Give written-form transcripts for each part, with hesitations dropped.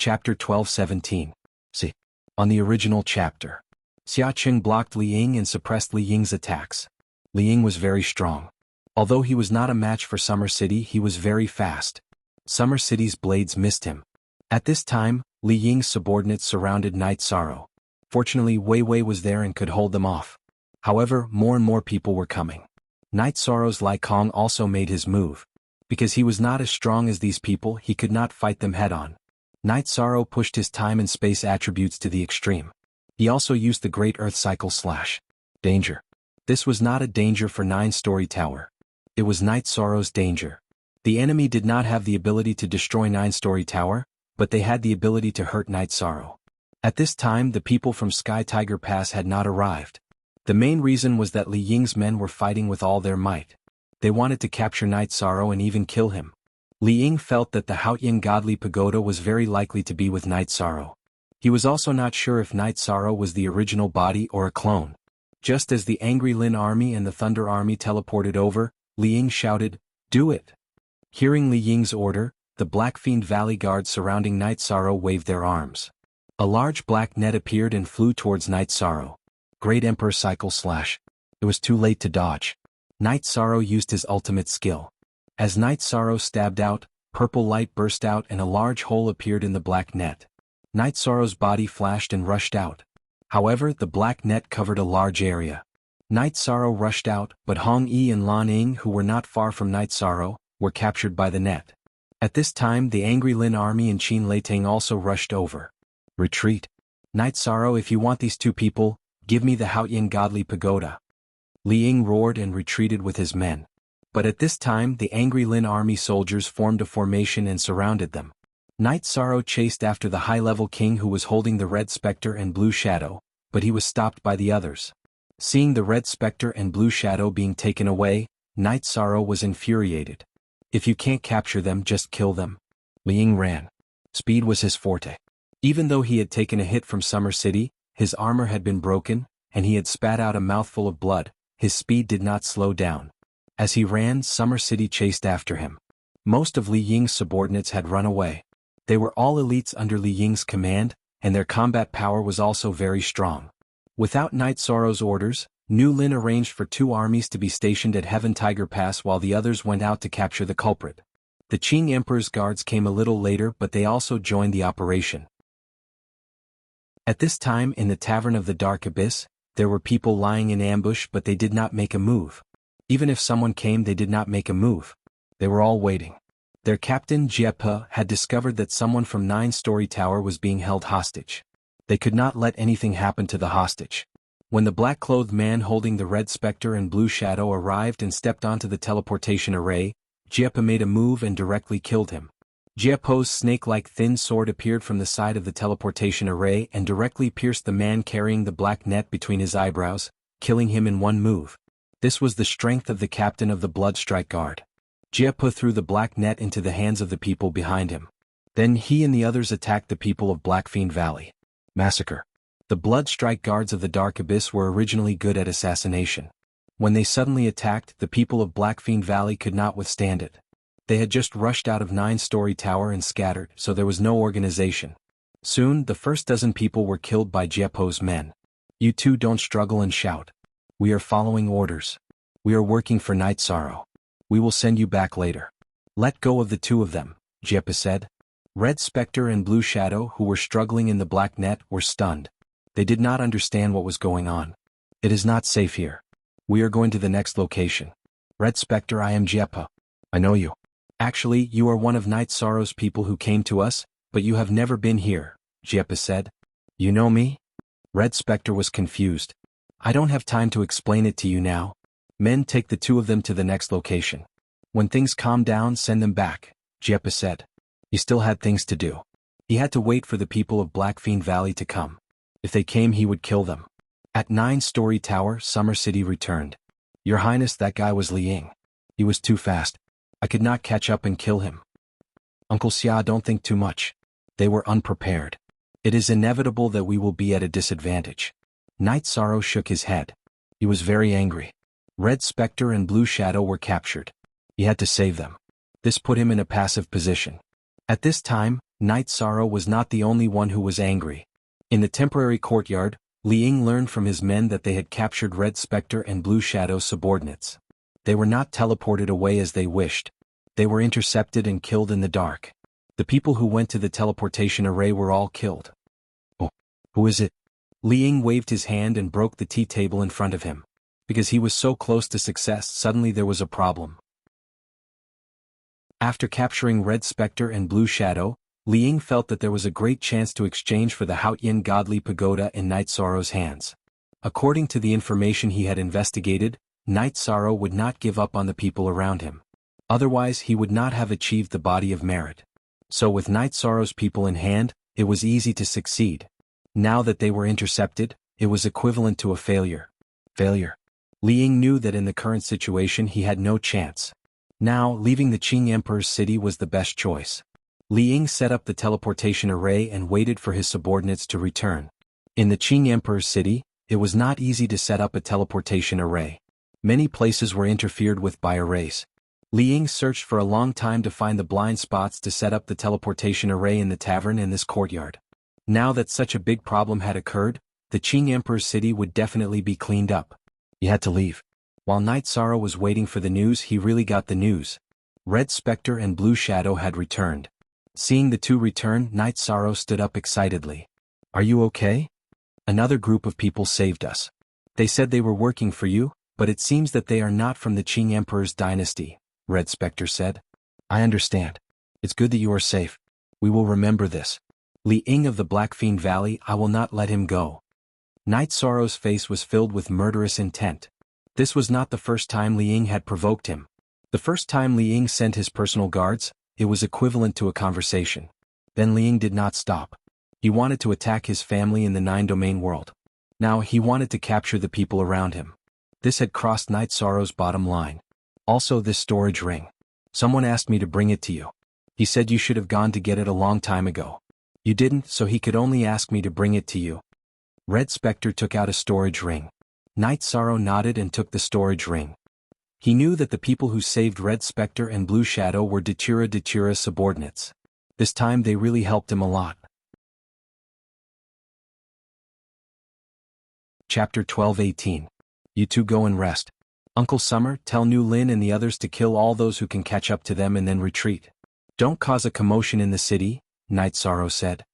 Chapter 12-17. See. On the original chapter. Xia Qing blocked Li Ying and suppressed Li Ying's attacks. Li Ying was very strong. Although he was not a match for Summer City, he was very fast. Summer City's blades missed him. At this time, Li Ying's subordinates surrounded Night Sorrow. Fortunately, Wei Wei was there and could hold them off. However, more and more people were coming. Night Sorrow's Lai Kong also made his move. Because he was not as strong as these people, he could not fight them head-on. Night Sorrow pushed his time and space attributes to the extreme. He also used the Great Earth Cycle / Danger. This was not a danger for 9-story tower. It was Night Sorrow's danger. The enemy did not have the ability to destroy 9-story tower, but they had the ability to hurt Night Sorrow. At this time, the people from Sky Tiger Pass had not arrived. The main reason was that Li Ying's men were fighting with all their might. They wanted to capture Night Sorrow and even kill him. Li Ying felt that the Haoying Godly Pagoda was very likely to be with Night Sorrow. He was also not sure if Night Sorrow was the original body or a clone. Just as the Angry Lin army and the Thunder army teleported over, Li Ying shouted, "Do it!" Hearing Li Ying's order, the Black Fiend Valley guards surrounding Night Sorrow waved their arms. A large black net appeared and flew towards Night Sorrow. Great Emperor Cycle / It was too late to dodge. Night Sorrow used his ultimate skill. As Night Sorrow stabbed out, purple light burst out and a large hole appeared in the black net. Night Sorrow's body flashed and rushed out. However, the black net covered a large area. Night Sorrow rushed out, but Hong Yi and Lan Ying, who were not far from Night Sorrow, were captured by the net. At this time, the Angry Lin army and Qin Leiteng also rushed over. Retreat. Night Sorrow, if you want these two people, give me the Haoying Godly Pagoda. Li Ying roared and retreated with his men. But at this time, the Angry Lin army soldiers formed a formation and surrounded them. Night Sorrow chased after the high-level king who was holding the Red Spectre and Blue Shadow, but he was stopped by the others. Seeing the Red Spectre and Blue Shadow being taken away, Night Sorrow was infuriated. If you can't capture them, just kill them. Li Ying ran. Speed was his forte. Even though he had taken a hit from Summer City, his armor had been broken, and he had spat out a mouthful of blood, his speed did not slow down. As he ran, Summer City chased after him. Most of Li Ying's subordinates had run away. They were all elites under Li Ying's command, and their combat power was also very strong. Without Night Sorrow's orders, Nu Lin arranged for 2 armies to be stationed at Heaven Tiger Pass while the others went out to capture the culprit. The Qing Emperor's guards came a little later, but they also joined the operation. At this time, in the Tavern of the Dark Abyss, there were people lying in ambush, but they did not make a move. Even if someone came, they did not make a move. They were all waiting. Their captain, Jie Pe, had discovered that someone from 9-story tower was being held hostage. They could not let anything happen to the hostage. When the black-clothed man holding the Red Spectre and Blue Shadow arrived and stepped onto the teleportation array, Jie Pe made a move and directly killed him. Jie Pe's snake-like thin sword appeared from the side of the teleportation array and directly pierced the man carrying the black net between his eyebrows, killing him in one move. This was the strength of the captain of the Bloodstrike Guard. Jie Pe threw the black net into the hands of the people behind him. Then he and the others attacked the people of Black Fiend Valley. Massacre. The Bloodstrike Guards of the Dark Abyss were originally good at assassination. When they suddenly attacked, the people of Black Fiend Valley could not withstand it. They had just rushed out of 9-story tower and scattered, so there was no organization. Soon, the first dozen people were killed by Jie Pe's men. You two don't struggle and shout. We are following orders. We are working for Night Sorrow. We will send you back later. Let go of the 2 of them, Jie Pe said. Red Spectre and Blue Shadow, who were struggling in the black net, were stunned. They did not understand what was going on. It is not safe here. We are going to the next location. Red Spectre, I am Jie Pe. I know you. Actually, you are one of Night Sorrow's people who came to us, but you have never been here, Jie Pe said. You know me? Red Spectre was confused. I don't have time to explain it to you now. Men, take the 2 of them to the next location. When things calm down, send them back, Jie Pe said. He still had things to do. He had to wait for the people of Black Fiend Valley to come. If they came, he would kill them. At 9-story tower, Summer City returned. Your Highness, that guy was Li Ying. He was too fast. I could not catch up and kill him. Uncle Xia, don't think too much. They were unprepared. It is inevitable that we will be at a disadvantage. Night Sorrow shook his head. He was very angry. Red Spectre and Blue Shadow were captured. He had to save them. This put him in a passive position. At this time, Night Sorrow was not the only one who was angry. In the temporary courtyard, Li Ying learned from his men that they had captured Red Spectre and Blue Shadow's subordinates. They were not teleported away as they wished. They were intercepted and killed in the dark. The people who went to the teleportation array were all killed. Oh, who is it? Li Ying waved his hand and broke the tea table in front of him. Because he was so close to success, suddenly there was a problem. After capturing Red Spectre and Blue Shadow, Li Ying felt that there was a great chance to exchange for the Haotian Godly Pagoda in Night Sorrow's hands. According to the information he had investigated, Night Sorrow would not give up on the people around him. Otherwise he would not have achieved the body of merit. So with Night Sorrow's people in hand, it was easy to succeed. Now that they were intercepted, it was equivalent to a failure. Li Ying knew that in the current situation he had no chance. Now, leaving the Qing Emperor's city was the best choice. Li Ying set up the teleportation array and waited for his subordinates to return. In the Qing Emperor's city, it was not easy to set up a teleportation array. Many places were interfered with by arrays. Li Ying searched for a long time to find the blind spots to set up the teleportation array in the tavern in this courtyard. Now that such a big problem had occurred, the Qing Emperor's city would definitely be cleaned up. He had to leave. While Night Sorrow was waiting for the news, he really got the news. Red Spectre and Blue Shadow had returned. Seeing the two return, Night Sorrow stood up excitedly. Are you okay? Another group of people saved us. They said they were working for you, but it seems that they are not from the Qing Emperor's dynasty, Red Spectre said. I understand. It's good that you are safe. We will remember this. Li Ying of the Black Fiend Valley, I will not let him go. Night Sorrow's face was filled with murderous intent. This was not the first time Li Ying had provoked him. The first time Li Ying sent his personal guards, it was equivalent to a conversation. Then Li Ying did not stop. He wanted to attack his family in the nine-domain world. Now he wanted to capture the people around him. This had crossed Night Sorrow's bottom line. Also this storage ring. Someone asked me to bring it to you. He said you should have gone to get it a long time ago. You didn't, so he could only ask me to bring it to you. Red Spectre took out a storage ring. Night Sorrow nodded and took the storage ring. He knew that the people who saved Red Spectre and Blue Shadow were Dachira's subordinates. This time they really helped him a lot. Chapter 12:18. You two go and rest. Uncle Summer, tell Nu Lin and the others to kill all those who can catch up to them and then retreat. Don't cause a commotion in the city, Night Sorrow said.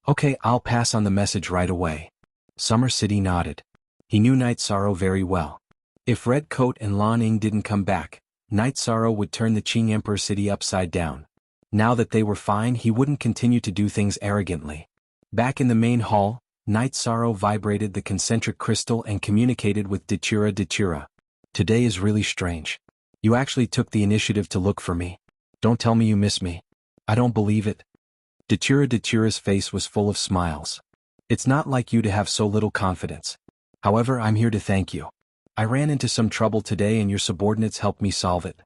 Okay, I'll pass on the message right away. Summer City nodded. He knew Night Sorrow very well. If Red Coat and Lan Ying didn't come back, Night Sorrow would turn the Qing Emperor city upside down. Now that they were fine, he wouldn't continue to do things arrogantly. Back in the main hall, Night Sorrow vibrated the concentric crystal and communicated with Dachira. Today is really strange. You actually took the initiative to look for me. Don't tell me you miss me. I don't believe it. Dachira's face was full of smiles. It's not like you to have so little confidence. However, I'm here to thank you. I ran into some trouble today and your subordinates helped me solve it.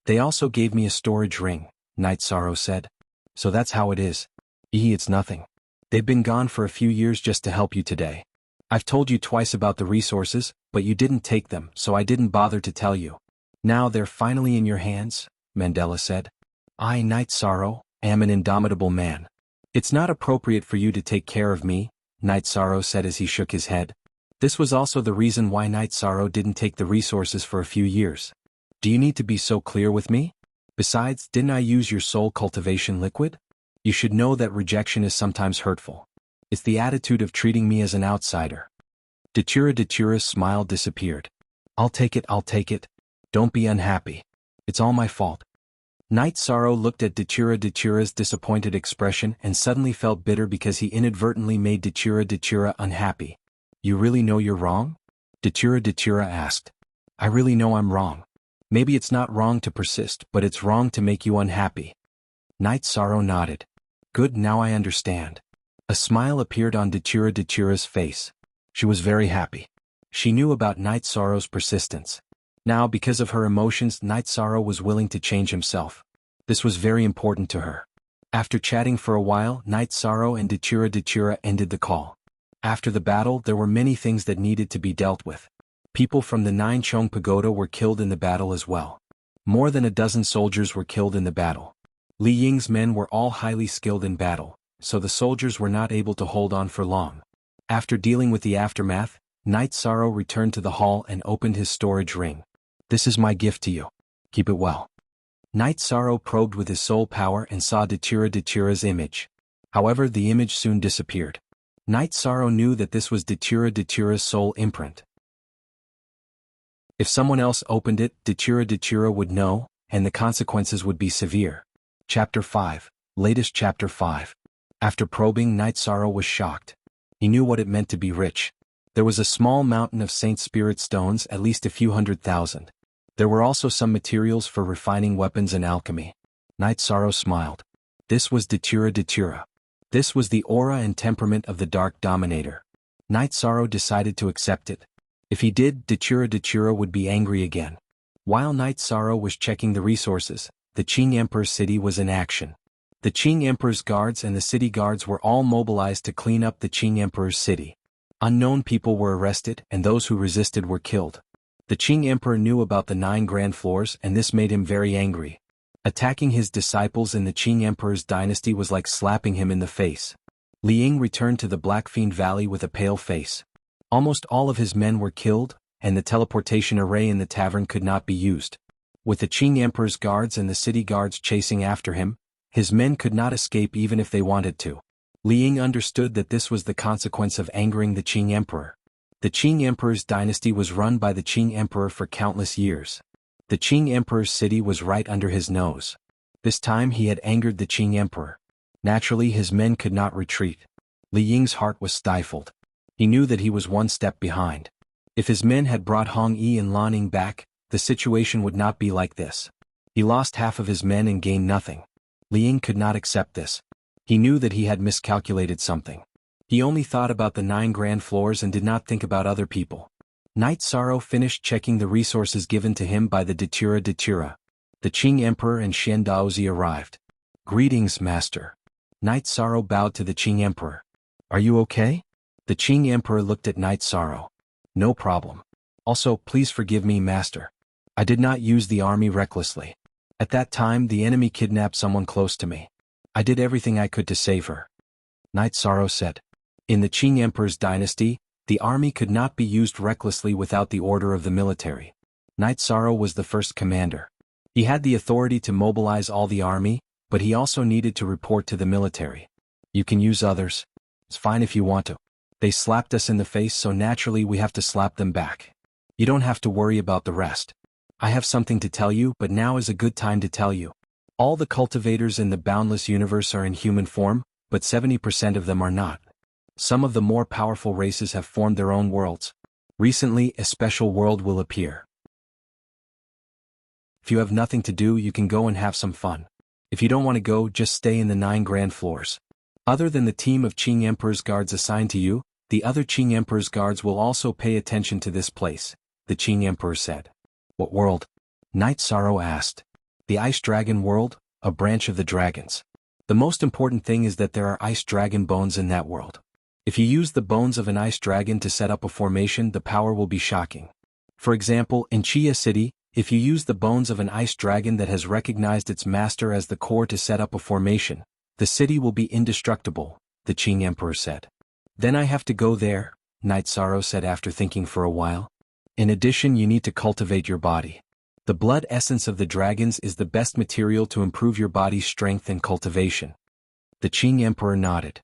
They also gave me a storage ring, Night Sorrow said. So that's how it is. It's nothing. They've been gone for a few years just to help you today. I've told you twice about the resources, but you didn't take them, so I didn't bother to tell you. Now they're finally in your hands, Mandela said. I, Night Sorrow, am an indomitable man. It's not appropriate for you to take care of me, Night Sorrow said as he shook his head. This was also the reason why Night Sorrow didn't take the resources for a few years. Do you need to be so clear with me? Besides, didn't I use your soul cultivation liquid? You should know that rejection is sometimes hurtful. It's the attitude of treating me as an outsider. Dachira's smile disappeared. I'll take it. Don't be unhappy. It's all my fault. Night Sorrow looked at Dachira's disappointed expression and suddenly felt bitter because he inadvertently made Dachira unhappy. You really know you're wrong? Dachira asked. I really know I'm wrong. Maybe it's not wrong to persist, but it's wrong to make you unhappy. Night Sorrow nodded. Good, now I understand. A smile appeared on Dachira's face. She was very happy. She knew about Night Sorrow's persistence. Now, because of her emotions, Night Sorrow was willing to change himself. This was very important to her. After chatting for a while, Night Sorrow and Dachira ended the call. After the battle, there were many things that needed to be dealt with. People from the Nine Chong Pagoda were killed in the battle as well. More than a dozen soldiers were killed in the battle. Li Ying's men were all highly skilled in battle. so the soldiers were not able to hold on for long. After dealing with the aftermath, Knight Sorrow returned to the hall and opened his storage ring. "This is my gift to you. Keep it well." Knight Sorrow probed with his soul power and saw Datura's image. However, the image soon disappeared. Knight Sorrow knew that this was Datura's soul imprint. If someone else opened it, Datura would know, and the consequences would be severe. Chapter 5. Latest Chapter 5. After probing, Knight Sorrow was shocked. He knew what it meant to be rich. There was a small mountain of Saint Spirit stones, at least a few 100,000. There were also some materials for refining weapons and alchemy. Knight Sorrow smiled. This was Datura. This was the aura and temperament of the Dark Dominator. Knight Sorrow decided to accept it. If he did, Datura would be angry again. While Knight Sorrow was checking the resources, the Qing Emperor's city was in action. The Qing Emperor's guards and the city guards were all mobilized to clean up the Qing Emperor's city. Unknown people were arrested, and those who resisted were killed. The Qing Emperor knew about the 9 grand floors, and this made him very angry. Attacking his disciples in the Qing Emperor's dynasty was like slapping him in the face. Li Ying returned to the Black Fiend Valley with a pale face. Almost all of his men were killed, and the teleportation array in the tavern could not be used. With the Qing Emperor's guards and the city guards chasing after him, his men could not escape even if they wanted to. Li Ying understood that this was the consequence of angering the Qing Emperor. The Qing Emperor's dynasty was run by the Qing Emperor for countless years. The Qing Emperor's city was right under his nose. This time he had angered the Qing Emperor. Naturally, his men could not retreat. Li Ying's heart was stifled. He knew that he was one step behind. If his men had brought Hong Yi and Lan Ning back, the situation would not be like this. He lost half of his men and gained nothing. Li Ying could not accept this. He knew that he had miscalculated something. He only thought about the 9 grand floors and did not think about other people. Knight Sorrow finished checking the resources given to him by the Datura. The Qing Emperor and Xian Daozi arrived. "Greetings, Master." Knight Sorrow bowed to the Qing Emperor. "Are you okay?" The Qing Emperor looked at Knight Sorrow. "No problem. Also, please forgive me, Master. I did not use the army recklessly. At that time, the enemy kidnapped someone close to me. I did everything I could to save her." Knight Sorrow said. In the Qing Emperor's dynasty, the army could not be used recklessly without the order of the military. Knight Sorrow was the first commander. He had the authority to mobilize all the army, but he also needed to report to the military. "You can use others. It's fine if you want to. They slapped us in the face, so naturally we have to slap them back. You don't have to worry about the rest. I have something to tell you, but now is a good time to tell you. All the cultivators in the boundless universe are in human form, but 70% of them are not. Some of the more powerful races have formed their own worlds. Recently, a special world will appear. If you have nothing to do, you can go and have some fun. If you don't want to go, just stay in the 9 grand floors. Other than the team of Qing Emperor's guards assigned to you, the other Qing Emperor's guards will also pay attention to this place," the Qing Emperor said. "What world?" Knight Sorrow asked. "The Ice Dragon world, a branch of the dragons. The most important thing is that there are ice dragon bones in that world. If you use the bones of an ice dragon to set up a formation, the power will be shocking. For example, in Chia City, if you use the bones of an ice dragon that has recognized its master as the core to set up a formation, the city will be indestructible," the Qing Emperor said. "Then I have to go there," Knight Sorrow said after thinking for a while. "In addition, you need to cultivate your body. The blood essence of the dragons is the best material to improve your body's strength and cultivation." The Qing Emperor nodded.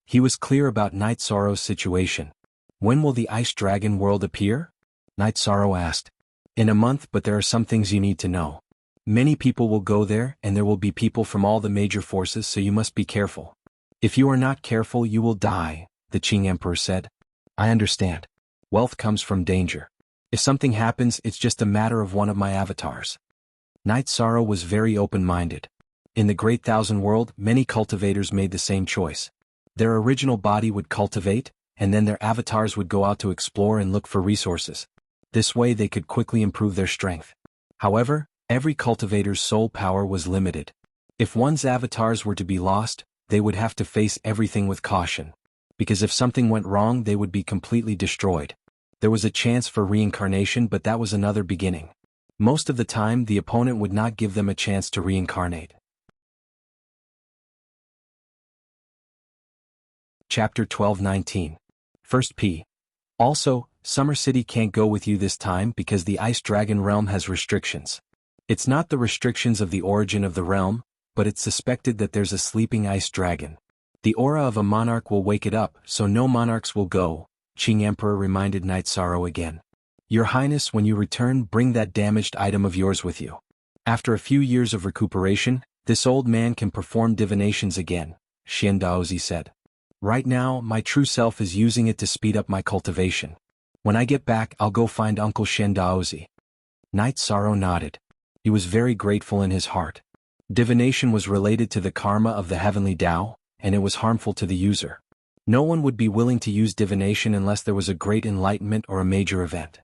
He was clear about Knight Sorrow's situation. "When will the Ice Dragon world appear?" Knight Sorrow asked. "In a month, but there are some things you need to know. Many people will go there, and there will be people from all the major forces, so you must be careful. If you are not careful, you will die," the Qing Emperor said. "I understand. Wealth comes from danger. If something happens, it's just a matter of one of my avatars." Knight Sorrow was very open-minded. In the Great Thousand World, many cultivators made the same choice. Their original body would cultivate, and then their avatars would go out to explore and look for resources. This way they could quickly improve their strength. However, every cultivator's soul power was limited. If one's avatars were to be lost, they would have to face everything with caution. Because if something went wrong, they would be completely destroyed. There was a chance for reincarnation, but that was another beginning. Most of the time, the opponent would not give them a chance to reincarnate. Chapter 12:19. First P. Also, Summer City can't go with you this time because the Ice Dragon realm has restrictions. It's not the restrictions of the origin of the realm, but it's suspected that there's a sleeping ice dragon. The aura of a monarch will wake it up, so no monarchs will go, Qing Emperor reminded Night Sorrow again. Your Highness, when you return, bring that damaged item of yours with you. After a few years of recuperation, this old man can perform divinations again, Xian Daozi said. Right now, my true self is using it to speed up my cultivation. When I get back, I'll go find Uncle Xian Daozi. Night Sorrow nodded. He was very grateful in his heart. Divination was related to the karma of the heavenly Tao, and it was harmful to the user. No one would be willing to use divination unless there was a great enlightenment or a major event.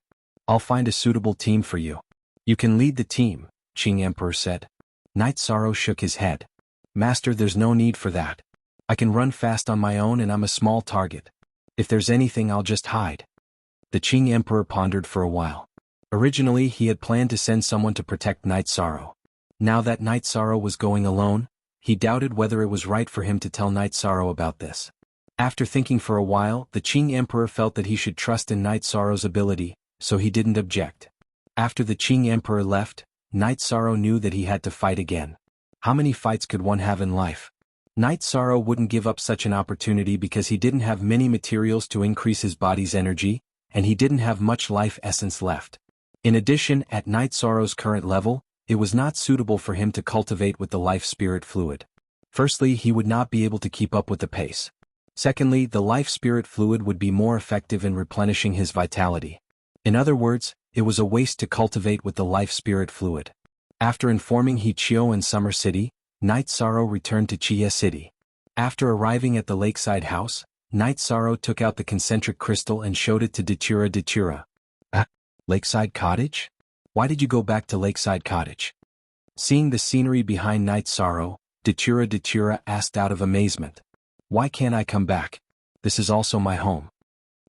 I'll find a suitable team for you. You can lead the team, Qing Emperor said. Night Sorrow shook his head. Master, there's no need for that. I can run fast on my own and I'm a small target. If there's anything, I'll just hide. The Qing Emperor pondered for a while. Originally, he had planned to send someone to protect Night Sorrow. Now that Night Sorrow was going alone, he doubted whether it was right for him to tell Night Sorrow about this. After thinking for a while, the Qing Emperor felt that he should trust in Night Sorrow's ability, so he didn't object. After the Qing Emperor left, Night Sorrow knew that he had to fight again. How many fights could one have in life? Night Sorrow wouldn't give up such an opportunity because he didn't have many materials to increase his body's energy, and he didn't have much life essence left. In addition, at Night Sorrow's current level, it was not suitable for him to cultivate with the life spirit fluid. Firstly, he would not be able to keep up with the pace. Secondly, the life spirit fluid would be more effective in replenishing his vitality. In other words, it was a waste to cultivate with the life spirit fluid. After informing He Chio and Summer City, Night Sorrow returned to Chia City. After arriving at the lakeside house, Night Sorrow took out the concentric crystal and showed it to Datura Datura. Lakeside Cottage? Why did you go back to Lakeside Cottage? Seeing the scenery behind Night Sorrow, Datura Datura asked out of amazement. Why can't I come back? This is also my home.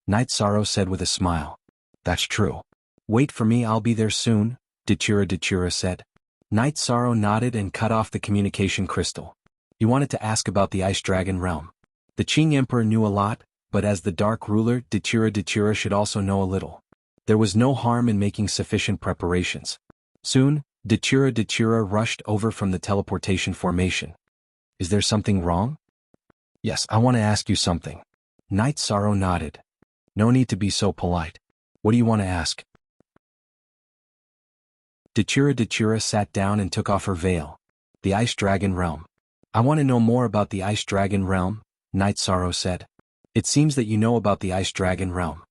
Night Sorrow said with a smile. That's true. Wait for me, I'll be there soon, Datura Datura said. Night Sorrow nodded and cut off the communication crystal. He wanted to ask about the Ice Dragon realm. The Qing Emperor knew a lot, but as the Dark Ruler, Datura Datura should also know a little. There was no harm in making sufficient preparations. Soon, Datura Datura rushed over from the teleportation formation. Is there something wrong? Yes, I want to ask you something. Night Sorrow nodded. No need to be so polite. What do you want to ask? Datura Datura sat down and took off her veil. The Ice Dragon realm. I want to know more about the Ice Dragon realm, Night Sorrow said. It seems that you know about the Ice Dragon realm.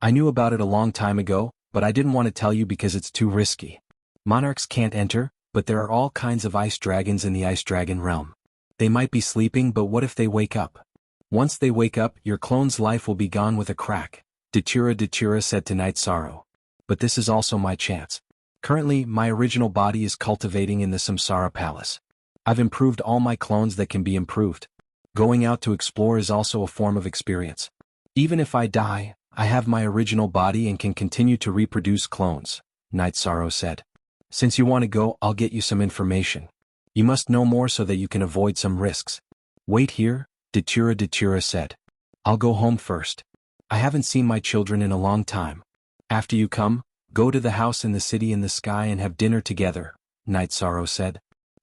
I knew about it a long time ago, but I didn't want to tell you because it's too risky. Monarchs can't enter, but there are all kinds of ice dragons in the Ice Dragon realm. They might be sleeping, but what if they wake up? Once they wake up, your clone's life will be gone with a crack, Datura Datura said to Night Sorrow. But this is also my chance. Currently, my original body is cultivating in the Samsara Palace. I've improved all my clones that can be improved. Going out to explore is also a form of experience. Even if I die, I have my original body and can continue to reproduce clones, Night Sorrow said. Since you want to go, I'll get you some information. You must know more so that you can avoid some risks. Wait here, Datura Datura said. I'll go home first. I haven't seen my children in a long time. After you come, go to the house in the city in the sky and have dinner together, Night Sorrow said.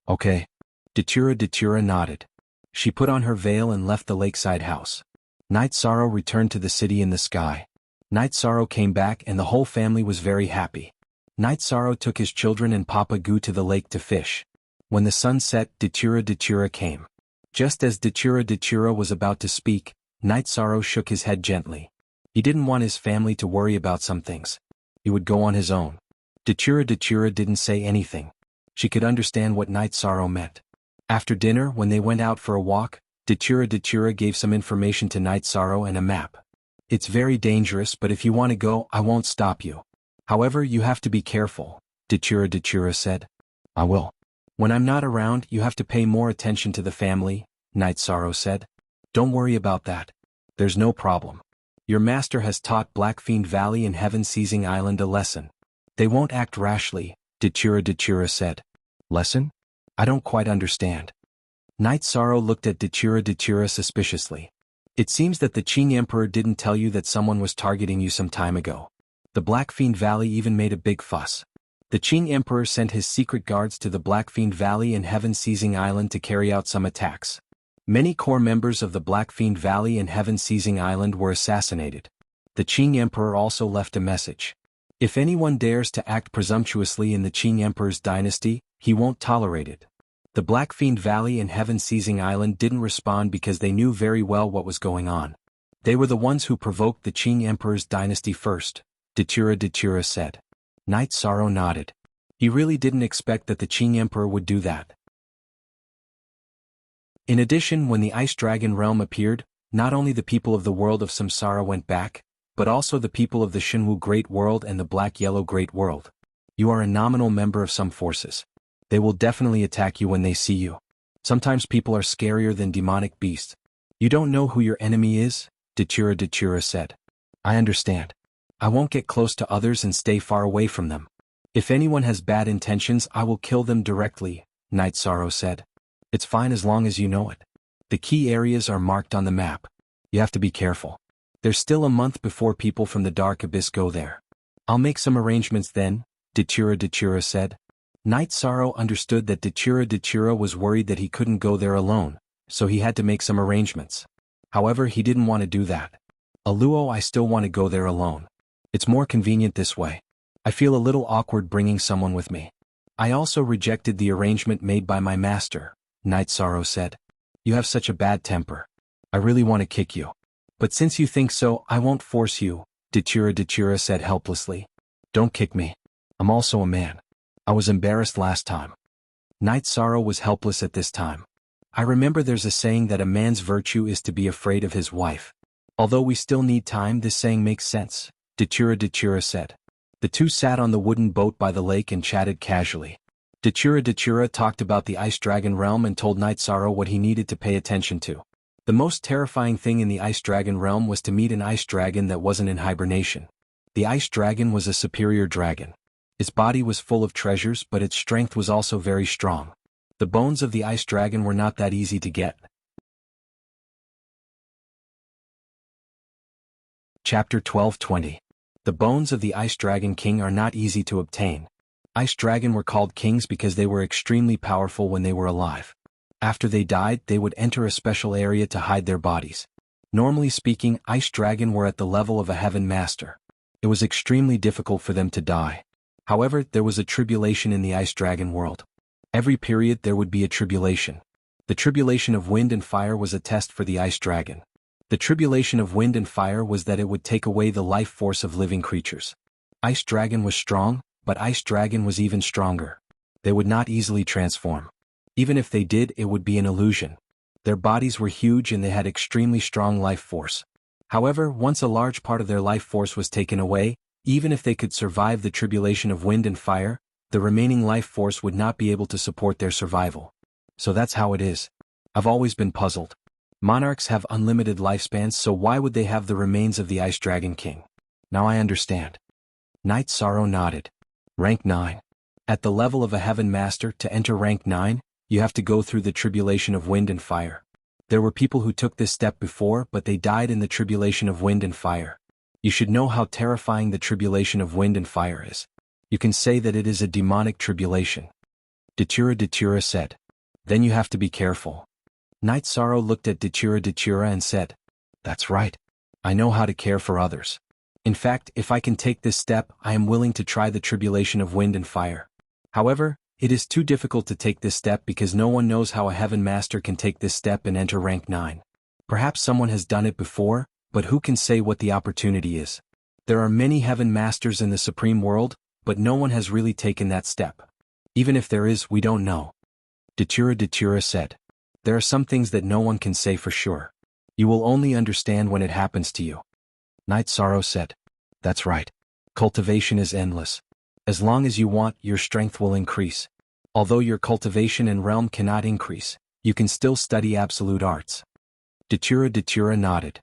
Okay. Datura Datura nodded. She put on her veil and left the lakeside house. Night Sorrow returned to the city in the sky. Night Sorrow came back and the whole family was very happy. Night Sorrow took his children and Papa Gu to the lake to fish. When the sun set, Datura Datura came. Just as Datura Datura was about to speak, Night Sorrow shook his head gently. He didn't want his family to worry about some things. He would go on his own. Datura Datura didn't say anything. She could understand what Night Sorrow meant. After dinner, when they went out for a walk, Datura Datura gave some information to Night Sorrow and a map. It's very dangerous, but if you want to go, I won't stop you. However, you have to be careful, Datura Datura said. I will. When I'm not around, you have to pay more attention to the family, Night Sorrow said. Don't worry about that. There's no problem. Your master has taught Blackfiend Valley and Heaven Seizing Island a lesson. They won't act rashly, Datura Datura said. Lesson? I don't quite understand. Night Sorrow looked at Datura Datura suspiciously. It seems that the Qing Emperor didn't tell you that someone was targeting you some time ago. The Blackfiend Valley even made a big fuss. The Qing Emperor sent his secret guards to the Blackfiend Valley and Heaven-Seizing Island to carry out some attacks. Many core members of the Blackfiend Valley and Heaven-Seizing Island were assassinated. The Qing Emperor also left a message. If anyone dares to act presumptuously in the Qing Emperor's dynasty, he won't tolerate it. The Blackfiend Valley and Heaven-Seizing Island didn't respond because they knew very well what was going on. They were the ones who provoked the Qing Emperor's dynasty first, Datura said. Knight Sorrow nodded. He really didn't expect that the Qing Emperor would do that. In addition, when the Ice Dragon realm appeared, not only the people of the world of Samsara went back, but also the people of the Shenwu Great World and the Black-Yellow Great World. You are a nominal member of some forces. They will definitely attack you when they see you. Sometimes people are scarier than demonic beasts. You don't know who your enemy is, Datura said. I understand. I won't get close to others and stay far away from them. If anyone has bad intentions, I will kill them directly, Knight Sorrow said. It's fine as long as you know it. The key areas are marked on the map. You have to be careful. There's still a month before people from the Dark Abyss go there. I'll make some arrangements then, Datura said. Knight Sorrow understood that Datura was worried that he couldn't go there alone, so he had to make some arrangements. However, he didn't want to do that. Aluo, I still want to go there alone. It's more convenient this way. I feel a little awkward bringing someone with me. I also rejected the arrangement made by my master, Knight Sorrow said. You have such a bad temper. I really want to kick you. But since you think so, I won't force you, Datura said helplessly. Don't kick me. I'm also a man. I was embarrassed last time. Knight Sorrow was helpless at this time. I remember there's a saying that a man's virtue is to be afraid of his wife. Although we still need time, this saying makes sense, Datura said. The two sat on the wooden boat by the lake and chatted casually. Datura talked about the Ice Dragon realm and told Knight Sorrow what he needed to pay attention to. The most terrifying thing in the Ice Dragon realm was to meet an ice dragon that wasn't in hibernation. The Ice Dragon was a superior dragon. Its body was full of treasures, but its strength was also very strong. The bones of the Ice Dragon were not that easy to get. Chapter 12:20. The bones of the Ice Dragon King are not easy to obtain. Ice Dragon were called kings because they were extremely powerful when they were alive. After they died, they would enter a special area to hide their bodies. Normally speaking, Ice Dragon were at the level of a heaven master. It was extremely difficult for them to die. However, there was a tribulation in the Ice Dragon world. Every period there would be a tribulation. The tribulation of wind and fire was a test for the Ice Dragon. The tribulation of wind and fire was that it would take away the life force of living creatures. Ice Dragon was strong, but Ice Dragon was even stronger. They would not easily transform. Even if they did, it would be an illusion. Their bodies were huge and they had extremely strong life force. However, once a large part of their life force was taken away, even if they could survive the tribulation of wind and fire, the remaining life force would not be able to support their survival. So that's how it is. I've always been puzzled. Monarchs have unlimited lifespans, so why would they have the remains of the Ice Dragon King? Now I understand. Knight Sorrow nodded. Rank 9. At the level of a Heaven Master, to enter rank 9, you have to go through the tribulation of wind and fire. There were people who took this step before, but they died in the tribulation of wind and fire. You should know how terrifying the tribulation of wind and fire is. You can say that it is a demonic tribulation. Datura said. Then you have to be careful. Knight Sorrow looked at Datura and said, That's right. I know how to care for others. In fact, if I can take this step, I am willing to try the tribulation of wind and fire. However, it is too difficult to take this step because no one knows how a Heaven Master can take this step and enter rank 9. Perhaps someone has done it before, but who can say what the opportunity is? There are many Heaven Masters in the Supreme World, but no one has really taken that step. Even if there is, we don't know. Datura said. There are some things that no one can say for sure. You will only understand when it happens to you. Knight Sorrow said. That's right. Cultivation is endless. As long as you want, your strength will increase. Although your cultivation and realm cannot increase, you can still study absolute arts. Datura nodded.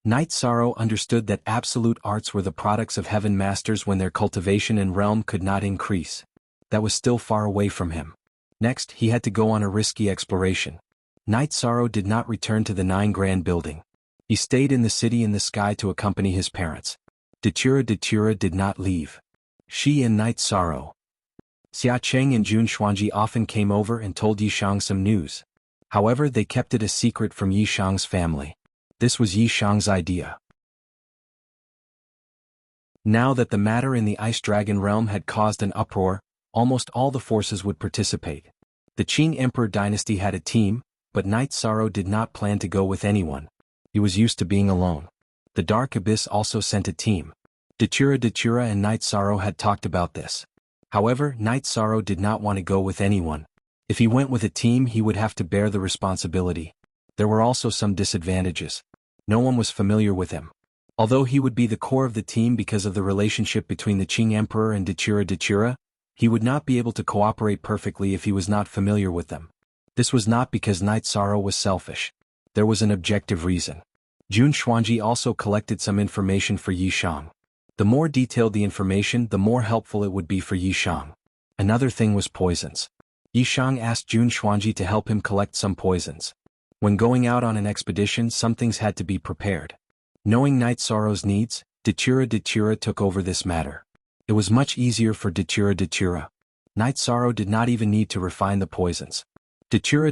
Knight Sorrow understood that absolute arts were the products of Heaven Masters when their cultivation and realm could not increase. That was still far away from him. Next, he had to go on a risky exploration. Knight Sorrow did not return to the 9 Grand Building. He stayed in the city in the sky to accompany his parents. Datura did not leave. She and Night Sorrow. Xia Cheng and Jun Xuanji often came over and told Yishang some news. However, they kept it a secret from Yishang's family. This was Yishang's idea. Now that the matter in the Ice Dragon realm had caused an uproar, almost all the forces would participate. The Qing Emperor dynasty had a team, but Night Sorrow did not plan to go with anyone. He was used to being alone. The Dark Abyss also sent a team. Datura and Night Sorrow had talked about this. However, Night Sorrow did not want to go with anyone. If he went with a team, he would have to bear the responsibility. There were also some disadvantages. No one was familiar with him. Although he would be the core of the team because of the relationship between the Qing Emperor and Datura, he would not be able to cooperate perfectly if he was not familiar with them. This was not because Night Sorrow was selfish. There was an objective reason. Jun Xuanji also collected some information for Yishang. The more detailed the information, the more helpful it would be for Yishang. Another thing was poisons. Yishang asked Jun Xuanji to help him collect some poisons. When going out on an expedition, some things had to be prepared. Knowing Night Sorrow's needs, Datura took over this matter. It was much easier for Datura. Night Sorrow did not even need to refine the poisons. Datura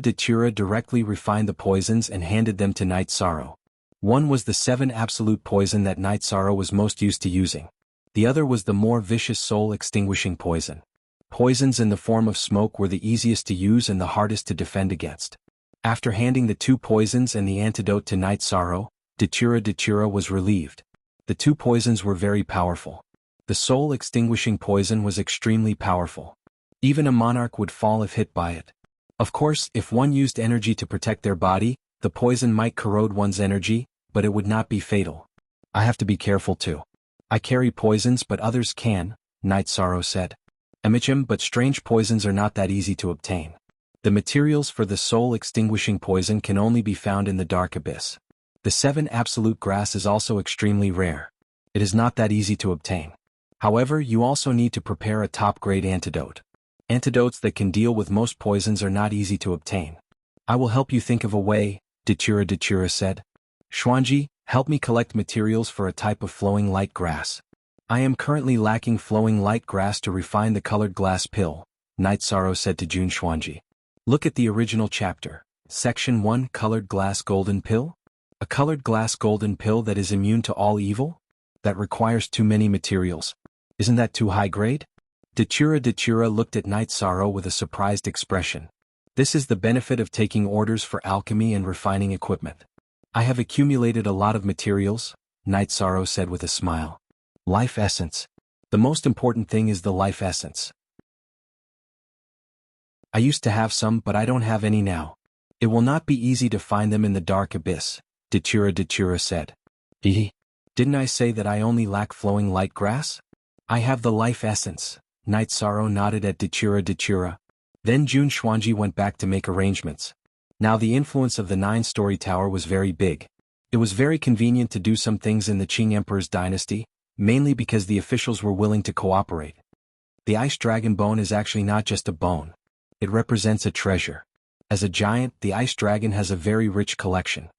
directly refined the poisons and handed them to Night Sorrow. One was the 7 absolute poison that Night Sorrow was most used to using. The other was the more vicious soul-extinguishing poison. Poisons in the form of smoke were the easiest to use and the hardest to defend against. After handing the 2 poisons and the antidote to Night Sorrow, Datura was relieved. The 2 poisons were very powerful. The soul-extinguishing poison was extremely powerful. Even a monarch would fall if hit by it. Of course, if one used energy to protect their body, the poison might corrode one's energy, but it would not be fatal. I have to be careful too. I carry poisons but others can, Night Sorrow said. But strange poisons are not that easy to obtain. The materials for the soul-extinguishing poison can only be found in the Dark Abyss. The 7 absolute grass is also extremely rare. It is not that easy to obtain. However, you also need to prepare a top-grade antidote. Antidotes that can deal with most poisons are not easy to obtain. I will help you think of a way, Datura said. Xuanji, help me collect materials for a type of flowing light grass. I am currently lacking flowing light grass to refine the colored glass pill, Night Sorrow said to Jun Xuanji. Look at the original chapter. Section 1 Colored Glass Golden Pill? A colored glass golden pill that is immune to all evil? That requires too many materials. Isn't that too high grade? Datura looked at Night Sorrow with a surprised expression. This is the benefit of taking orders for alchemy and refining equipment. I have accumulated a lot of materials, Night Sorrow said with a smile. Life essence. The most important thing is the life essence. I used to have some but I don't have any now. It will not be easy to find them in the Dark Abyss, Datura said. Didn't I say that I only lack flowing light grass? I have the life essence, Night Sorrow nodded at Datura. Then Jun Xuanji went back to make arrangements. Now the influence of the 9-story tower was very big. It was very convenient to do some things in the Qing Emperor's dynasty, mainly because the officials were willing to cooperate. The ice dragon bone is actually not just a bone. It represents a treasure. As a giant, the ice dragon has a very rich collection.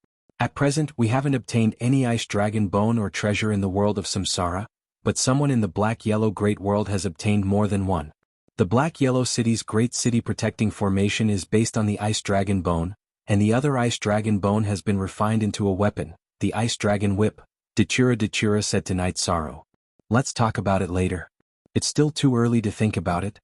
At present, we haven't obtained any ice dragon bone or treasure in the world of Samsara, but someone in the Black-Yellow Great World has obtained more than one. The Black-Yellow City's Great City Protecting Formation is based on the ice dragon bone, and the other ice dragon bone has been refined into a weapon, the ice dragon whip, Datura said to Night Sorrow. Let's talk about it later. It's still too early to think about it.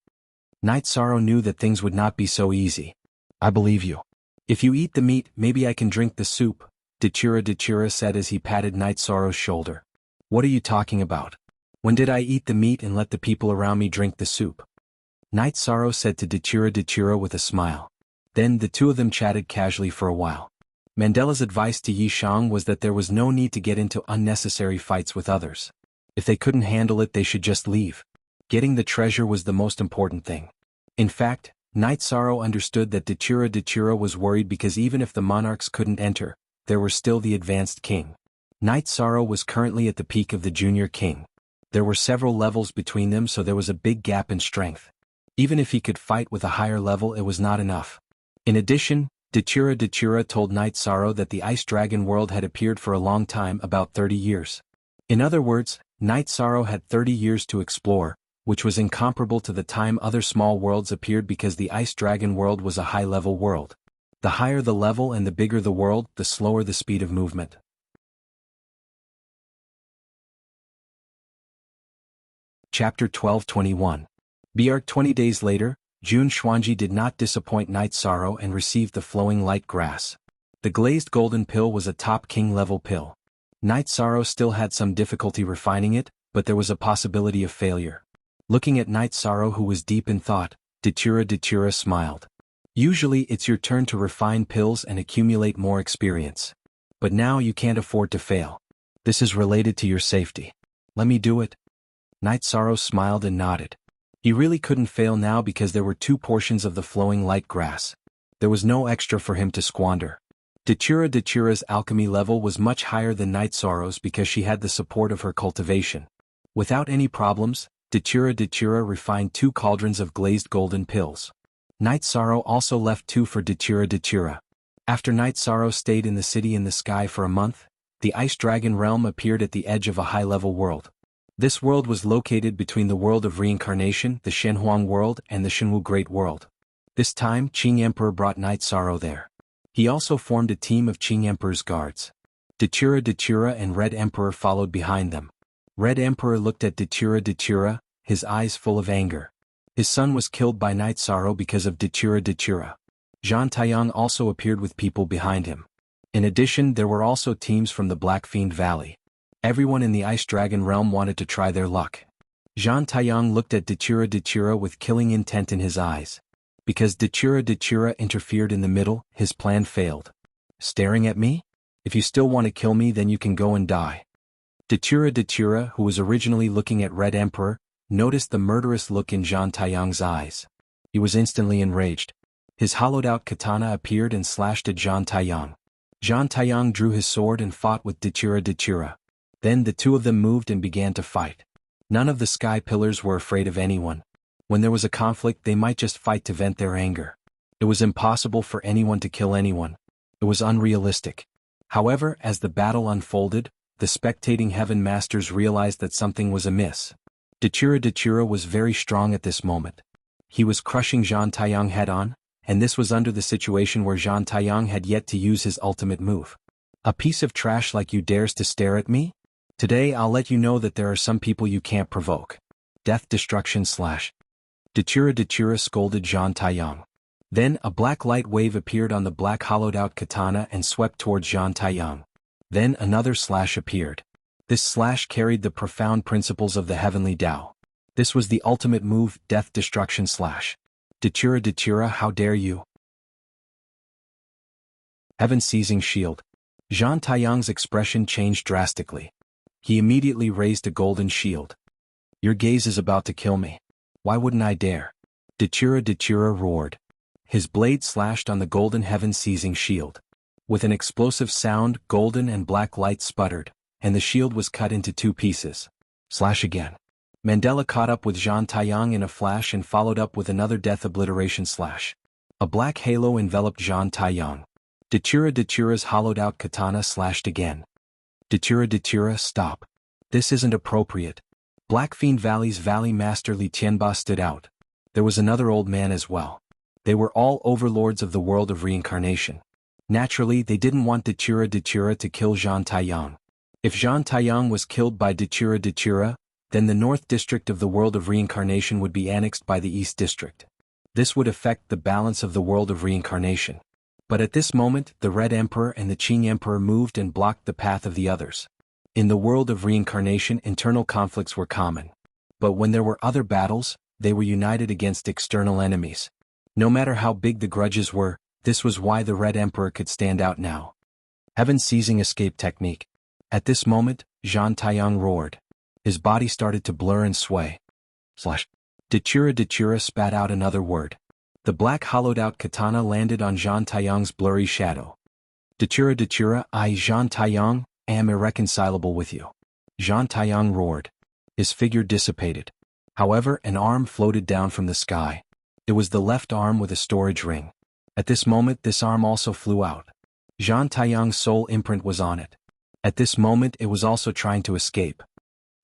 Night Sorrow knew that things would not be so easy. I believe you. If you eat the meat, maybe I can drink the soup, Datura said as he patted Night Sorrow's shoulder. What are you talking about? When did I eat the meat and let the people around me drink the soup? Night Sorrow said to Datura with a smile. Then the two of them chatted casually for a while. Mandela's advice to Yishang was that there was no need to get into unnecessary fights with others. If they couldn't handle it, they should just leave. Getting the treasure was the most important thing. In fact, Night Sorrow understood that Datura was worried because even if the monarchs couldn't enter, there were still the advanced king. Night Sorrow was currently at the peak of the junior king. There were several levels between them, so there was a big gap in strength. Even if he could fight with a higher level, it was not enough. In addition, Datura told Night Sorrow that the Ice Dragon world had appeared for a long time, about 30 years. In other words, Night Sorrow had 30 years to explore, which was incomparable to the time other small worlds appeared because the Ice Dragon world was a high-level world. The higher the level and the bigger the world, the slower the speed of movement. Chapter 12:21. Embark. 20 days later, Jun Xuanji did not disappoint Night Sorrow and received the flowing light grass. The glazed golden pill was a top king-level pill. Night Sorrow still had some difficulty refining it, but there was a possibility of failure. Looking at Night Sorrow, who was deep in thought, Datura smiled. Usually it's your turn to refine pills and accumulate more experience. But now you can't afford to fail. This is related to your safety. Let me do it. Night Sorrow smiled and nodded. He really couldn't fail now because there were 2 portions of the flowing light grass. There was no extra for him to squander. Datura's alchemy level was much higher than Night Sorrow's because she had the support of her cultivation. Without any problems, Datura refined 2 cauldrons of glazed golden pills. Night Sorrow also left 2 for Datura. After Night Sorrow stayed in the city in the sky for a month, the Ice Dragon realm appeared at the edge of a high-level world. This world was located between the world of reincarnation, the Shenhuang world, and the Shenwu Great World. This time, Qing Emperor brought Night Sorrow there. He also formed a team of Qing Emperor's guards. Datura and Red Emperor followed behind them. Red Emperor looked at Datura, his eyes full of anger. His son was killed by Night Sorrow because of Datura. Zhan Taiyang also appeared with people behind him. In addition, there were also teams from the Black Fiend Valley. Everyone in the Ice Dragon realm wanted to try their luck. Zhan Taiyang looked at Datura with killing intent in his eyes. Because Datura interfered in the middle, his plan failed. Staring at me? If you still want to kill me, then you can go and die. Datura, who was originally looking at Red Emperor, noticed the murderous look in Zhan Taiyang's eyes. He was instantly enraged. His hollowed-out katana appeared and slashed at Zhan Taiyang. Zhan Taiyang drew his sword and fought with Datura. Then the 2 of them moved and began to fight. None of the sky pillars were afraid of anyone. When there was a conflict, they might just fight to vent their anger. It was impossible for anyone to kill anyone. It was unrealistic. However, as the battle unfolded, the spectating Heaven Masters realized that something was amiss. Datura was very strong at this moment. He was crushing Zhan Taiyang head-on, and this was under the situation where Zhan Taiyang had yet to use his ultimate move. A piece of trash like you dares to stare at me? Today I'll let you know that there are some people you can't provoke. Death destruction / Datura scolded Zhan Taiyang. Then a black light wave appeared on the black hollowed-out katana and swept towards Zhan Taiyang. Then another slash appeared. This slash carried the profound principles of the heavenly Tao. This was the ultimate move, death destruction / Datura, how dare you? Heaven-seizing shield. Zhan Taiyang's expression changed drastically. He immediately raised a golden shield. Your gaze is about to kill me. Why wouldn't I dare? Datura roared. His blade slashed on the golden heaven-seizing shield. With an explosive sound, golden and black light sputtered, and the shield was cut into 2 pieces. Slash again. Mandela caught up with Zhan Taiyang in a flash and followed up with another death obliteration slash. A black halo enveloped Zhan Taiyang. Datura's hollowed-out katana slashed again. Datura, stop. This isn't appropriate. Black Fiend Valley's Valley Master Li Tianba stood out. There was another old man as well. They were all overlords of the world of reincarnation. Naturally, they didn't want Datura to kill Zhan Taiyang. If Zhan Taiyang was killed by Datura, then the North District of the world of reincarnation would be annexed by the East District. This would affect the balance of the world of reincarnation. But at this moment, the Red Emperor and the Qing Emperor moved and blocked the path of the others. In the world of reincarnation, internal conflicts were common. But when there were other battles, they were united against external enemies. No matter how big the grudges were, this was why the Red Emperor could stand out now. Heaven-seizing escape technique. At this moment, Zhan Taiyang roared. His body started to blur and sway. Datura spat out another word. The black hollowed-out katana landed on Zhan Taiyang's blurry shadow. Datura, I, Zhan Taiyang, am irreconcilable with you. Zhan Taiyang roared. His figure dissipated. However, an arm floated down from the sky. It was the left arm with a storage ring. At this moment this arm also flew out. Zhang Taiyang's soul imprint was on it. At this moment it was also trying to escape.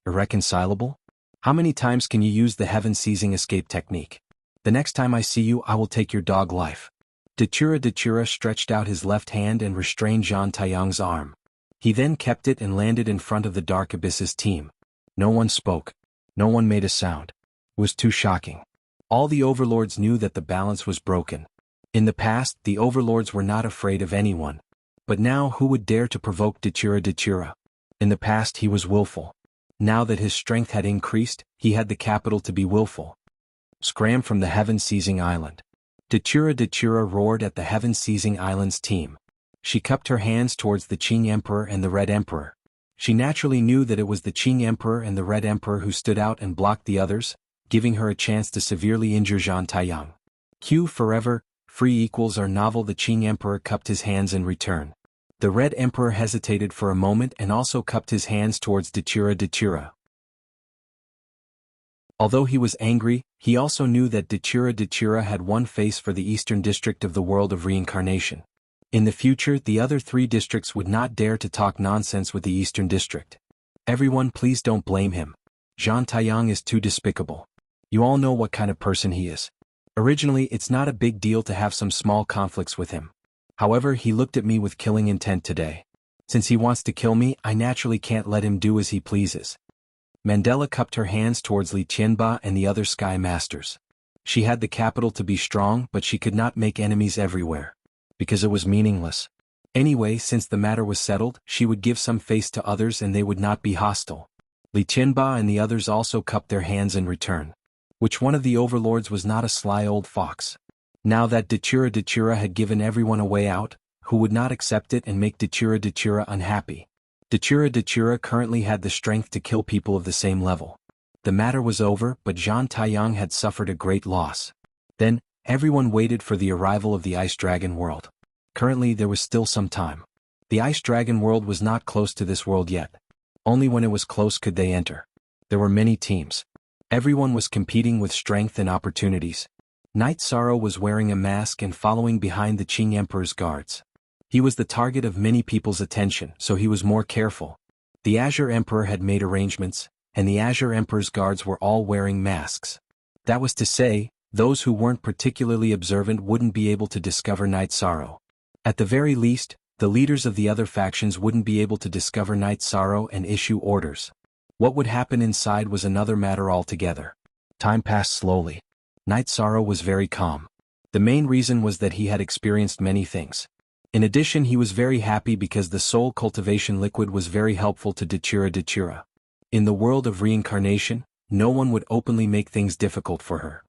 Irreconcilable? How many times can you use the heaven-seizing escape technique? The next time I see you I will take your dog life. Dachura stretched out his left hand and restrained Zhang Taiyang's arm. He then kept it and landed in front of the Dark Abyss's team. No one spoke. No one made a sound. It was too shocking. All the overlords knew that the balance was broken. In the past, the overlords were not afraid of anyone. But now who would dare to provoke Dachura? In the past he was willful. Now that his strength had increased, he had the capital to be willful. Scram from the heaven-seizing island. Dachura roared at the heaven-seizing island's team. She cupped her hands towards the Qing Emperor and the Red Emperor. She naturally knew that it was the Qing Emperor and the Red Emperor who stood out and blocked the others, giving her a chance to severely injure Zhang Taiyang. Q forever, free equals our novel. The Qing Emperor cupped his hands in return. The Red Emperor hesitated for a moment and also cupped his hands towards Dachura. Although he was angry, he also knew that Dachura had one face for the eastern district of the world of reincarnation. In the future, the other three districts would not dare to talk nonsense with the eastern district. Everyone, please don't blame him. Zhang Taiyang is too despicable. You all know what kind of person he is. Originally, it's not a big deal to have some small conflicts with him. However, he looked at me with killing intent today. Since he wants to kill me, I naturally can't let him do as he pleases. Mandela cupped her hands towards Li Qianba and the other Sky Masters. She had the capital to be strong, but she could not make enemies everywhere. Because it was meaningless. Anyway, since the matter was settled, she would give some face to others and they would not be hostile. Li Qianba and the others also cupped their hands in return. Which one of the overlords was not a sly old fox? Now that Dachura had given everyone a way out, who would not accept it and make Dachura unhappy? Dachura currently had the strength to kill people of the same level. The matter was over, but Zhang Taiyang had suffered a great loss. Then, everyone waited for the arrival of the Ice Dragon world. Currently there was still some time. The Ice Dragon world was not close to this world yet. Only when it was close could they enter. There were many teams. Everyone was competing with strength and opportunities. Knight Sorrow was wearing a mask and following behind the Qing Emperor's guards. He was the target of many people's attention, so he was more careful. The Azure Emperor had made arrangements, and the Azure Emperor's guards were all wearing masks. That was to say, those who weren't particularly observant wouldn't be able to discover Knight Sorrow. At the very least, the leaders of the other factions wouldn't be able to discover Knight Sorrow and issue orders. What would happen inside was another matter altogether. Time passed slowly. Knight Sorrow was very calm. The main reason was that he had experienced many things. In addition, he was very happy because the soul cultivation liquid was very helpful to Dachura. In the world of reincarnation, no one would openly make things difficult for her.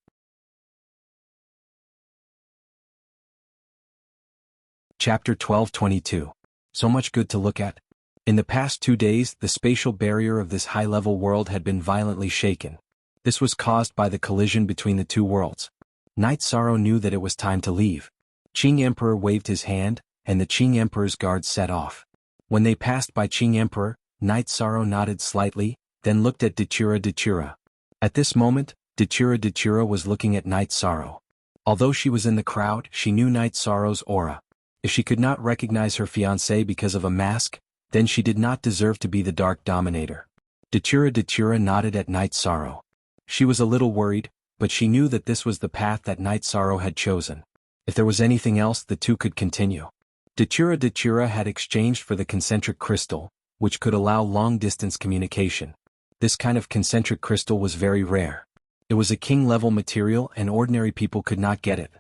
Chapter 12:22. So much good to look at. In the past 2 days, the spatial barrier of this high-level world had been violently shaken. This was caused by the collision between the two worlds. Knight Sorrow knew that it was time to leave. Qing Emperor waved his hand, and the Qing Emperor's guards set off. When they passed by Qing Emperor, Knight Sorrow nodded slightly, then looked at Dachura. At this moment, Dachura was looking at Knight Sorrow. Although she was in the crowd, she knew Knight Sorrow's aura. If she could not recognize her fiancé because of a mask, then she did not deserve to be the Dark Dominator. Dachura nodded at Knight Sorrow. She was a little worried, but she knew that this was the path that Knight Sorrow had chosen. If there was anything else, the two could continue. Dachura had exchanged for the concentric crystal, which could allow long-distance communication. This kind of concentric crystal was very rare. It was a king-level material and ordinary people could not get it.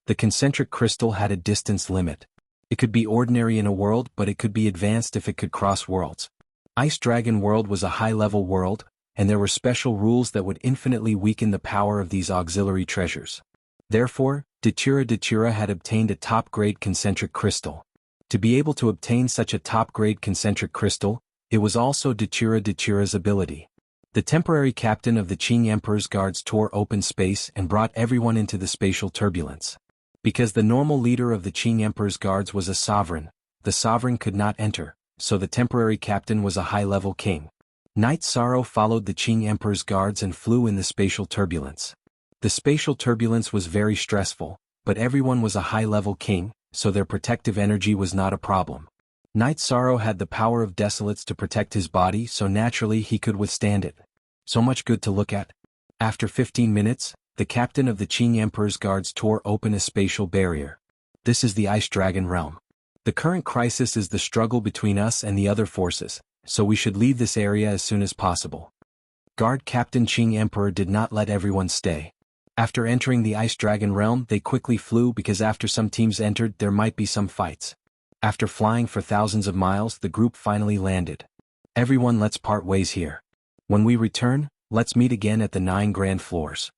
The concentric crystal had a distance limit. It could be ordinary in a world, but it could be advanced if it could cross worlds. Ice Dragon World was a high-level world, and there were special rules that would infinitely weaken the power of these auxiliary treasures. Therefore, Dachura had obtained a top-grade concentric crystal. To be able to obtain such a top-grade concentric crystal, it was also Dachura's ability. The temporary captain of the Qing Emperor's guards tore open space and brought everyone into the spatial turbulence. Because the normal leader of the Qing Emperor's guards was a sovereign, the sovereign could not enter, so the temporary captain was a high-level king. Knight Sorrow followed the Qing Emperor's guards and flew in the spatial turbulence. The spatial turbulence was very stressful, but everyone was a high-level king, so their protective energy was not a problem. Night Sorrow had the power of desolates to protect his body, so naturally he could withstand it. So much good to look at. After 15 minutes, the captain of the Qing Emperor's guards tore open a spatial barrier. This is the Ice Dragon realm. The current crisis is the struggle between us and the other forces, so we should leave this area as soon as possible. Guard Captain Qing Emperor did not let everyone stay. After entering the Ice Dragon realm, they quickly flew because after some teams entered, there might be some fights. After flying for thousands of miles, the group finally landed. Everyone, let's part ways here. When we return, let's meet again at the 9 grand floors.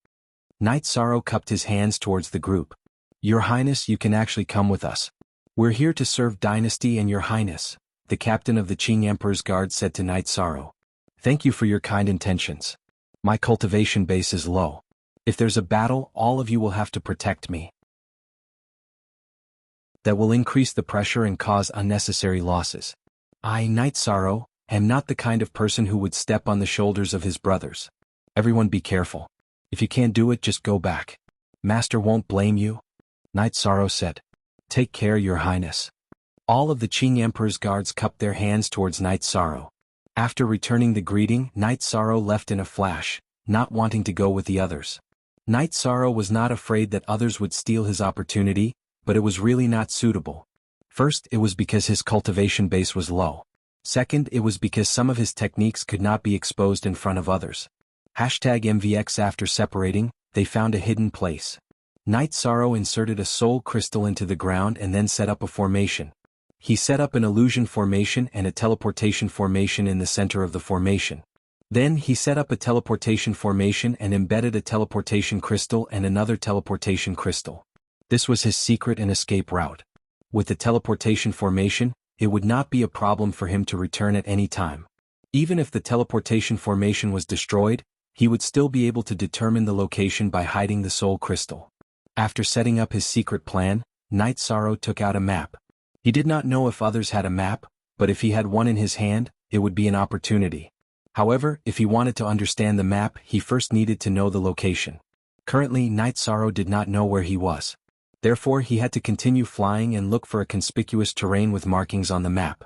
Night Sorrow cupped his hands towards the group. Your Highness, you can actually come with us. We're here to serve Dynasty and Your Highness, the captain of the Qing Emperor's guard said to Night Sorrow. Thank you for your kind intentions. My cultivation base is low. If there's a battle, all of you will have to protect me. That will increase the pressure and cause unnecessary losses. I, Night Sorrow, am not the kind of person who would step on the shoulders of his brothers. Everyone be careful. If you can't do it, just go back. Master won't blame you. Night Sorrow said. Take care, Your Highness. All of the Qing Emperor's guards cupped their hands towards Night Sorrow. After returning the greeting, Night Sorrow left in a flash, not wanting to go with the others. Night Sorrow was not afraid that others would steal his opportunity, but it was really not suitable. First, it was because his cultivation base was low. Second, it was because some of his techniques could not be exposed in front of others. #MVX. After separating, they found a hidden place. Night Sorrow inserted a soul crystal into the ground and then set up a formation. He set up an illusion formation and a teleportation formation in the center of the formation. Then he set up a teleportation formation and embedded a teleportation crystal and another teleportation crystal. This was his secret and escape route. With the teleportation formation, it would not be a problem for him to return at any time. Even if the teleportation formation was destroyed, he would still be able to determine the location by hiding the soul crystal. After setting up his secret plan, Night Sorrow took out a map. He did not know if others had a map, but if he had one in his hand, it would be an opportunity. However, if he wanted to understand the map, he first needed to know the location. Currently, Night Sorrow did not know where he was. Therefore, he had to continue flying and look for a conspicuous terrain with markings on the map.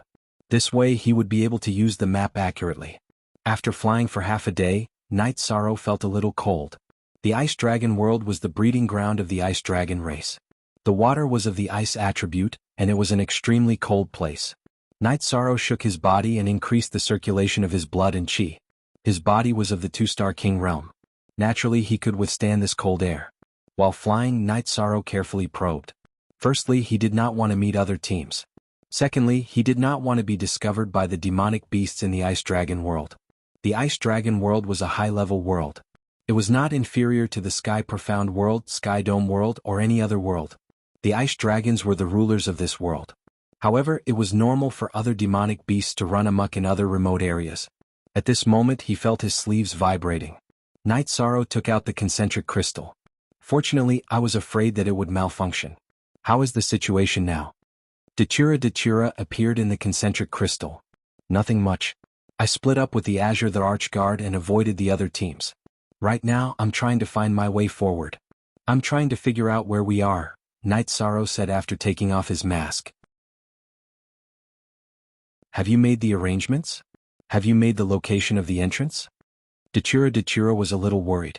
This way, he would be able to use the map accurately. After flying for half a day, Night Sorrow felt a little cold. The Ice Dragon world was the breeding ground of the Ice Dragon race. The water was of the ice attribute, and it was an extremely cold place. Night Sorrow shook his body and increased the circulation of his blood and chi. His body was of the 2-star king realm. Naturally, he could withstand this cold air. While flying, Night Sorrow carefully probed. Firstly, he did not want to meet other teams. Secondly, he did not want to be discovered by the demonic beasts in the Ice Dragon world. The Ice Dragon world was a high-level world. It was not inferior to the Sky Profound world, Sky Dome world, or any other world. The Ice Dragons were the rulers of this world. However, it was normal for other demonic beasts to run amok in other remote areas. At this moment, he felt his sleeves vibrating. Night Sorrow took out the concentric crystal. Fortunately, I was afraid that it would malfunction. How is the situation now? Datura appeared in the concentric crystal. Nothing much. I split up with the Azure the Archguard and avoided the other teams. Right now, I'm trying to find my way forward. I'm trying to figure out where we are, Night Sorrow said after taking off his mask. Have you made the arrangements? Have you made the location of the entrance? Datura was a little worried.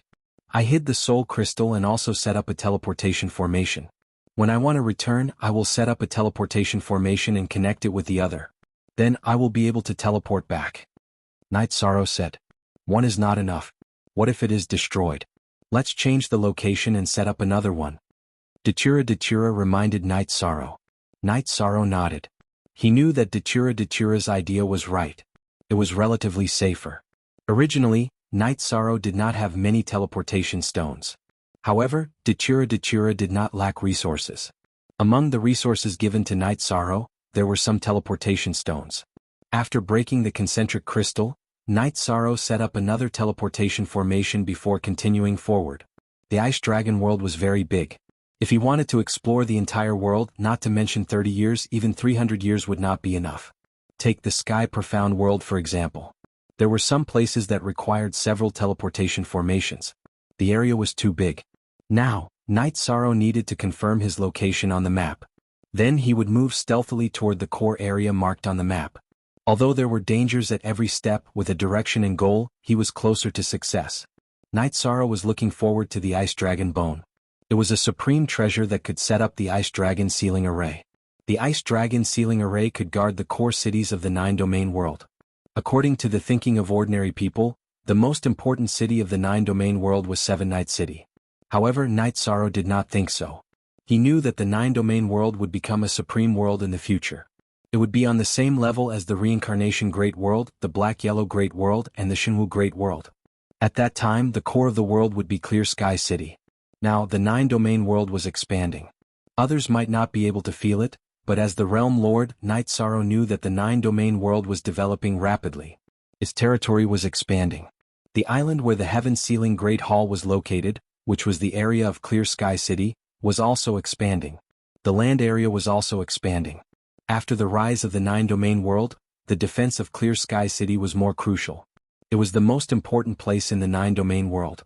I hid the soul crystal and also set up a teleportation formation. When I want to return, I will set up a teleportation formation and connect it with the other. Then I will be able to teleport back. Night Sorrow said. One is not enough. What if it is destroyed? Let's change the location and set up another one. Datura reminded Night Sorrow. Night Sorrow nodded. He knew that Datura's idea was right. It was relatively safer. Originally, Night Sorrow did not have many teleportation stones. However, Datura did not lack resources. Among the resources given to Night Sorrow, there were some teleportation stones. After breaking the concentric crystal, Night Sorrow set up another teleportation formation before continuing forward. The Ice Dragon world was very big. If he wanted to explore the entire world, not to mention 30 years, even 300 years would not be enough. Take the Sky Profound world for example. There were some places that required several teleportation formations. The area was too big. Now, Night Sorrow needed to confirm his location on the map. Then he would move stealthily toward the core area marked on the map. Although there were dangers at every step, with a direction and goal, he was closer to success. Night Sorrow was looking forward to the Ice Dragon bone. It was a supreme treasure that could set up the Ice Dragon sealing array. The Ice Dragon sealing array could guard the core cities of the 9-domain world. According to the thinking of ordinary people, the most important city of the 9-domain world was Seven Night City. However, Night Sorrow did not think so. He knew that the 9-domain world would become a supreme world in the future. It would be on the same level as the Reincarnation Great World, the Black-Yellow Great World, and the Shinwu Great World. At that time, the core of the world would be Clear Sky City. Now, the 9-domain world was expanding. Others might not be able to feel it, but as the Realm Lord, Night Sorrow knew that the 9-domain world was developing rapidly. Its territory was expanding. The island where the Heaven-Sealing Great Hall was located, which was the area of Clear Sky City, was also expanding. The land area was also expanding. After the rise of the 9-domain world, the defense of Clear Sky City was more crucial. It was the most important place in the 9-domain world.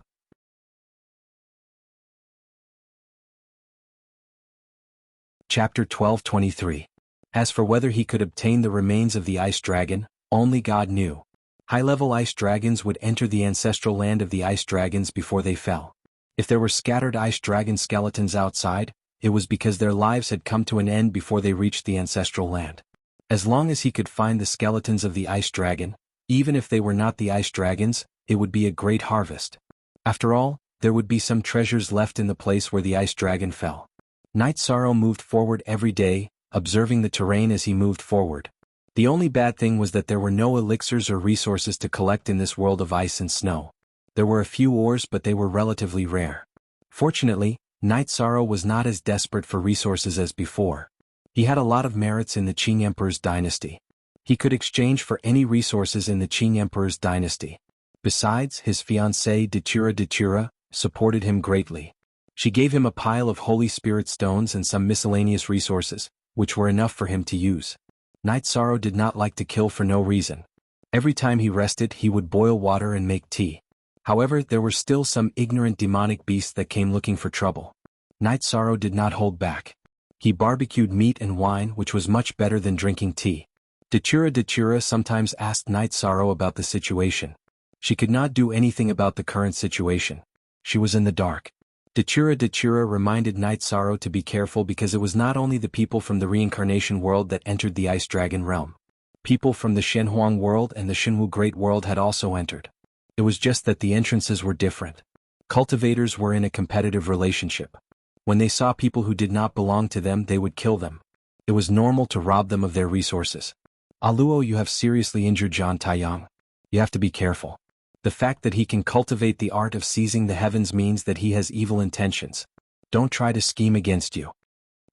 Chapter 12:23. As for whether he could obtain the remains of the Ice Dragon, only God knew. High-level ice dragons would enter the ancestral land of the ice dragons before they fell. If there were scattered ice dragon skeletons outside, it was because their lives had come to an end before they reached the ancestral land. As long as he could find the skeletons of the ice dragon, even if they were not the ice dragons, it would be a great harvest. After all, there would be some treasures left in the place where the ice dragon fell. Night Sorrow moved forward every day, observing the terrain as he moved forward. The only bad thing was that there were no elixirs or resources to collect in this world of ice and snow. There were a few ores, but they were relatively rare. Fortunately, Night Sorrow was not as desperate for resources as before. He had a lot of merits in the Qing Emperor's dynasty. He could exchange for any resources in the Qing Emperor's dynasty. Besides, his fiancée Datura supported him greatly. She gave him a pile of Holy Spirit stones and some miscellaneous resources, which were enough for him to use. Night Sorrow did not like to kill for no reason. Every time he rested, he would boil water and make tea. However, there were still some ignorant demonic beasts that came looking for trouble. Night Sorrow did not hold back. He barbecued meat and wine, which was much better than drinking tea. Datura sometimes asked Night Sorrow about the situation. She could not do anything about the current situation. She was in the dark. Datura reminded Night Sorrow to be careful because it was not only the people from the reincarnation world that entered the Ice Dragon realm. People from the Shenhuang world and the Shinwu Great World had also entered. It was just that the entrances were different. Cultivators were in a competitive relationship. When they saw people who did not belong to them, they would kill them. It was normal to rob them of their resources. Aluo, you have seriously injured Zhan Taiyang. You have to be careful. The fact that he can cultivate the art of seizing the heavens means that he has evil intentions. Don't try to scheme against you.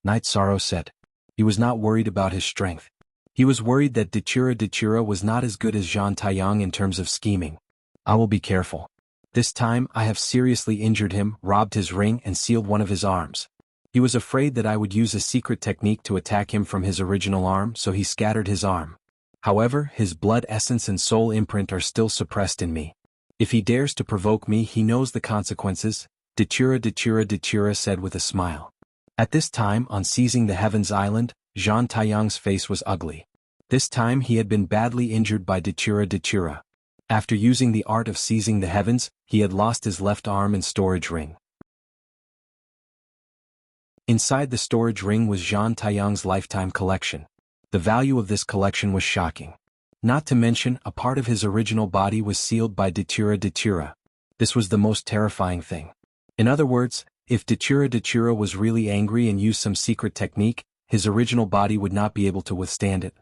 Night Sorrow said. He was not worried about his strength. He was worried that Datura was not as good as Zhan Taiyang in terms of scheming. I will be careful. This time I have seriously injured him, robbed his ring and sealed one of his arms. He was afraid that I would use a secret technique to attack him from his original arm, so he scattered his arm. However, his blood essence and soul imprint are still suppressed in me. If he dares to provoke me, he knows the consequences, Datura said with a smile. At this time, on seizing the Heavens Island, Zhan Taiyang's face was ugly. This time he had been badly injured by Datura. After using the art of seizing the heavens, he had lost his left arm and storage ring. Inside the storage ring was Zhan Taiyang's lifetime collection. The value of this collection was shocking. Not to mention, a part of his original body was sealed by Datura. This was the most terrifying thing. In other words, if Datura was really angry and used some secret technique, his original body would not be able to withstand it.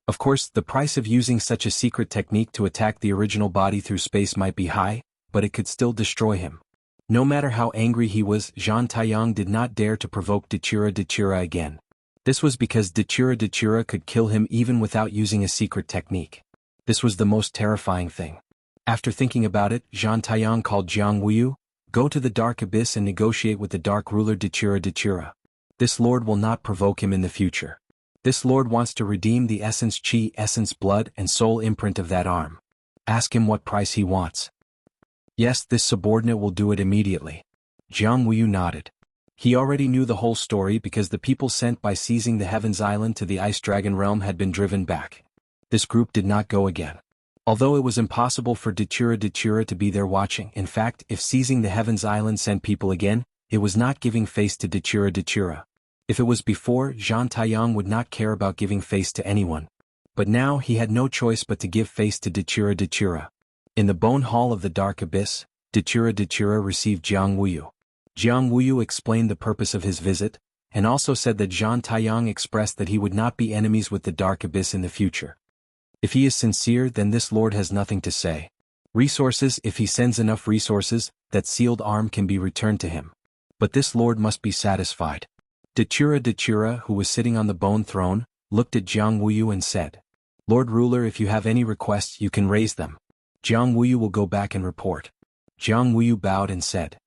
Of course, the price of using such a secret technique to attack the original body through space might be high, but it could still destroy him. No matter how angry he was, Zhan Taiyang did not dare to provoke Datura again. This was because Datura could kill him even without using a secret technique. This was the most terrifying thing. After thinking about it, Zhan Taiyang called Jiang Wuyu, "Go to the Dark Abyss and negotiate with the Dark Ruler Datura. This lord will not provoke him in the future. This lord wants to redeem the essence chi, essence blood and soul imprint of that arm. Ask him what price he wants." Yes, this subordinate will do it immediately. Jiang Wuyu nodded. He already knew the whole story because the people sent by seizing the Heaven's Island to the Ice Dragon realm had been driven back. This group did not go again. Although it was impossible for Dachura to be there watching, in fact, if seizing the Heaven's Island sent people again, it was not giving face to Dachura. If it was before, Zhang Taiyang would not care about giving face to anyone. But now he had no choice but to give face to Dachura. In the Bone Hall of the Dark Abyss, Dachura received Jiang Wuyu. Jiang Wuyu explained the purpose of his visit, and also said that Zhang Taiyang expressed that he would not be enemies with the Dark Abyss in the future. If he is sincere, then this lord has nothing to say. Resources, if he sends enough resources, that sealed arm can be returned to him. But this lord must be satisfied. Dachura, who was sitting on the bone throne, looked at Jiang Wuyu and said, Lord Ruler, if you have any requests you can raise them. Jiang Wuyu will go back and report. Jiang Wuyu bowed and said,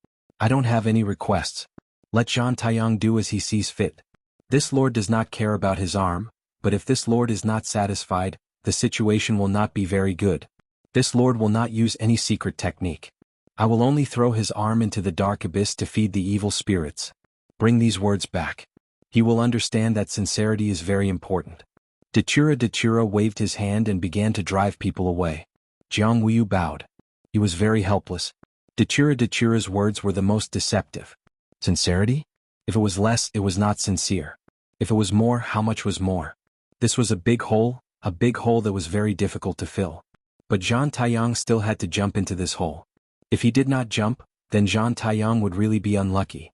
I don't have any requests. Let Zhang Taiyang do as he sees fit. This lord does not care about his arm, but if this lord is not satisfied, the situation will not be very good. This lord will not use any secret technique. I will only throw his arm into the dark abyss to feed the evil spirits. Bring these words back. He will understand that sincerity is very important. Dachura waved his hand and began to drive people away. Jiang Wuyu bowed. He was very helpless. Dachura's words were the most deceptive. Sincerity? If it was less, it was not sincere. If it was more, how much was more? This was a big hole that was very difficult to fill. But Zhang Taiyang still had to jump into this hole. If he did not jump, then Zhang Taiyang would really be unlucky.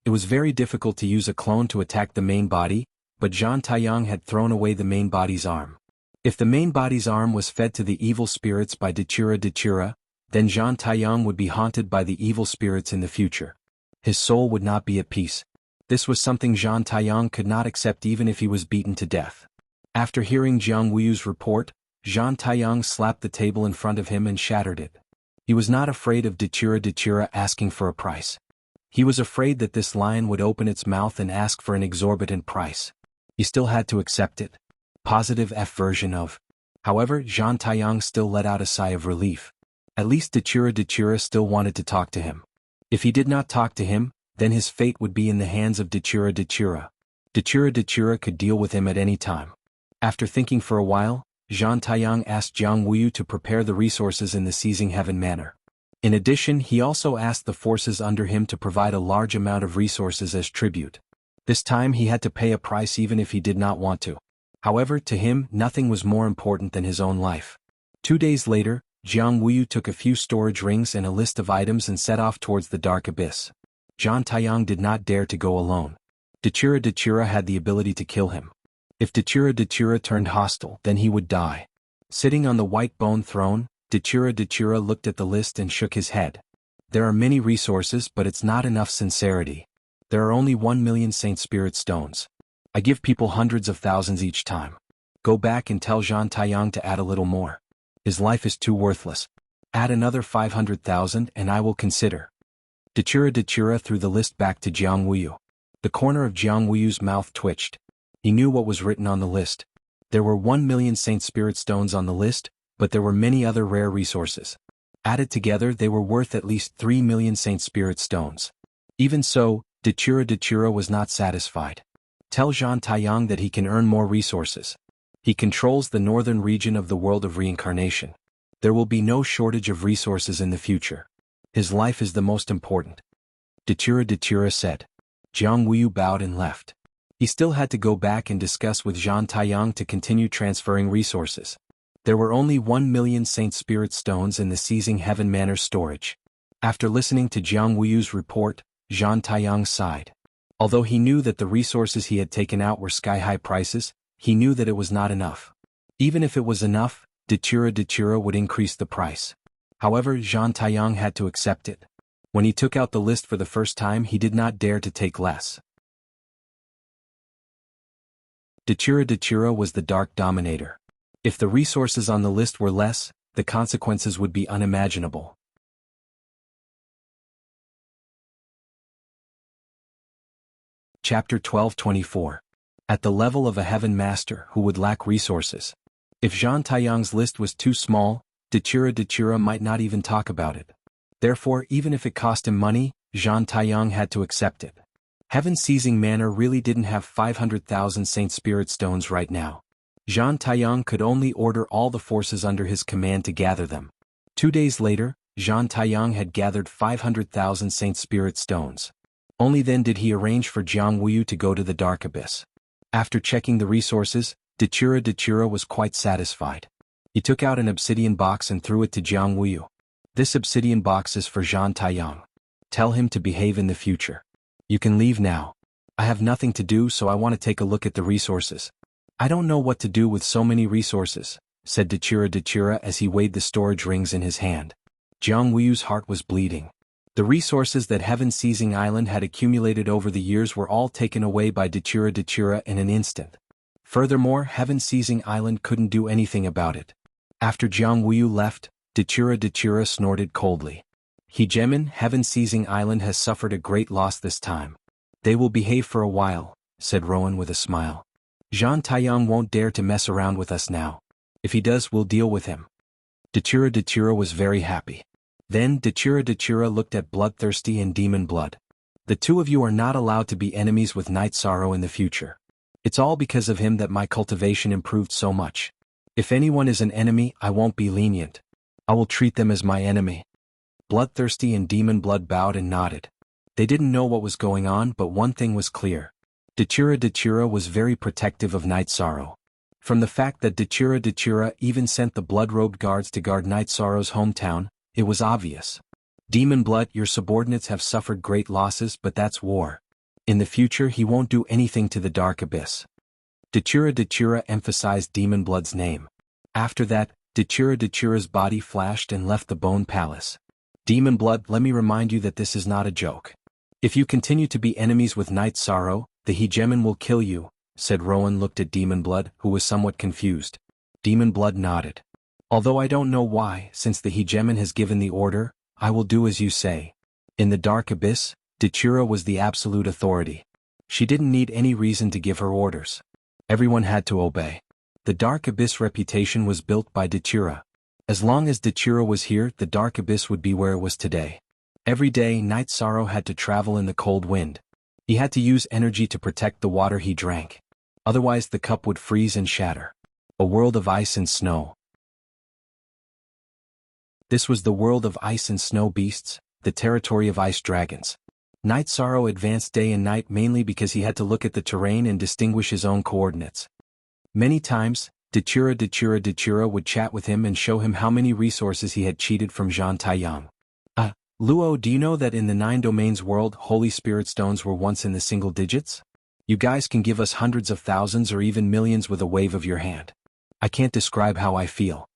It was very difficult to use a clone to attack the main body, but Zhang Taiyang had thrown away the main body's arm. If the main body's arm was fed to the evil spirits by Dachura, then Zhang Taiyang would be haunted by the evil spirits in the future. His soul would not be at peace. This was something Zhang Taiyang could not accept even if he was beaten to death. After hearing Jiang Wuyu's report, Zhang Taiyang slapped the table in front of him and shattered it. He was not afraid of Dachura asking for a price. He was afraid that this lion would open its mouth and ask for an exorbitant price. He still had to accept it. Positive F version of. However, Zhang Taiyang still let out a sigh of relief. At least Dachura still wanted to talk to him. If he did not talk to him, then his fate would be in the hands of Dachura. Dachura could deal with him at any time. After thinking for a while, Zhang Taiyang asked Jiang Wuyu to prepare the resources in the Seizing Heaven manner. In addition, he also asked the forces under him to provide a large amount of resources as tribute. This time he had to pay a price even if he did not want to. However, to him, nothing was more important than his own life. 2 days later, Jiang Wuyu took a few storage rings and a list of items and set off towards the dark abyss. Zhang Taiyang did not dare to go alone. Dachura had the ability to kill him. If Dachura turned hostile, then he would die. Sitting on the white bone throne, Dachura looked at the list and shook his head. There are many resources, but it's not enough sincerity. There are only 1 million Saint Spirit stones. I give people hundreds of thousands each time. Go back and tell Zhang Taiyang to add a little more. His life is too worthless. Add another 500,000 and I will consider. Dachura threw the list back to Jiang Wuyu. The corner of Jiang Wuyu's mouth twitched. He knew what was written on the list. There were 1 million Saint Spirit stones on the list, but there were many other rare resources. Added together they were worth at least 3 million Saint Spirit stones. Even so, Dachura was not satisfied. Tell Zhang Taiyang that he can earn more resources. He controls the northern region of the world of reincarnation. There will be no shortage of resources in the future. His life is the most important. Dachura said. Jiang Wuyu bowed and left. He still had to go back and discuss with Zhang Taiyang to continue transferring resources. There were only 1 million Saint Spirit stones in the Seizing Heaven Manor storage. After listening to Jiang Wuyu's report, Zhang Taiyang sighed. Although he knew that the resources he had taken out were sky-high prices, he knew that it was not enough. Even if it was enough, Dachura would increase the price. However, Zhang Taiyang had to accept it. When he took out the list for the first time, he did not dare to take less. Dachura was the Dark Dominator. If the resources on the list were less, the consequences would be unimaginable. Chapter 12:24. At the level of a Heaven Master who would lack resources. If Zhang Taiyang's list was too small, Dachura might not even talk about it. Therefore, even if it cost him money, Zhang Taiyang had to accept it. Heaven-seizing manor really didn't have 500,000 Saint Spirit Stones right now. Zhang Taiyang could only order all the forces under his command to gather them. 2 days later, Zhang Taiyang had gathered 500,000 Saint Spirit Stones. Only then did he arrange for Jiang Wuyu to go to the Dark Abyss. After checking the resources, Dachira was quite satisfied. He took out an obsidian box and threw it to Jiang Wuyu. This obsidian box is for Zhang Taiyang. Tell him to behave in the future. You can leave now. I have nothing to do, so I want to take a look at the resources. I don't know what to do with so many resources, said Dachira as he weighed the storage rings in his hand. Jiang Wuyu's heart was bleeding. The resources that Heaven-seizing Island had accumulated over the years were all taken away by Dachira in an instant. Furthermore, Heaven-seizing Island couldn't do anything about it. After Jiang Wuyu left, Dachira snorted coldly. Hegemin, Heaven-seizing Island has suffered a great loss this time. They will behave for a while, said Rowan with a smile. Zhang Taiyang won't dare to mess around with us now. If he does, we'll deal with him. Dachira was very happy. Then Dachira looked at Bloodthirsty and Demon Blood. The two of you are not allowed to be enemies with Night Sorrow in the future. It's all because of him that my cultivation improved so much. If anyone is an enemy, I won't be lenient. I will treat them as my enemy. Bloodthirsty and Demon Blood bowed and nodded. They didn't know what was going on, but one thing was clear. Dachira was very protective of Night Sorrow. From the fact that Dachira even sent the blood-robed guards to guard Night Sorrow's hometown, it was obvious. Demon Blood, your subordinates have suffered great losses, but that's war. In the future he won't do anything to the Dark Abyss. Dachira emphasized Demon Blood's name. After that, Dachira's body flashed and left the Bone Palace. Demon Blood, let me remind you that this is not a joke. If you continue to be enemies with Night Sorrow, the Hegemin will kill you, said Rowan. Looked at Demon Blood, who was somewhat confused. Demon Blood nodded. Although I don't know why, since the Hegemin has given the order, I will do as you say. In the Dark Abyss, Dachira was the absolute authority. She didn't need any reason to give her orders. Everyone had to obey. The Dark Abyss reputation was built by Dachira. As long as Dachira was here, the Dark Abyss would be where it was today. Every day, Night Sorrow had to travel in the cold wind. He had to use energy to protect the water he drank. Otherwise the cup would freeze and shatter. A world of ice and snow. This was the world of ice and snow beasts, the territory of ice dragons. Night Sorrow advanced day and night mainly because he had to look at the terrain and distinguish his own coordinates. Many times, Dachira would chat with him and show him how many resources he had cheated from Zhang Taiyang. Luo, do you know that in the 9 domains world, Holy Spirit Stones were once in the single digits? You guys can give us hundreds of thousands or even millions with a wave of your hand. I can't describe how I feel.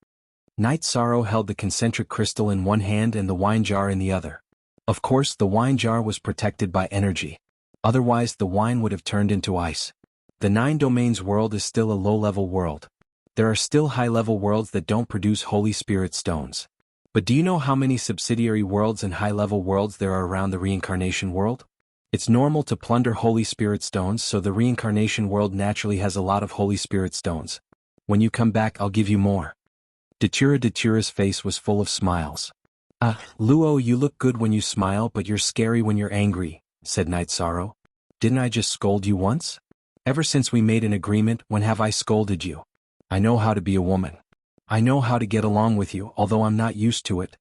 Night Sorrow held the concentric crystal in one hand and the wine jar in the other. Of course, the wine jar was protected by energy. Otherwise, the wine would have turned into ice. The 9 domains world is still a low-level world. There are still high-level worlds that don't produce Holy Spirit Stones. But do you know how many subsidiary worlds and high-level worlds there are around the reincarnation world? It's normal to plunder Holy Spirit Stones, so the reincarnation world naturally has a lot of Holy Spirit Stones. When you come back, I'll give you more. Dachira's face was full of smiles. Luo, you look good when you smile, but you're scary when you're angry, said Night Sorrow. Didn't I just scold you once? Ever since we made an agreement, when have I scolded you? I know how to be a woman. I know how to get along with you, although I'm not used to it.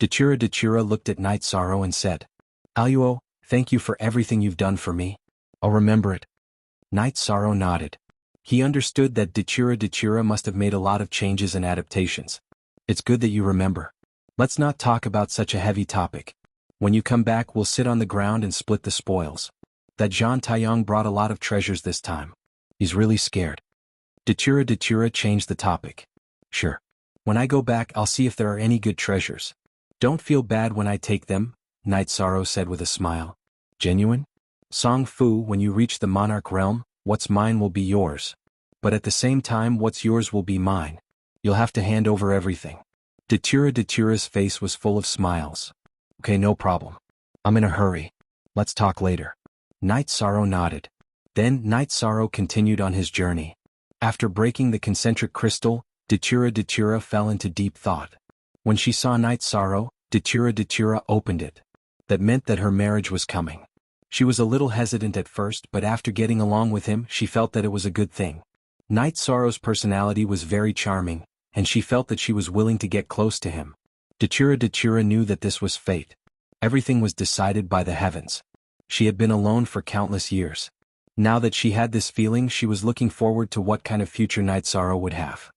Dachira looked at Night Sorrow and said, Aluo, thank you for everything you've done for me. I'll remember it. Night Sorrow nodded. He understood that Dachira must have made a lot of changes and adaptations. It's good that you remember. Let's not talk about such a heavy topic. When you come back, we'll sit on the ground and split the spoils. That Zhang Taiyang brought a lot of treasures this time. He's really scared. Dachira changed the topic. Sure. When I go back, I'll see if there are any good treasures. Don't feel bad when I take them, Night Sorrow said with a smile. Genuine? Song Fu, when you reach the monarch realm, what's mine will be yours. But at the same time, what's yours will be mine. You'll have to hand over everything. Dachira's face was full of smiles. Okay, no problem. I'm in a hurry. Let's talk later. Night Sorrow nodded. Then Night Sorrow continued on his journey. After breaking the concentric crystal, Dachira fell into deep thought. When she saw Night Sorrow, Datura opened it. That meant that her marriage was coming. She was a little hesitant at first, but after getting along with him, she felt that it was a good thing. Night Sorrow's personality was very charming, and she felt that she was willing to get close to him. Datura knew that this was fate. Everything was decided by the heavens. She had been alone for countless years. Now that she had this feeling, she was looking forward to what kind of future Night Sorrow would have.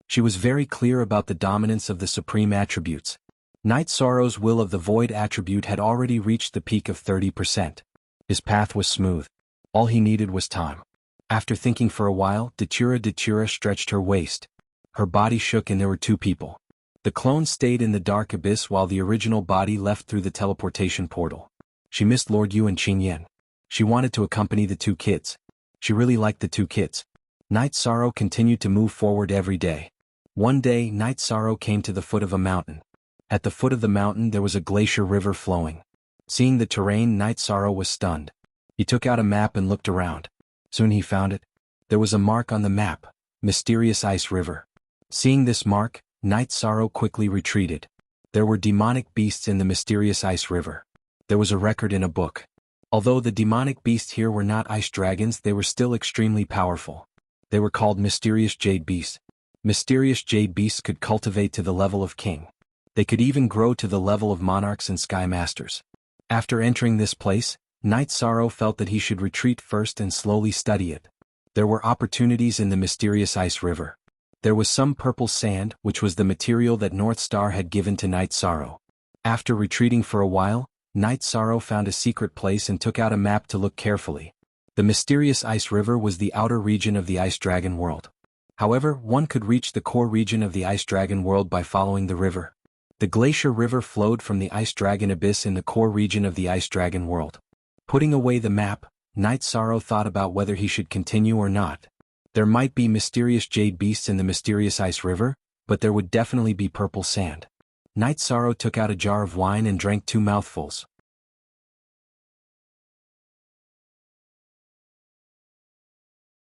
She was very clear about the dominance of the supreme attributes. Night Sorrow's will of the void attribute had already reached the peak of 30%. His path was smooth. All he needed was time. After thinking for a while, Datura stretched her waist. Her body shook and there were two people. The clone stayed in the dark abyss while the original body left through the teleportation portal. She missed Lord Yu and Qing Yan. She wanted to accompany the two kids. She really liked the two kids. Night Sorrow continued to move forward every day. One day, Night Sorrow came to the foot of a mountain. At the foot of the mountain there was a glacier river flowing. Seeing the terrain, Night Sorrow was stunned. He took out a map and looked around. Soon he found it. There was a mark on the map, Mysterious Ice River. Seeing this mark, Night Sorrow quickly retreated. There were demonic beasts in the Mysterious Ice River. There was a record in a book. Although the demonic beasts here were not ice dragons, they were still extremely powerful. They were called Mysterious Jade Beasts. Mysterious Jade Beasts could cultivate to the level of king. They could even grow to the level of monarchs and sky masters. After entering this place, Night Sorrow felt that he should retreat first and slowly study it. There were opportunities in the Mysterious Ice River. There was some purple sand, which was the material that North Star had given to Night Sorrow. After retreating for a while, Night Sorrow found a secret place and took out a map to look carefully. The Mysterious Ice River was the outer region of the Ice Dragon world. However, one could reach the core region of the Ice Dragon world by following the river. The Glacier River flowed from the Ice Dragon Abyss in the core region of the Ice Dragon world. Putting away the map, Night Sorrow thought about whether he should continue or not. There might be mysterious jade beasts in the Mysterious Ice River, but there would definitely be purple sand. Night Sorrow took out a jar of wine and drank 2 mouthfuls.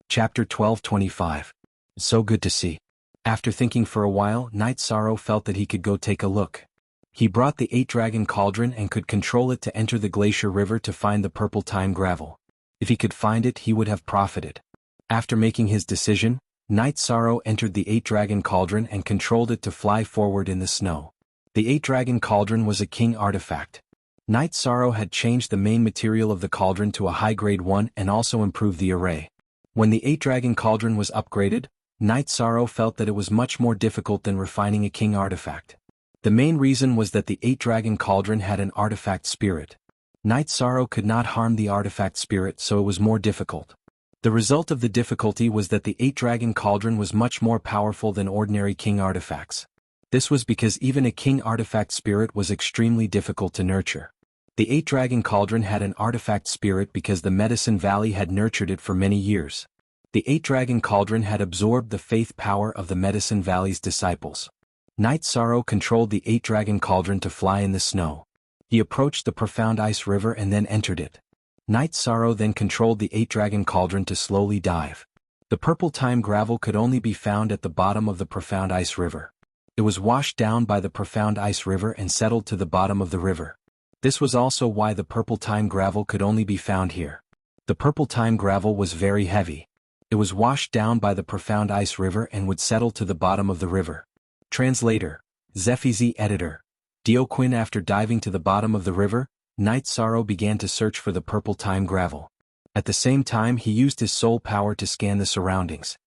Chapter 12:25. So good to see. After thinking for a while, Night Sorrow felt that he could go take a look. He brought the 8-dragon cauldron and could control it to enter the Glacier River to find the purple time gravel. If he could find it, he would have profited. After making his decision, Night Sorrow entered the 8-dragon cauldron and controlled it to fly forward in the snow. The 8-dragon cauldron was a king artifact. Night Sorrow had changed the main material of the cauldron to a high-grade one and also improved the array. When the 8-dragon cauldron was upgraded, Night Sorrow felt that it was much more difficult than refining a king artifact. The main reason was that the 8-dragon cauldron had an artifact spirit. Night Sorrow could not harm the artifact spirit, so it was more difficult. The result of the difficulty was that the 8-dragon cauldron was much more powerful than ordinary king artifacts. This was because even a king artifact spirit was extremely difficult to nurture. The 8-dragon cauldron had an artifact spirit because the Medicine Valley had nurtured it for many years. The 8-dragon cauldron had absorbed the faith power of the Medicine Valley's disciples. Night Sorrow controlled the 8-dragon cauldron to fly in the snow. He approached the profound ice river and then entered it. Night Sorrow then controlled the 8-dragon cauldron to slowly dive. The purple time gravel could only be found at the bottom of the profound ice river. It was washed down by the profound ice river and settled to the bottom of the river. This was also why the purple time gravel could only be found here. The purple time gravel was very heavy. It was washed down by the profound ice river and would settle to the bottom of the river. Translator, Zephizi Editor. Dioquin. After diving to the bottom of the river, Night Sorrow began to search for the purple time gravel. At the same time, he used his soul power to scan the surroundings.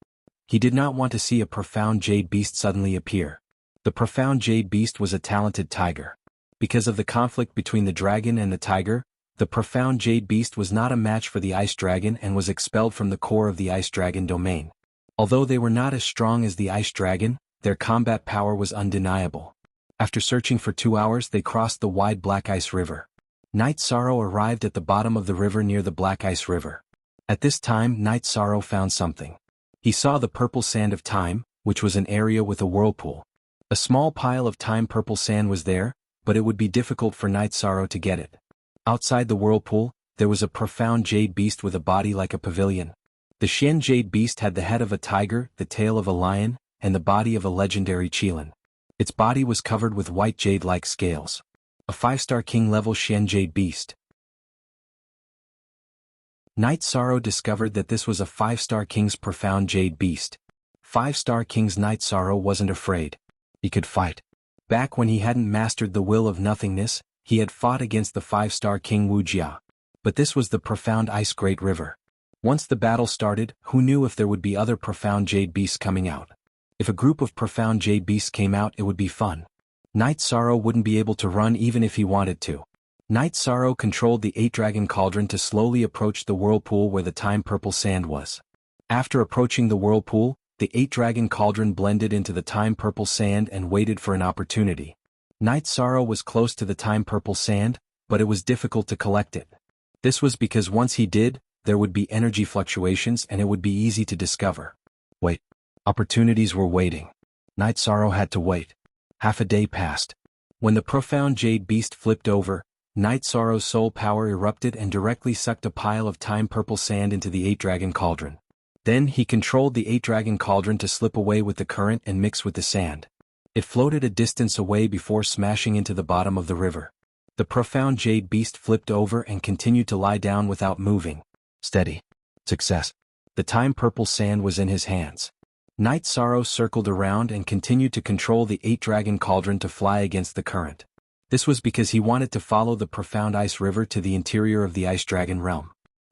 He did not want to see a profound jade beast suddenly appear. The profound jade beast was a talented tiger. Because of the conflict between the dragon and the tiger, the profound jade beast was not a match for the ice dragon and was expelled from the core of the ice dragon domain. Although they were not as strong as the ice dragon, their combat power was undeniable. After searching for 2 hours, they crossed the wide Black Ice River. Night Sorrow arrived at the bottom of the river near the Black Ice River. At this time, Night Sorrow found something. He saw the purple sand of time, which was an area with a whirlpool. A small pile of time purple sand was there, but it would be difficult for Night Sorrow to get it. Outside the whirlpool, there was a profound jade beast with a body like a pavilion. The Shen jade beast had the head of a tiger, the tail of a lion, and the body of a legendary Qilin. Its body was covered with white jade-like scales. A 5-star king-level Shen Jade beast. Night Sorrow discovered that this was a 5-star king's profound jade beast. 5-star king's Night Sorrow wasn't afraid. He could fight. Back when he hadn't mastered the will of nothingness, he had fought against the 5-star king Wuxia. But this was the profound ice great river. Once the battle started, who knew if there would be other profound jade beasts coming out? If a group of profound jade beasts came out, it would be fun. Night Sorrow wouldn't be able to run even if he wanted to. Night Sorrow controlled the 8-dragon cauldron to slowly approach the whirlpool where the time-purple sand was. After approaching the whirlpool, the 8-dragon cauldron blended into the time-purple sand and waited for an opportunity. Night Sorrow was close to the time-purple sand, but it was difficult to collect it. This was because once he did, there would be energy fluctuations and it would be easy to discover. Wait. Opportunities were waiting. Night Sorrow had to wait. Half a day passed. When the profound jade beast flipped over, Night Sorrow's soul power erupted and directly sucked a pile of time-purple sand into the 8-dragon cauldron. Then he controlled the 8-dragon cauldron to slip away with the current and mix with the sand. It floated a distance away before smashing into the bottom of the river. The profound jade beast flipped over and continued to lie down without moving. Steady. Success. The time-purple sand was in his hands. Night Sorrow circled around and continued to control the 8-dragon cauldron to fly against the current. This was because he wanted to follow the profound ice river to the interior of the ice dragon realm.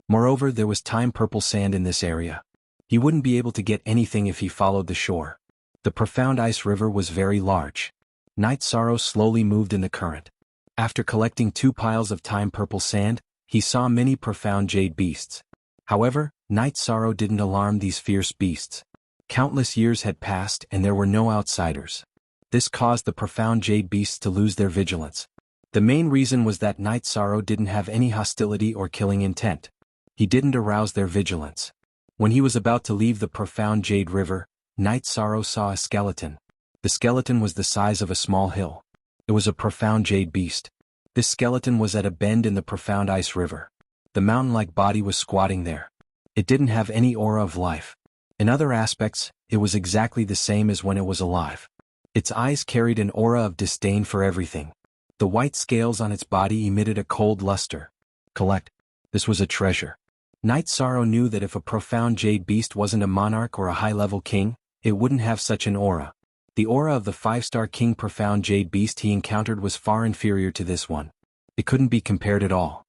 Moreover, there was time-purple sand in this area. He wouldn't be able to get anything if he followed the shore. The profound ice river was very large. Night Sorrow slowly moved in the current. After collecting 2 piles of time-purple sand, he saw many profound jade beasts. However, Night Sorrow didn't alarm these fierce beasts. Countless years had passed and there were no outsiders. This caused the profound jade beasts to lose their vigilance. The main reason was that Night Sorrow didn't have any hostility or killing intent. He didn't arouse their vigilance. When he was about to leave the profound jade river, Night Sorrow saw a skeleton. The skeleton was the size of a small hill. It was a profound jade beast. This skeleton was at a bend in the profound ice river. The mountain-like body was squatting there. It didn't have any aura of life. In other aspects, it was exactly the same as when it was alive. Its eyes carried an aura of disdain for everything. The white scales on its body emitted a cold luster. Collect. This was a treasure. Night Sorrow knew that if a profound jade beast wasn't a monarch or a high-level king, it wouldn't have such an aura. The aura of the 5-star king profound jade beast he encountered was far inferior to this one. It couldn't be compared at all.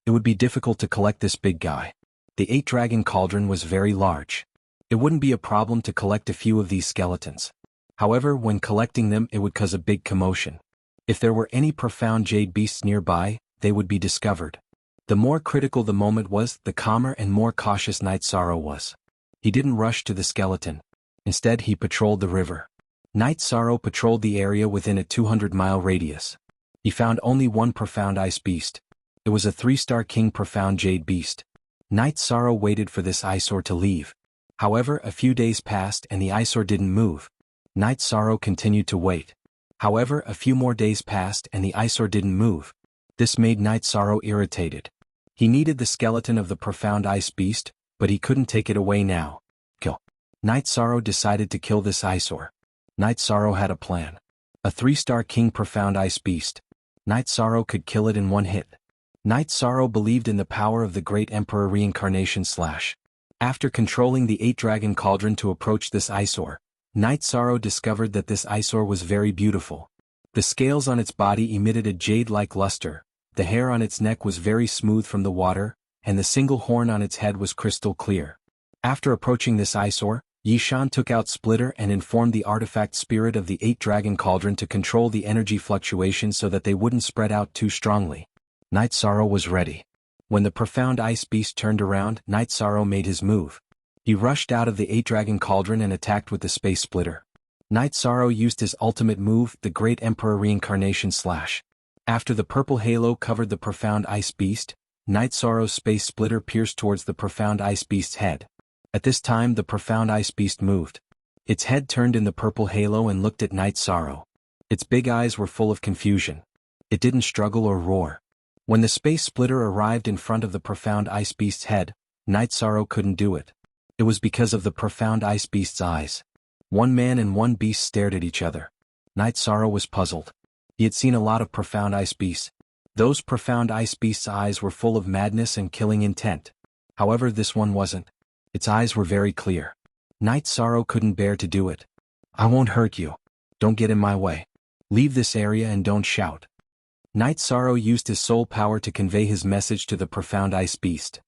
It would be difficult to collect this big guy. The 8-dragon cauldron was very large. It wouldn't be a problem to collect a few of these skeletons. However, when collecting them it would cause a big commotion. If there were any profound jade beasts nearby, they would be discovered. The more critical the moment was, the calmer and more cautious Night Sorrow was. He didn't rush to the skeleton. Instead he patrolled the river. Night Sorrow patrolled the area within a 200-mile radius. He found only one profound ice beast. It was a 3-star king profound jade beast. Night Sorrow waited for this eyesore to leave. However, a few days passed and the eyesore didn't move. Night Sorrow continued to wait. However, a few more days passed and the eyesore didn't move. This made Night Sorrow irritated. He needed the skeleton of the profound ice beast, but he couldn't take it away now. Kill. Night Sorrow decided to kill this eyesore. Night Sorrow had a plan. A 3-star king profound ice beast. Night Sorrow could kill it in one hit. Night Sorrow believed in the power of the great emperor reincarnation / After controlling the 8-dragon cauldron to approach this eyesore, Night Sorrow discovered that this eyesore was very beautiful. The scales on its body emitted a jade-like luster, the hair on its neck was very smooth from the water, and the single horn on its head was crystal clear. After approaching this eyesore, Yishan took out Splitter and informed the artifact spirit of the 8-dragon cauldron to control the energy fluctuations so that they wouldn't spread out too strongly. Night Sorrow was ready. When the profound ice beast turned around, Night Sorrow made his move. He rushed out of the 8-dragon cauldron and attacked with the space splitter. Night Sorrow used his ultimate move, the Great Emperor Reincarnation / After the purple halo covered the profound ice beast, Night Sorrow's space splitter pierced towards the profound ice beast's head. At this time the profound ice beast moved. Its head turned in the purple halo and looked at Night Sorrow. Its big eyes were full of confusion. It didn't struggle or roar. When the space splitter arrived in front of the profound ice beast's head, Night Sorrow couldn't do it. It was because of the profound ice beast's eyes. One man and one beast stared at each other. Night Sorrow was puzzled. He had seen a lot of profound ice beasts. Those profound ice beasts' eyes were full of madness and killing intent. However, this one wasn't. Its eyes were very clear. Night Sorrow couldn't bear to do it. "I won't hurt you. Don't get in my way. Leave this area and don't shout." Night Sorrow used his soul power to convey his message to the profound ice beast.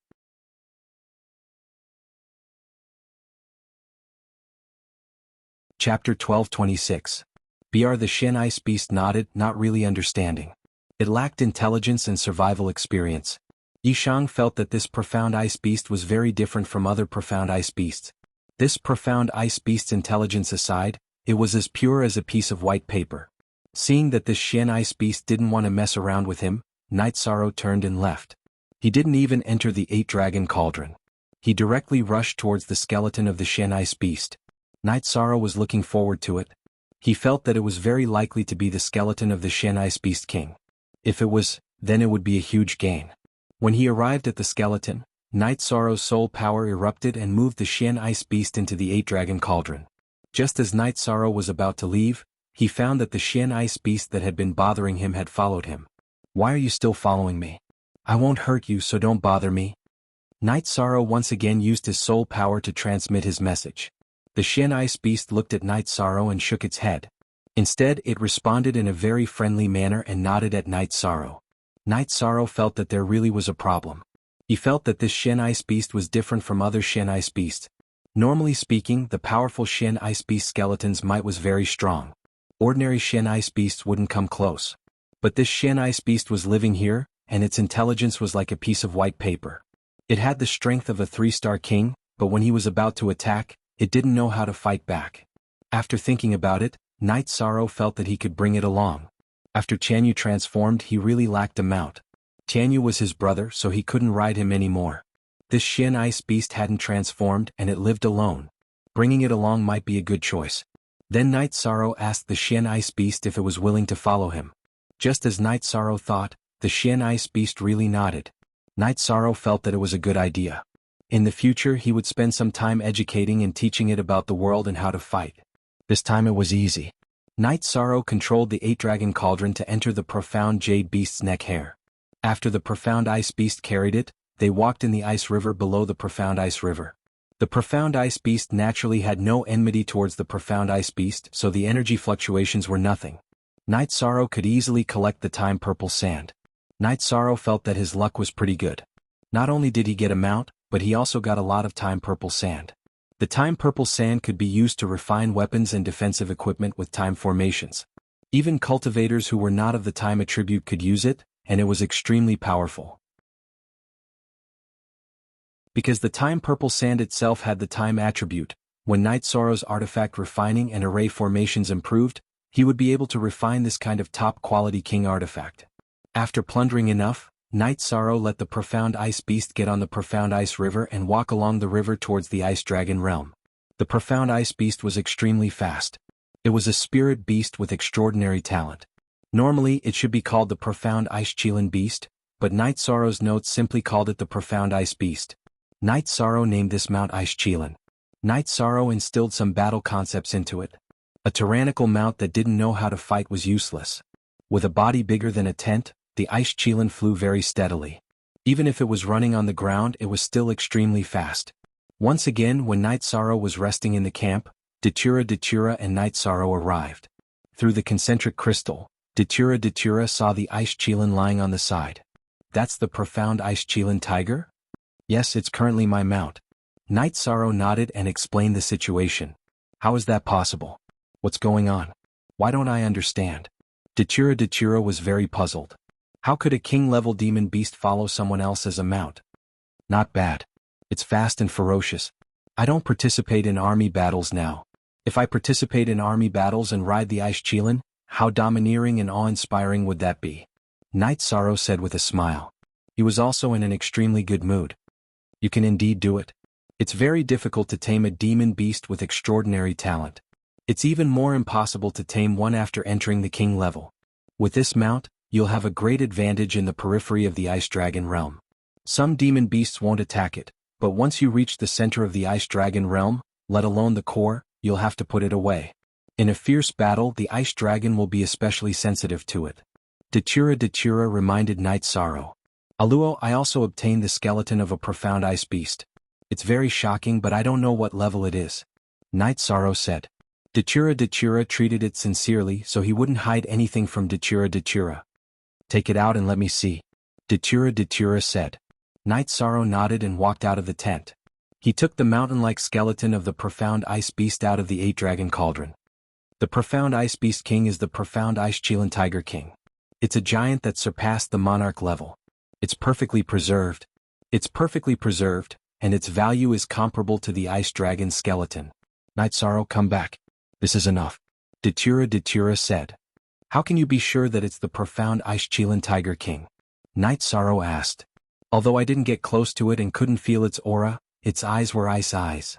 Chapter 12:26. Br the Shin Ice Beast nodded, not really understanding. It lacked intelligence and survival experience. Yishang felt that this profound ice beast was very different from other profound ice beasts. This profound ice beast's intelligence aside, it was as pure as a piece of white paper. Seeing that this Shin Ice Beast didn't want to mess around with him, Night Sorrow turned and left. He didn't even enter the 8-dragon cauldron. He directly rushed towards the skeleton of the Shin Ice Beast. Night Sorrow was looking forward to it. He felt that it was very likely to be the skeleton of the Shin Ice Beast King. If it was, then it would be a huge gain. When he arrived at the skeleton, Night Sorrow's soul power erupted and moved the Shin Ice Beast into the 8-dragon cauldron. Just as Night Sorrow was about to leave, he found that the Shin Ice Beast that had been bothering him had followed him. "Why are you still following me? I won't hurt you, so don't bother me." Night Sorrow once again used his soul power to transmit his message. The Shin Ice Beast looked at Night Sorrow and shook its head. Instead, it responded in a very friendly manner and nodded at Night Sorrow. Night Sorrow felt that there really was a problem. He felt that this Shin Ice Beast was different from other Shin Ice Beasts. Normally speaking, the powerful Shin Ice Beast skeleton's might was very strong. Ordinary Shin Ice Beasts wouldn't come close. But this Shin Ice Beast was living here, and its intelligence was like a piece of white paper. It had the strength of a 3-star king, but when he was about to attack, it didn't know how to fight back. After thinking about it, Night Sorrow felt that he could bring it along. After Chanyu transformed, he really lacked a mount. Chanyu was his brother, so he couldn't ride him anymore. This Shin Ice Beast hadn't transformed and it lived alone. Bringing it along might be a good choice. Then Night Sorrow asked the Shin Ice Beast if it was willing to follow him. Just as Night Sorrow thought, the Shin Ice Beast really nodded. Night Sorrow felt that it was a good idea. In the future he would spend some time educating and teaching it about the world and how to fight. This time it was easy. Night Sorrow controlled the 8-dragon cauldron to enter the profound Jade Beast's neck hair. After the profound Ice Beast carried it, they walked in the ice river below the profound Ice River. The profound Ice Beast naturally had no enmity towards the profound Ice Beast, so the energy fluctuations were nothing. Night Sorrow could easily collect the time purple sand. Night Sorrow felt that his luck was pretty good. Not only did he get a mount, but he also got a lot of time purple sand. The time purple sand could be used to refine weapons and defensive equipment with time formations. Even cultivators who were not of the time attribute could use it, and it was extremely powerful. Because the time purple sand itself had the time attribute, when Night Sorrow's artifact refining and array formations improved, he would be able to refine this kind of top-quality king artifact. After plundering enough, Night Sorrow let the profound Ice Beast get on the profound Ice River and walk along the river towards the Ice Dragon realm. The profound Ice Beast was extremely fast. It was a spirit beast with extraordinary talent. Normally it should be called the profound Ice Qilin Beast, but Night Sorrow's notes simply called it the profound Ice Beast. Night Sorrow named this mount Ice Qilin. Night Sorrow instilled some battle concepts into it. A tyrannical mount that didn't know how to fight was useless. With a body bigger than a tent, the Ice Qilin flew very steadily. Even if it was running on the ground, it was still extremely fast. Once again, when Night Sorrow was resting in the camp, Datura and Night Sorrow arrived. Through the concentric crystal, Datura saw the Ice Qilin lying on the side. "That's the profound Ice Qilin tiger?" "Yes, it's currently my mount." Night Sorrow nodded and explained the situation. "How is that possible? What's going on? Why don't I understand?" Datura was very puzzled. How could a king-level demon beast follow someone else as a mount? "Not bad. It's fast and ferocious. I don't participate in army battles now. If I participate in army battles and ride the Ice Qilin, how domineering and awe-inspiring would that be?" Night Sorrow said with a smile. He was also in an extremely good mood. "You can indeed do it. It's very difficult to tame a demon beast with extraordinary talent. It's even more impossible to tame one after entering the king level. With this mount, you'll have a great advantage in the periphery of the Ice Dragon realm. Some demon beasts won't attack it, but once you reach the center of the Ice Dragon realm, let alone the core, you'll have to put it away. In a fierce battle, the ice dragon will be especially sensitive to it. Datura reminded Night Sorrow. Aluo, I also obtained the skeleton of a profound ice beast. It's very shocking, but I don't know what level it is. Night Sorrow said. Datura treated it sincerely, so he wouldn't hide anything from Datura. Take it out and let me see. Datura said. Night Sorrow nodded and walked out of the tent. He took the mountain-like skeleton of the profound ice beast out of the 8-dragon cauldron. The profound ice beast king is the profound ice Chilan tiger king. It's a giant that surpassed the monarch level. It's perfectly preserved, and its value is comparable to the ice dragon skeleton. Night Sorrow, come back. This is enough. Datura said. How can you be sure that it's the profound ice Chilan tiger king? Night Sorrow asked. Although I didn't get close to it and couldn't feel its aura, its eyes were ice eyes.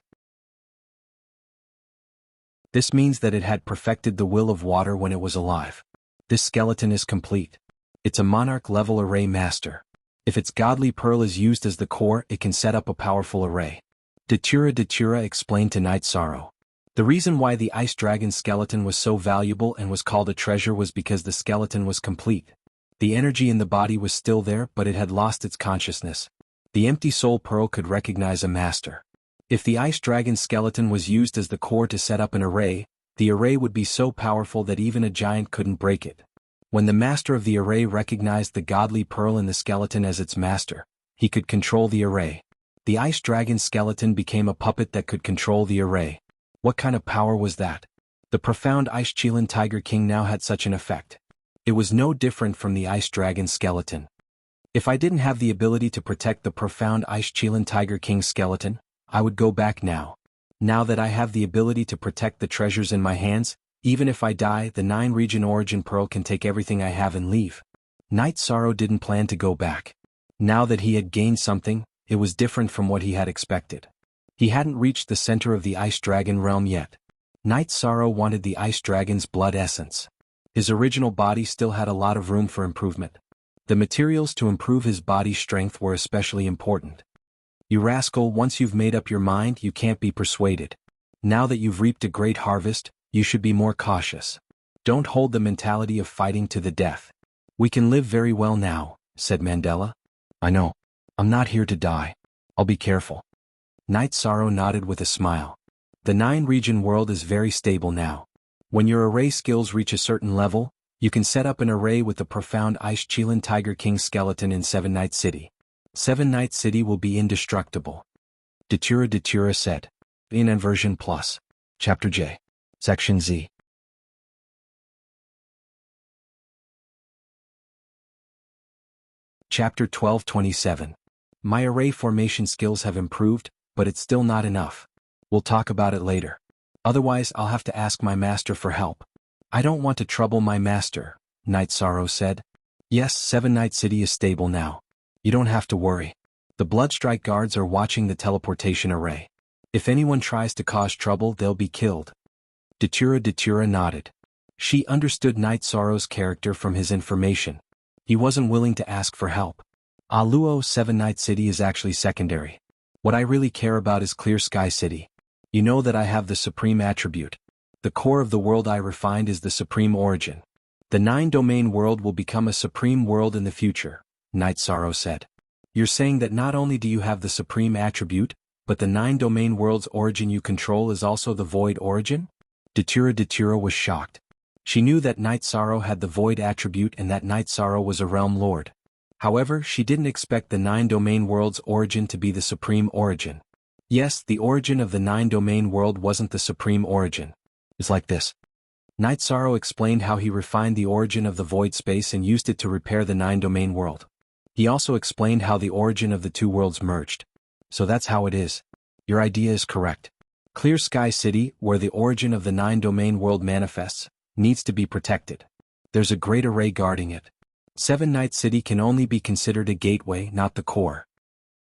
This means that it had perfected the will of water when it was alive. This skeleton is complete. It's a monarch-level array master. If its godly pearl is used as the core, it can set up a powerful array. Datura explained to Night Sorrow. The reason why the ice dragon skeleton was so valuable and was called a treasure was because the skeleton was complete. The energy in the body was still there, but it had lost its consciousness. The empty soul pearl could recognize a master. If the ice dragon skeleton was used as the core to set up an array, the array would be so powerful that even a giant couldn't break it. When the master of the array recognized the godly pearl in the skeleton as its master, he could control the array. The ice dragon skeleton became a puppet that could control the array. What kind of power was that? The profound ice Chilan tiger king now had such an effect. It was no different from the ice dragon skeleton. If I didn't have the ability to protect the profound ice Chilan tiger king skeleton, I would go back now. Now that I have the ability to protect the treasures in my hands, even if I die, the 9-region origin pearl can take everything I have and leave. Night Sorrow didn't plan to go back. Now that he had gained something, it was different from what he had expected. He hadn't reached the center of the ice dragon realm yet. Night Sorrow wanted the ice dragon's blood essence. His original body still had a lot of room for improvement. The materials to improve his body's strength were especially important. You rascal, once you've made up your mind, you can't be persuaded. Now that you've reaped a great harvest, you should be more cautious. Don't hold the mentality of fighting to the death. We can live very well now, said Mandela. I know. I'm not here to die. I'll be careful. Night Sorrow nodded with a smile. The 9-region world is very stable now. When your array skills reach a certain level, you can set up an array with the profound ice Chilan tiger king skeleton in 7 Night City. 7 Night City will be indestructible. Datura said. In Inversion Plus. Chapter J. Section Z. Chapter 1227. My array formation skills have improved, but it's still not enough. We'll talk about it later. Otherwise, I'll have to ask my master for help. I don't want to trouble my master, Night Sorrow said. Yes, 7 Night City is stable now. You don't have to worry. The Bloodstrike guards are watching the teleportation array. If anyone tries to cause trouble, they'll be killed. Datura nodded. She understood Night Sorrow's character from his information. He wasn't willing to ask for help. Aluo 7 Night City is actually secondary. What I really care about is Clear Sky City. You know that I have the supreme attribute. The core of the world I refined is the supreme origin. The 9-domain world will become a supreme world in the future, Night Sorrow said. You're saying that not only do you have the supreme attribute, but the 9-domain world's origin you control is also the void origin? Datura was shocked. She knew that Night Sorrow had the void attribute and that Night Sorrow was a realm lord. However, she didn't expect the 9-domain world's origin to be the supreme origin. Yes, the origin of the 9-domain world wasn't the supreme origin. It's like this. Night Sorrow explained how he refined the origin of the void space and used it to repair the 9-domain world. He also explained how the origin of the 2 worlds merged. So that's how it is. Your idea is correct. Clear Sky City, where the origin of the 9-domain world manifests, needs to be protected. There's a great array guarding it. 7 Night City can only be considered a gateway, not the core.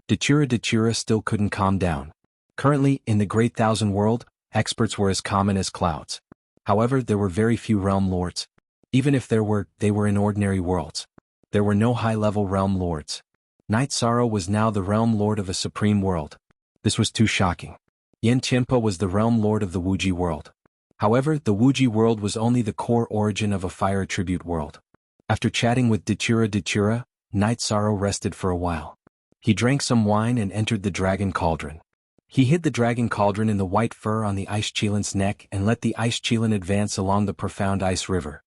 Datura still couldn't calm down. Currently, in the Great Thousand World, experts were as common as clouds. However, there were very few realm lords. Even if there were, they were in ordinary worlds. There were no high-level realm lords. Night Sorrow was now the realm lord of a supreme world. This was too shocking. Yen Tianpa was the realm lord of the Wuji world. However, the Wuji world was only the core origin of a fire attribute world. After chatting with Datura, Night Sorrow rested for a while. He drank some wine and entered the dragon cauldron. He hid the dragon cauldron in the white fur on the ice cheelan's neck and let the ice cheelan advance along the profound ice river.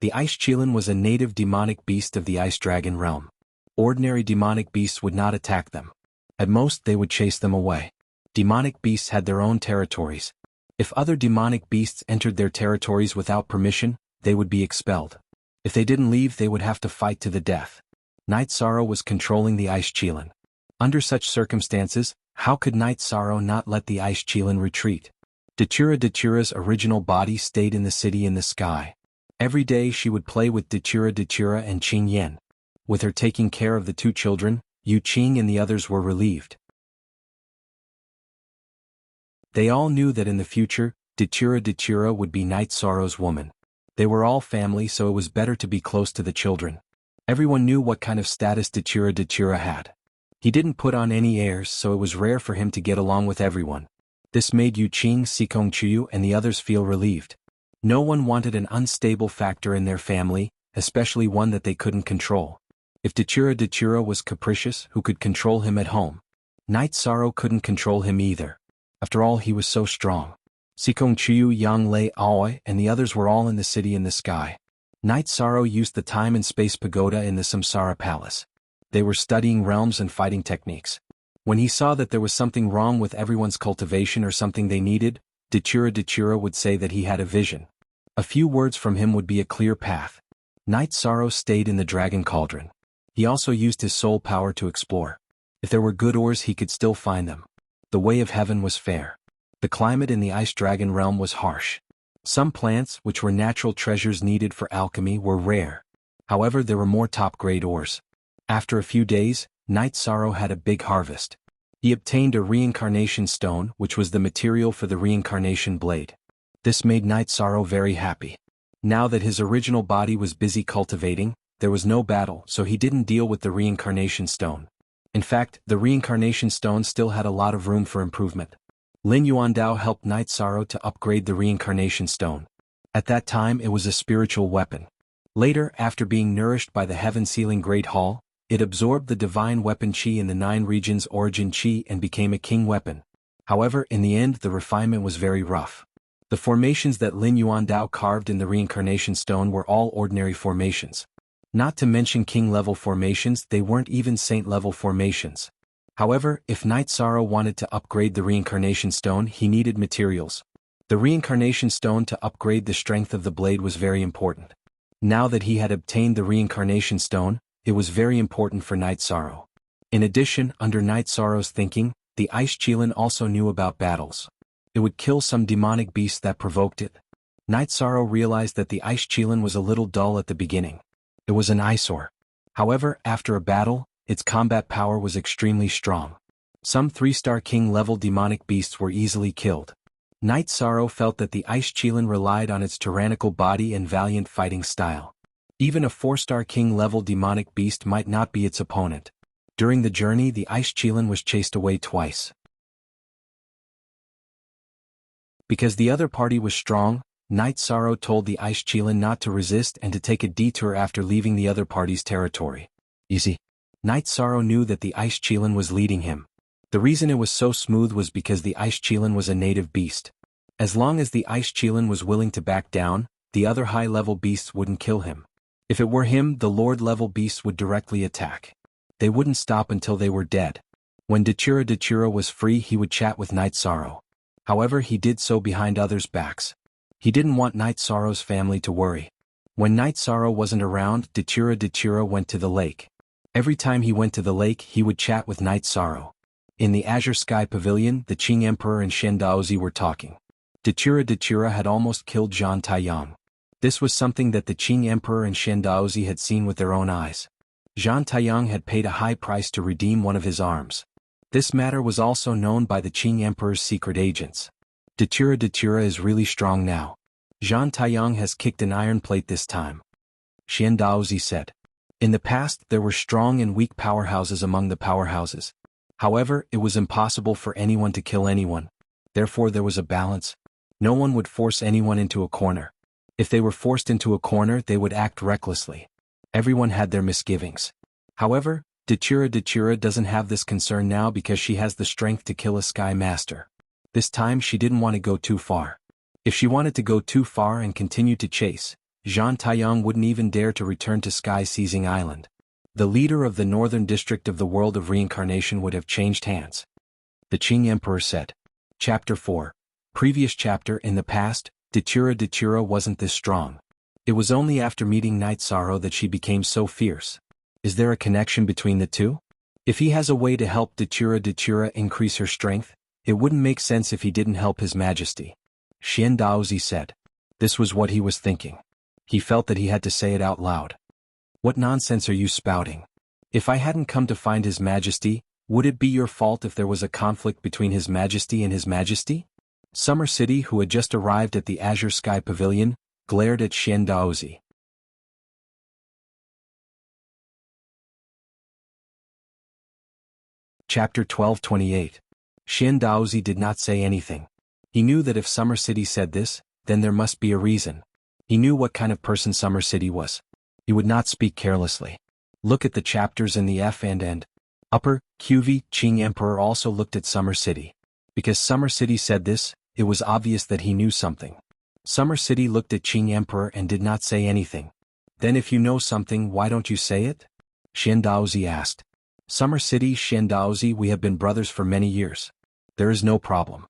The ice cheelan was a native demonic beast of the ice dragon realm. Ordinary demonic beasts would not attack them. At most, they would chase them away. Demonic beasts had their own territories. If other demonic beasts entered their territories without permission, they would be expelled. If they didn't leave, they would have to fight to the death. Night Sorrow was controlling the ice cheelan. Under such circumstances, how could Night Sorrow not let the ice cheelan retreat? Datura's original body stayed in the city in the sky. Every day she would play with Datura and Qing Yan. With her taking care of the two children, Yu Qing and the others were relieved. They all knew that in the future, Datura would be Night Sorrow's woman. They were all family, so it was better to be close to the children. Everyone knew what kind of status Datura had. He didn't put on any airs, so it was rare for him to get along with everyone. This made Yu Qing, Sikong Chuyu and the others feel relieved. No one wanted an unstable factor in their family, especially one that they couldn't control. If Datura was capricious, who could control him at home? Night Sorrow couldn't control him either. After all, he was so strong. Sikong Chuyu, Yang Lei Aoi and the others were all in the city in the sky. Night Sorrow used the time and space pagoda in the Samsara Palace. They were studying realms and fighting techniques. When he saw that there was something wrong with everyone's cultivation or something they needed, Datura would say that he had a vision. A few words from him would be a clear path. Night Sorrow stayed in the dragon cauldron. He also used his soul power to explore. If there were good ores, he could still find them. The way of heaven was fair. The climate in the ice dragon realm was harsh. Some plants, which were natural treasures needed for alchemy, were rare. However, there were more top-grade ores. After a few days, Night Sorrow had a big harvest. He obtained a reincarnation stone, which was the material for the reincarnation blade. This made Night Sorrow very happy. Now that his original body was busy cultivating, there was no battle, so he didn't deal with the reincarnation stone. In fact, the reincarnation stone still had a lot of room for improvement. Lin Yuandao helped Night Sorrow to upgrade the reincarnation stone. At that time, it was a spiritual weapon. Later, after being nourished by the heaven-sealing Great Hall, it absorbed the divine weapon Qi in the 9 regions origin Qi and became a king weapon. However, in the end, the refinement was very rough. The formations that Lin Yuandao carved in the reincarnation stone were all ordinary formations. Not to mention king-level formations, they weren't even saint-level formations. However, if Night Sorrow wanted to upgrade the reincarnation stone, he needed materials. The reincarnation stone to upgrade the strength of the blade was very important. Now that he had obtained the reincarnation stone, it was very important for Night Sorrow. In addition, under Night Sorrow's thinking, the Ice Cheelan also knew about battles. It would kill some demonic beasts that provoked it. Night Sorrow realized that the Ice Cheelan was a little dull at the beginning. It was an eyesore. However, after a battle, its combat power was extremely strong. Some 3-star king-level demonic beasts were easily killed. Night Sorrow felt that the Ice Cheelan relied on its tyrannical body and valiant fighting style. Even a 4-star king-level demonic beast might not be its opponent. During the journey, the Ice Cheelan was chased away twice. Because the other party was strong, Night Sorrow told the Ice Cheelan not to resist and to take a detour after leaving the other party's territory. Easy. Night Sorrow knew that the Ice Cheelan was leading him. The reason it was so smooth was because the Ice Cheelan was a native beast. As long as the Ice Cheelan was willing to back down, the other high-level beasts wouldn't kill him. If it were him, the Lord-level beasts would directly attack. They wouldn't stop until they were dead. When Datura was free, he would chat with Night Sorrow. However, he did so behind others' backs. He didn't want Night Sorrow's family to worry. When Night Sorrow wasn't around, Datura went to the lake. Every time he went to the lake, he would chat with Night Sorrow. In the Azure Sky Pavilion, the Qing Emperor and Shen Daozi were talking. Datura had almost killed Zhang Taiyang. This was something that the Qing Emperor and Shen Daozi had seen with their own eyes. Zhang Taiyang had paid a high price to redeem one of his arms. This matter was also known by the Qing Emperor's secret agents. Datura is really strong now. Zhang Taiyang has kicked an iron plate this time. Shen Daozi said. In the past, there were strong and weak powerhouses among the powerhouses. However, it was impossible for anyone to kill anyone. Therefore there was a balance. No one would force anyone into a corner. If they were forced into a corner, they would act recklessly. Everyone had their misgivings. However, Dachira doesn't have this concern now because she has the strength to kill a Sky Master. This time she didn't want to go too far. If she wanted to go too far and continue to chase, Zhang Taiyang wouldn't even dare to return to Sky Seizing Island. The leader of the northern district of the world of reincarnation would have changed hands. The Qing Emperor said. Chapter 4. Previous chapter. In the past, Dachira wasn't this strong. It was only after meeting Night Sorrow that she became so fierce. Is there a connection between the two? If he has a way to help Dachira increase her strength, it wouldn't make sense if he didn't help His Majesty. Xian Daozi said. This was what he was thinking. He felt that he had to say it out loud. What nonsense are you spouting? If I hadn't come to find His Majesty, would it be your fault if there was a conflict between His Majesty and His Majesty? Summer City, who had just arrived at the Azure Sky Pavilion, glared at Xian Daozi. Chapter 12:28. Xian Daozi did not say anything. He knew that if Summer City said this, then there must be a reason. He knew what kind of person Summer City was. He would not speak carelessly. Look at the chapters in the F and upper QV. Qing Emperor also looked at Summer City. Because Summer City said this, it was obvious that he knew something. Summer City looked at Qing Emperor and did not say anything. Then if you know something, why don't you say it? Xian Daozi asked. Summer City. Xian Daozi, we have been brothers for many years. There is no problem.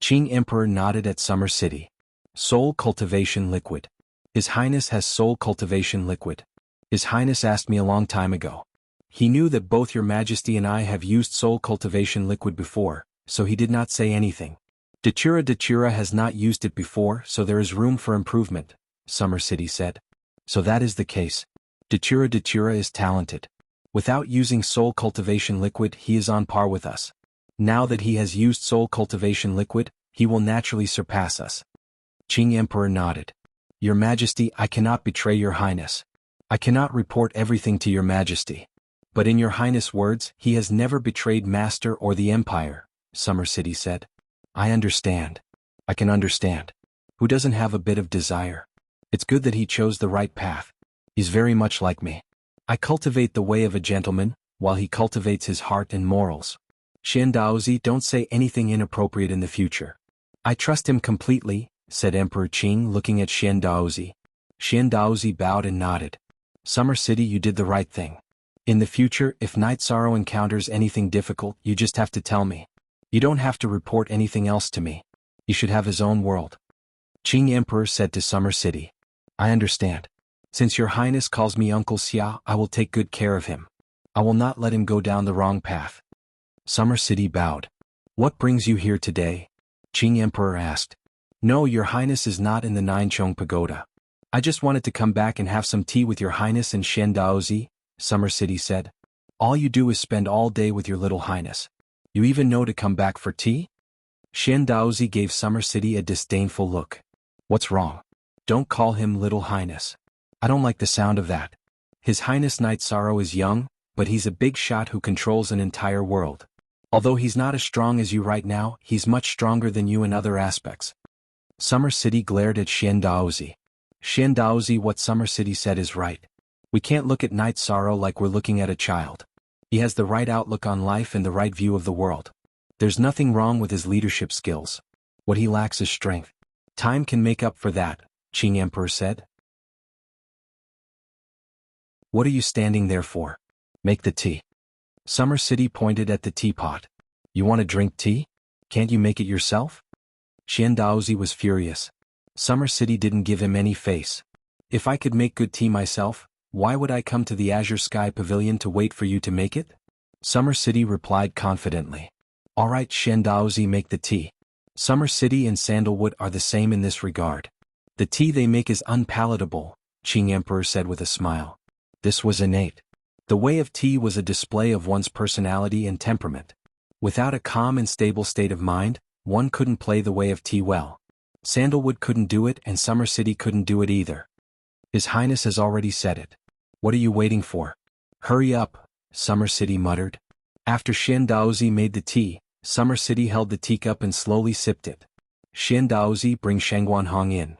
Qing Emperor nodded at Summer City. Soul cultivation liquid. His Highness has soul cultivation liquid. His Highness asked me a long time ago. He knew that both Your Majesty and I have used soul cultivation liquid before, so he did not say anything. Dachira has not used it before, so there is room for improvement, Summer City said. So that is the case. Dachira is talented. Without using soul cultivation liquid, he is on par with us. Now that he has used soul cultivation liquid, he will naturally surpass us. Qing Emperor nodded. Your Majesty, I cannot betray Your Highness. I cannot report everything to Your Majesty. But in Your Highness' words, he has never betrayed Master or the Empire, Summer City said. I understand. I can understand. Who doesn't have a bit of desire? It's good that he chose the right path. He's very much like me. I cultivate the way of a gentleman, while he cultivates his heart and morals. Xian Daozi, don't say anything inappropriate in the future. I trust him completely, said Emperor Qing, looking at Xian Daozi. Xian Daozi bowed and nodded. Summer City, you did the right thing. In the future, if Night Sorrow encounters anything difficult, you just have to tell me. You don't have to report anything else to me. He should have his own world. Qing Emperor said to Summer City. I understand. Since Your Highness calls me Uncle Xia, I will take good care of him. I will not let him go down the wrong path. Summer City bowed. What brings you here today? Qing Emperor asked. No, Your Highness is not in the Ninechong Pagoda. I just wanted to come back and have some tea with Your Highness and Xian Daozi, Summer City said. All you do is spend all day with your little Highness. You even know to come back for tea? Xian Daozi gave Summer City a disdainful look. What's wrong? Don't call him Little Highness. I don't like the sound of that. His Highness Night Sorrow is young, but he's a big shot who controls an entire world. Although he's not as strong as you right now, he's much stronger than you in other aspects. Summer City glared at Xian Daozi. Xian Daozi, what Summer City said is right. We can't look at Night Sorrow like we're looking at a child. He has the right outlook on life and the right view of the world. There's nothing wrong with his leadership skills. What he lacks is strength. Time can make up for that, Qing Emperor said. What are you standing there for? Make the tea. Summer City pointed at the teapot. You want to drink tea? Can't you make it yourself? Xian Daozi was furious. Summer City didn't give him any face. If I could make good tea myself, why would I come to the Azure Sky Pavilion to wait for you to make it? Summer City replied confidently. All right, Xian Daozi, make the tea. Summer City and Sandalwood are the same in this regard. The tea they make is unpalatable, Qing Emperor said with a smile. This was innate. The way of tea was a display of one's personality and temperament. Without a calm and stable state of mind, one couldn't play the way of tea well. Sandalwood couldn't do it and Summer City couldn't do it either. His Highness has already said it. What are you waiting for? Hurry up, Summer City muttered. After Xian Daozi made the tea, Summer City held the teacup and slowly sipped it. Xian Daozi, bring Shengguan Hong in.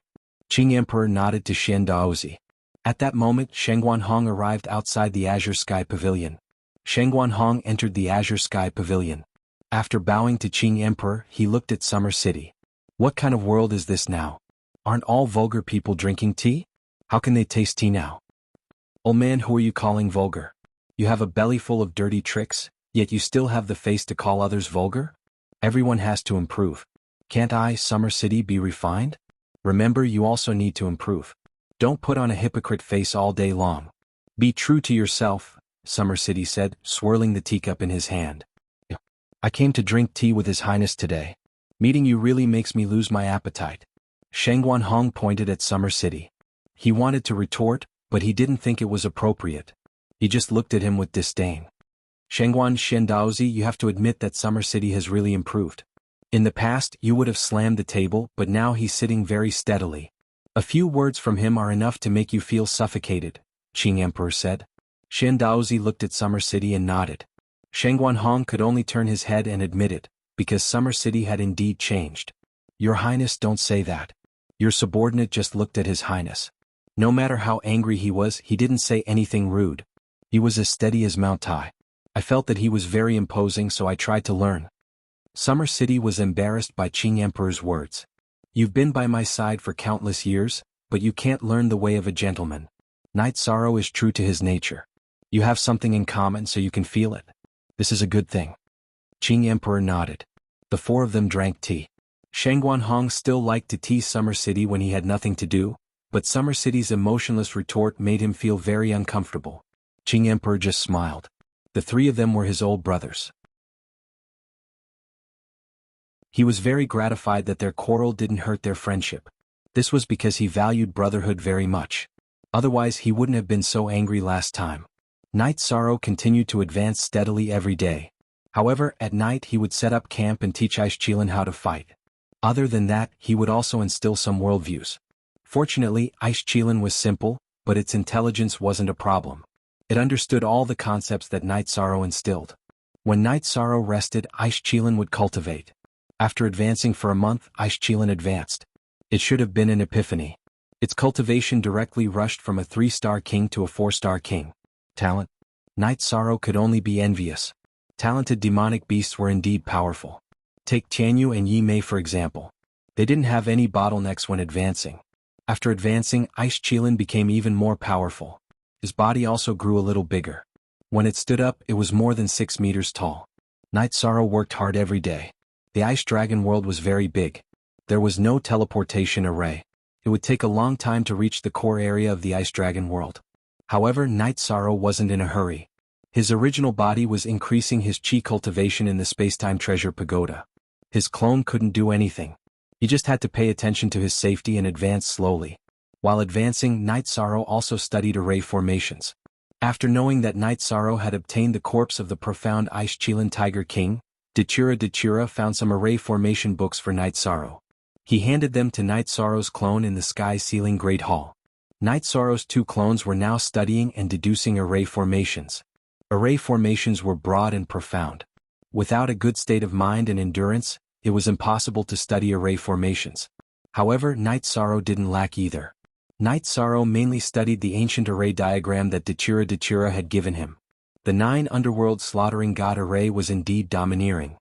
Qing Emperor nodded to Xian Daozi. At that moment Shengguan Hong arrived outside the Azure Sky Pavilion. Shengguan Hong entered the Azure Sky Pavilion. After bowing to Qing Emperor, he looked at Summer City. What kind of world is this now? Aren't all vulgar people drinking tea? How can they taste tea now? Old man, who are you calling vulgar? You have a belly full of dirty tricks, yet you still have the face to call others vulgar? Everyone has to improve. Can't I, Summer City, be refined? Remember, you also need to improve. Don't put on a hypocrite face all day long. Be true to yourself, Summer City said, swirling the teacup in his hand. I came to drink tea with His Highness today. Meeting you really makes me lose my appetite. Shengguan Hong pointed at Summer City. He wanted to retort, but he didn't think it was appropriate. He just looked at him with disdain. Shengguan Daozi, you have to admit that Summer City has really improved. In the past, you would have slammed the table, but now he's sitting very steadily. A few words from him are enough to make you feel suffocated, Qing Emperor said. Xian Daozi looked at Summer City and nodded. Shengguan Hong could only turn his head and admit it, because Summer City had indeed changed. Your Highness, don't say that. Your subordinate just looked at His Highness. No matter how angry he was, he didn't say anything rude. He was as steady as Mount Tai. I felt that he was very imposing, so I tried to learn. Summer City was embarrassed by Qing Emperor's words. You've been by my side for countless years, but you can't learn the way of a gentleman. Knight Sorrow is true to his nature. You have something in common, so you can feel it. This is a good thing. Qing Emperor nodded. The four of them drank tea. Shengguan Hong still liked to tease Summer City when he had nothing to do, but Summer City's emotionless retort made him feel very uncomfortable. Qing Emperor just smiled. The three of them were his old brothers. He was very gratified that their quarrel didn't hurt their friendship. This was because he valued brotherhood very much. Otherwise he wouldn't have been so angry last time. Knight Sorrow continued to advance steadily every day. However, at night he would set up camp and teach Aishqilan how to fight. Other than that, he would also instill some worldviews. Fortunately, Aishqilan was simple, but its intelligence wasn't a problem. It understood all the concepts that Knight Sorrow instilled. When Knight Sorrow rested, Aishqilan would cultivate. After advancing for a month, Aishqilan advanced. It should have been an epiphany. Its cultivation directly rushed from a 3-star king to a 4-star king. Talent? Knight Sorrow could only be envious. Talented demonic beasts were indeed powerful. Take Tianyu and Yi Mei for example. They didn't have any bottlenecks when advancing. After advancing, Aishqilan became even more powerful. His body also grew a little bigger. When it stood up, it was more than 6 meters tall. Knight Sorrow worked hard every day. The Ice Dragon world was very big. There was no teleportation array. It would take a long time to reach the core area of the Ice Dragon world. However, Knight Sorrow wasn't in a hurry. His original body was increasing his chi cultivation in the Spacetime Treasure Pagoda. His clone couldn't do anything. He just had to pay attention to his safety and advance slowly. While advancing, Knight Sorrow also studied array formations. After knowing that Knight Sorrow had obtained the corpse of the profound Aishqilan Tiger King, Dachura found some array formation books for Knight Sorrow. He handed them to Knight Sorrow's clone in the Sky Ceiling Great Hall. Knight Sorrow's 2 clones were now studying and deducing array formations. Array formations were broad and profound. Without a good state of mind and endurance, it was impossible to study array formations. However, Knight Sorrow didn't lack either. Knight Sorrow mainly studied the ancient array diagram that Dachura had given him. The 9 underworld slaughtering god array was indeed domineering.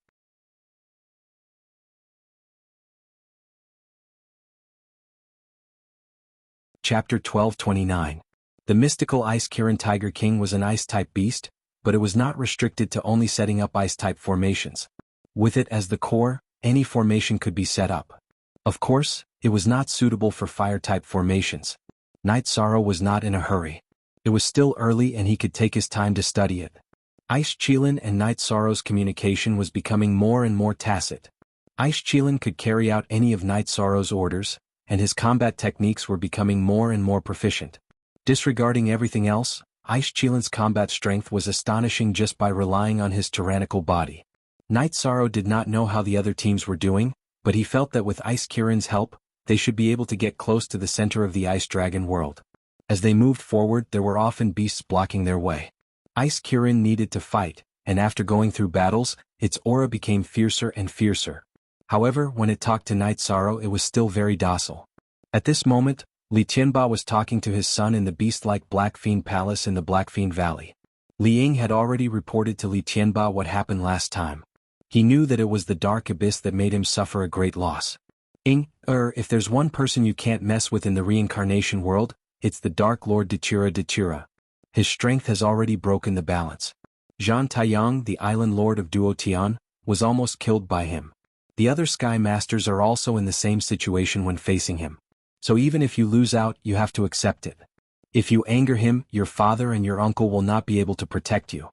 Chapter 1229. The mystical Ice Kirin Tiger King was an ice-type beast, but it was not restricted to only setting up ice-type formations. With it as the core, any formation could be set up. Of course, it was not suitable for fire-type formations. Knight Sorrow was not in a hurry. It was still early and he could take his time to study it. Aishqilan and Knight Sorrow's communication was becoming more and more tacit. Aishqilan could carry out any of Knight Sorrow's orders, and his combat techniques were becoming more and more proficient. Disregarding everything else, Aishqilan's combat strength was astonishing just by relying on his tyrannical body. Knight Sorrow did not know how the other teams were doing, but he felt that with Ice Kirin's help, they should be able to get close to the center of the Ice Dragon world. As they moved forward, there were often beasts blocking their way. Ice Kirin needed to fight, and after going through battles, its aura became fiercer and fiercer. However, when it talked to Night Sorrow, it was still very docile. At this moment, Li Tianba was talking to his son in the beast-like Black Fiend Palace in the Black Fiend Valley. Li Ying had already reported to Li Tianba what happened last time. He knew that it was the dark abyss that made him suffer a great loss. If there's one person you can't mess with in the reincarnation world, it's the Dark Lord Datura. His strength has already broken the balance. Zhan Taiyang, the island lord of Duotian, was almost killed by him. The other Sky Masters are also in the same situation when facing him. So even if you lose out, you have to accept it. If you anger him, your father and your uncle will not be able to protect you.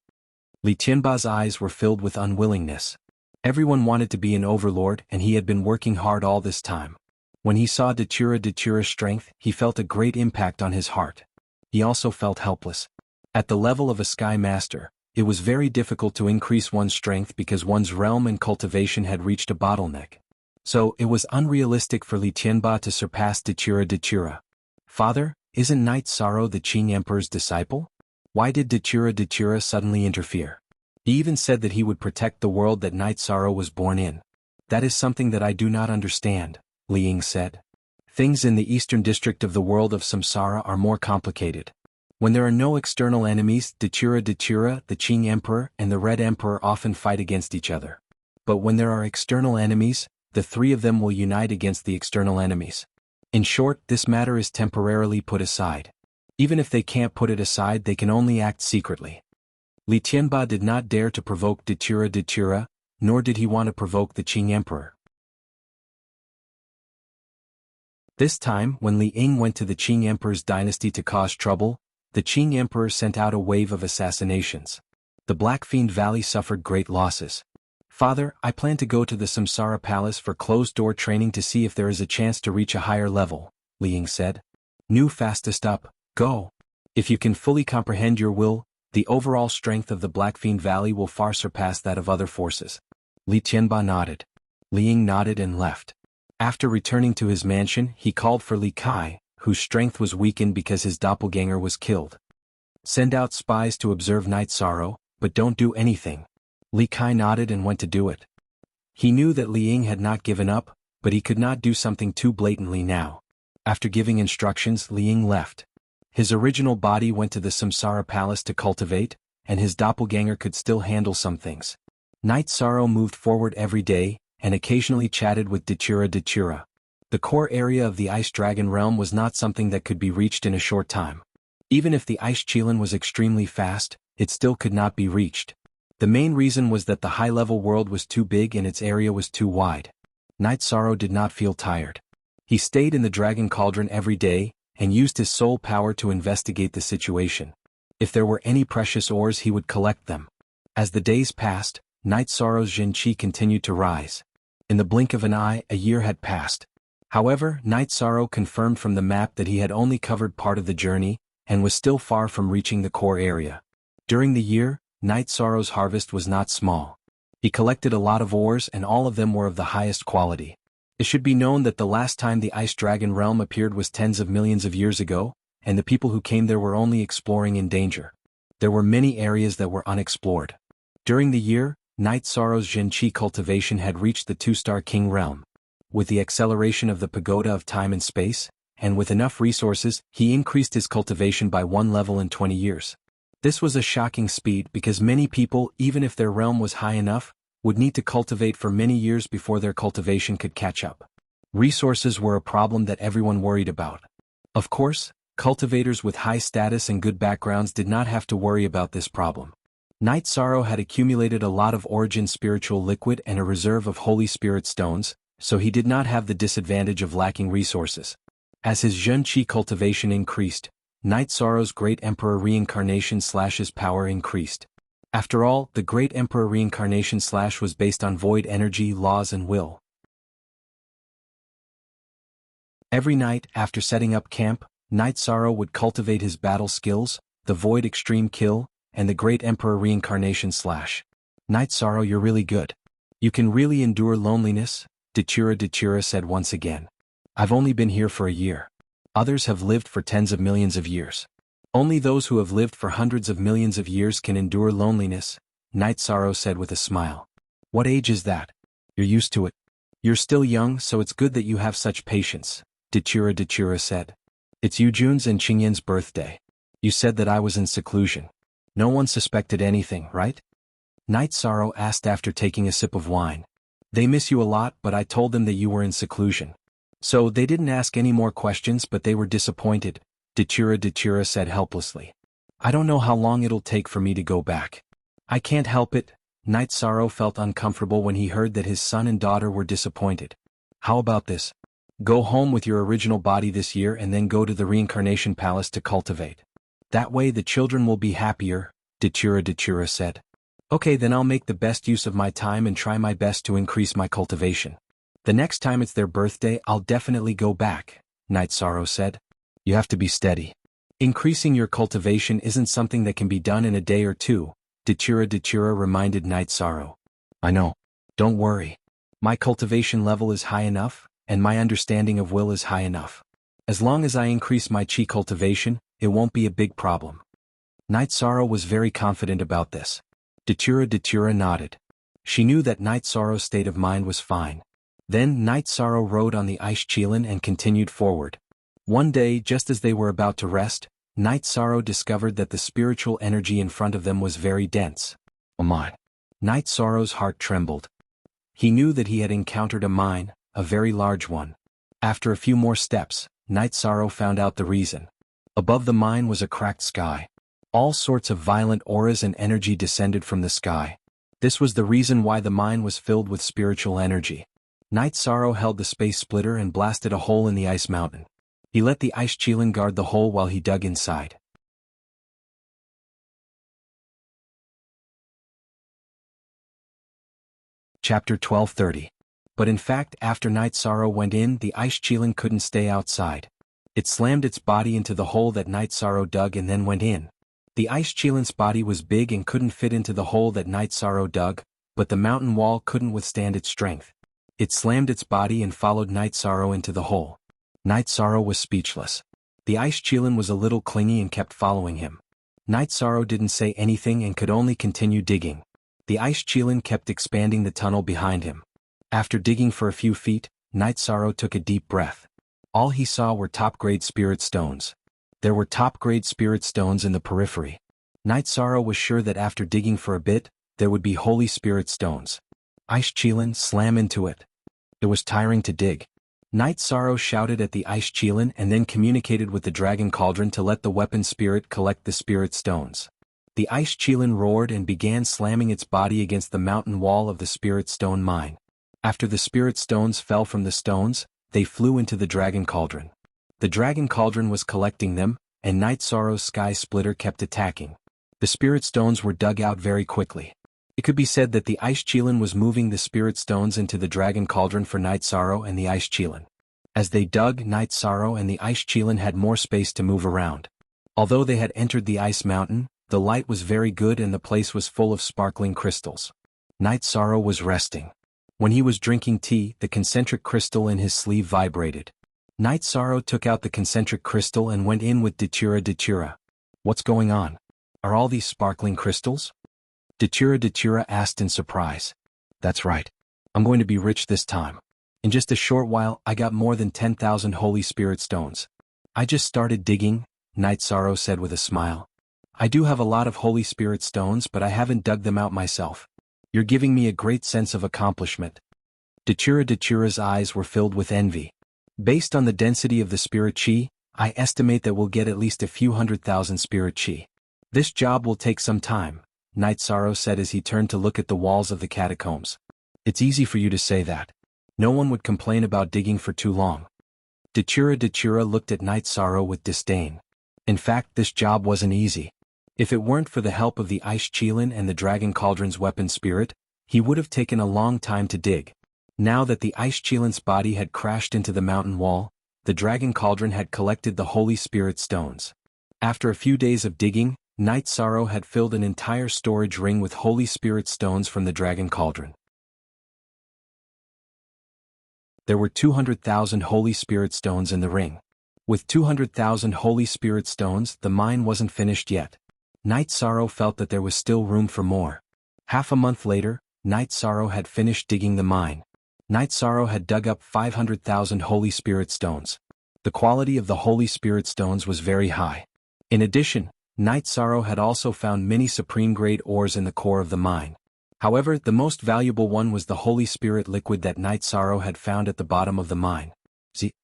Li Tianba's eyes were filled with unwillingness. Everyone wanted to be an overlord, and he had been working hard all this time. When he saw Datura's strength, he felt a great impact on his heart. He also felt helpless. At the level of a Sky Master, it was very difficult to increase one's strength because one's realm and cultivation had reached a bottleneck. So, it was unrealistic for Li Tianba to surpass Datura. Father, isn't Night Sorrow the Qing Emperor's disciple? Why did Datura suddenly interfere? He even said that he would protect the world that Night Sorrow was born in. That is something that I do not understand, Li Ying said. Things in the eastern district of the world of Samsara are more complicated. When there are no external enemies, Datura, the Qing Emperor, and the Red Emperor often fight against each other. But when there are external enemies, the three of them will unite against the external enemies. In short, this matter is temporarily put aside. Even if they can't put it aside, they can only act secretly. Li Tianba did not dare to provoke Datura, nor did he want to provoke the Qing Emperor. This time, when Li Ying went to the Qing Emperor's dynasty to cause trouble, the Qing Emperor sent out a wave of assassinations. The Black Fiend Valley suffered great losses. Father, I plan to go to the Samsara Palace for closed-door training to see if there is a chance to reach a higher level, Li Ying said. New fastest up, go. If you can fully comprehend your will, the overall strength of the Black Fiend Valley will far surpass that of other forces. Li Tianba nodded. Li Ying nodded and left. After returning to his mansion, he called for Li Kai, whose strength was weakened because his doppelganger was killed. Send out spies to observe Night Sorrow, but don't do anything. Li Kai nodded and went to do it. He knew that Li Ying had not given up, but he could not do something too blatantly now. After giving instructions, Li Ying left. His original body went to the Samsara Palace to cultivate, and his doppelganger could still handle some things. Night Sorrow moved forward every day, and occasionally chatted with Datura. The core area of the Ice Dragon realm was not something that could be reached in a short time. Even if the Ice Qilin was extremely fast, it still could not be reached. The main reason was that the high-level world was too big and its area was too wide. Night Sorrow did not feel tired. He stayed in the Dragon Cauldron every day, and used his soul power to investigate the situation. If there were any precious ores, he would collect them. As the days passed, Night Sorrow's Zhenqi continued to rise. In the blink of an eye, a year had passed. However, Night Sorrow confirmed from the map that he had only covered part of the journey, and was still far from reaching the core area. During the year, Night Sorrow's harvest was not small. He collected a lot of ores and all of them were of the highest quality. It should be known that the last time the Ice Dragon realm appeared was tens of millions of years ago, and the people who came there were only exploring in danger. There were many areas that were unexplored. During the year, Night Sorrow's Zhenqi cultivation had reached the 2-star King realm. With the acceleration of the Pagoda of Time and Space, and with enough resources, he increased his cultivation by 1 level in 20 years. This was a shocking speed because many people, even if their realm was high enough, would need to cultivate for many years before their cultivation could catch up. Resources were a problem that everyone worried about. Of course, cultivators with high status and good backgrounds did not have to worry about this problem. Night Sorrow had accumulated a lot of Origin Spiritual Liquid and a reserve of Holy Spirit Stones, so he did not have the disadvantage of lacking resources. As his Zhenqi cultivation increased, Night Sorrow's Great Emperor Reincarnation/his power increased. After all, the Great Emperor Reincarnation/ was based on void energy, laws and will. Every night, after setting up camp, Night Sorrow would cultivate his battle skills, the Void Extreme Kill, and the Great Emperor Reincarnation/. Night Sorrow, you're really good. You can really endure loneliness, Datura said once again. I've only been here for a year. Others have lived for tens of millions of years. Only those who have lived for hundreds of millions of years can endure loneliness, Night Sorrow said with a smile. What age is that? You're used to it. You're still young, so it's good that you have such patience, Dachira said. It's Yujun's and Qingyan's birthday. You said that I was in seclusion. No one suspected anything, right? Night Sorrow asked after taking a sip of wine. They miss you a lot, but I told them that you were in seclusion. So they didn't ask any more questions, but they were disappointed, Dachira said helplessly. I don't know how long it'll take for me to go back. I can't help it. Night Sorrow felt uncomfortable when he heard that his son and daughter were disappointed. How about this? Go home with your original body this year and then go to the reincarnation palace to cultivate. That way the children will be happier, Dachira said. Okay, then I'll make the best use of my time and try my best to increase my cultivation. The next time it's their birthday, I'll definitely go back, Night Sorrow said. You have to be steady. Increasing your cultivation isn't something that can be done in a day or two, Dachira reminded Night Sorrow. I know. Don't worry. My cultivation level is high enough, and my understanding of will is high enough. As long as I increase my chi cultivation, it won't be a big problem. Night Sorrow was very confident about this. Dachira nodded. She knew that Night Sorrow's state of mind was fine. Then Night Sorrow rode on the ice Qilin and continued forward. One day, just as they were about to rest, Night Sorrow discovered that the spiritual energy in front of them was very dense. Oh my! Night Sorrow's heart trembled. He knew that he had encountered a mine, a very large one. After a few more steps, Night Sorrow found out the reason. Above the mine was a cracked sky. All sorts of violent auras and energy descended from the sky. This was the reason why the mine was filled with spiritual energy. Night Sorrow held the space splitter and blasted a hole in the ice mountain. He let the ice Qilin guard the hole while he dug inside. Chapter 12:30. But in fact, after Night Sorrow went in, the ice Qilin couldn't stay outside. It slammed its body into the hole that Night Sorrow dug and then went in. The ice Qilin's body was big and couldn't fit into the hole that Night Sorrow dug, but the mountain wall couldn't withstand its strength. It slammed its body and followed Night Sorrow into the hole. Night Sorrow was speechless. The ice Qilin was a little clingy and kept following him. Night Sorrow didn't say anything and could only continue digging. The ice Qilin kept expanding the tunnel behind him. After digging for a few feet, Night Sorrow took a deep breath. All he saw were top-grade spirit stones. There were top-grade spirit stones in the periphery. Night Sorrow was sure that after digging for a bit, there would be holy spirit stones. Ice Qilin, slam into it. It was tiring to dig. Night Sorrow shouted at the ice Qilin and then communicated with the dragon cauldron to let the weapon spirit collect the spirit stones. The ice Qilin roared and began slamming its body against the mountain wall of the spirit stone mine. After the spirit stones fell from the stones, they flew into the dragon cauldron. The dragon cauldron was collecting them, and Night Sorrow's sky splitter kept attacking. The spirit stones were dug out very quickly. It could be said that the ice Qilin was moving the spirit stones into the dragon cauldron for Night Sorrow and the ice Qilin. As they dug, Night Sorrow and the ice Qilin had more space to move around. Although they had entered the ice mountain, the light was very good and the place was full of sparkling crystals. Night Sorrow was resting. When he was drinking tea, the concentric crystal in his sleeve vibrated. Night Sorrow took out the concentric crystal and went in with Dachira. What's going on? Are all these sparkling crystals? Dachira asked in surprise. That's right. I'm going to be rich this time. In just a short while, I got more than 10,000 holy spirit stones. I just started digging, Night Sorrow said with a smile. I do have a lot of holy spirit stones, but I haven't dug them out myself. You're giving me a great sense of accomplishment. Dachira's eyes were filled with envy. Based on the density of the spirit chi, I estimate that we'll get at least a few 100,000 spirit chi. This job will take some time, Night Sorrow said as he turned to look at the walls of the catacombs. It's easy for you to say that. No one would complain about digging for too long. Dachira looked at Night Sorrow with disdain. In fact, this job wasn't easy. If it weren't for the help of the ice Qilin and the dragon cauldron's weapon spirit, he would have taken a long time to dig. Now that the ice Qilin's body had crashed into the mountain wall, the dragon cauldron had collected the holy spirit stones. After a few days of digging, Night Sorrow had filled an entire storage ring with holy spirit stones from the dragon cauldron. There were 200,000 holy spirit stones in the ring. With 200,000 holy spirit stones, the mine wasn't finished yet. Night Sorrow felt that there was still room for more. Half a month later, Night Sorrow had finished digging the mine. Night Sorrow had dug up 500,000 Holy Spirit stones. The quality of the Holy Spirit stones was very high. In addition, Night Sorrow had also found many supreme-grade ores in the core of the mine. However, the most valuable one was the Holy Spirit liquid that Night Sorrow had found at the bottom of the mine.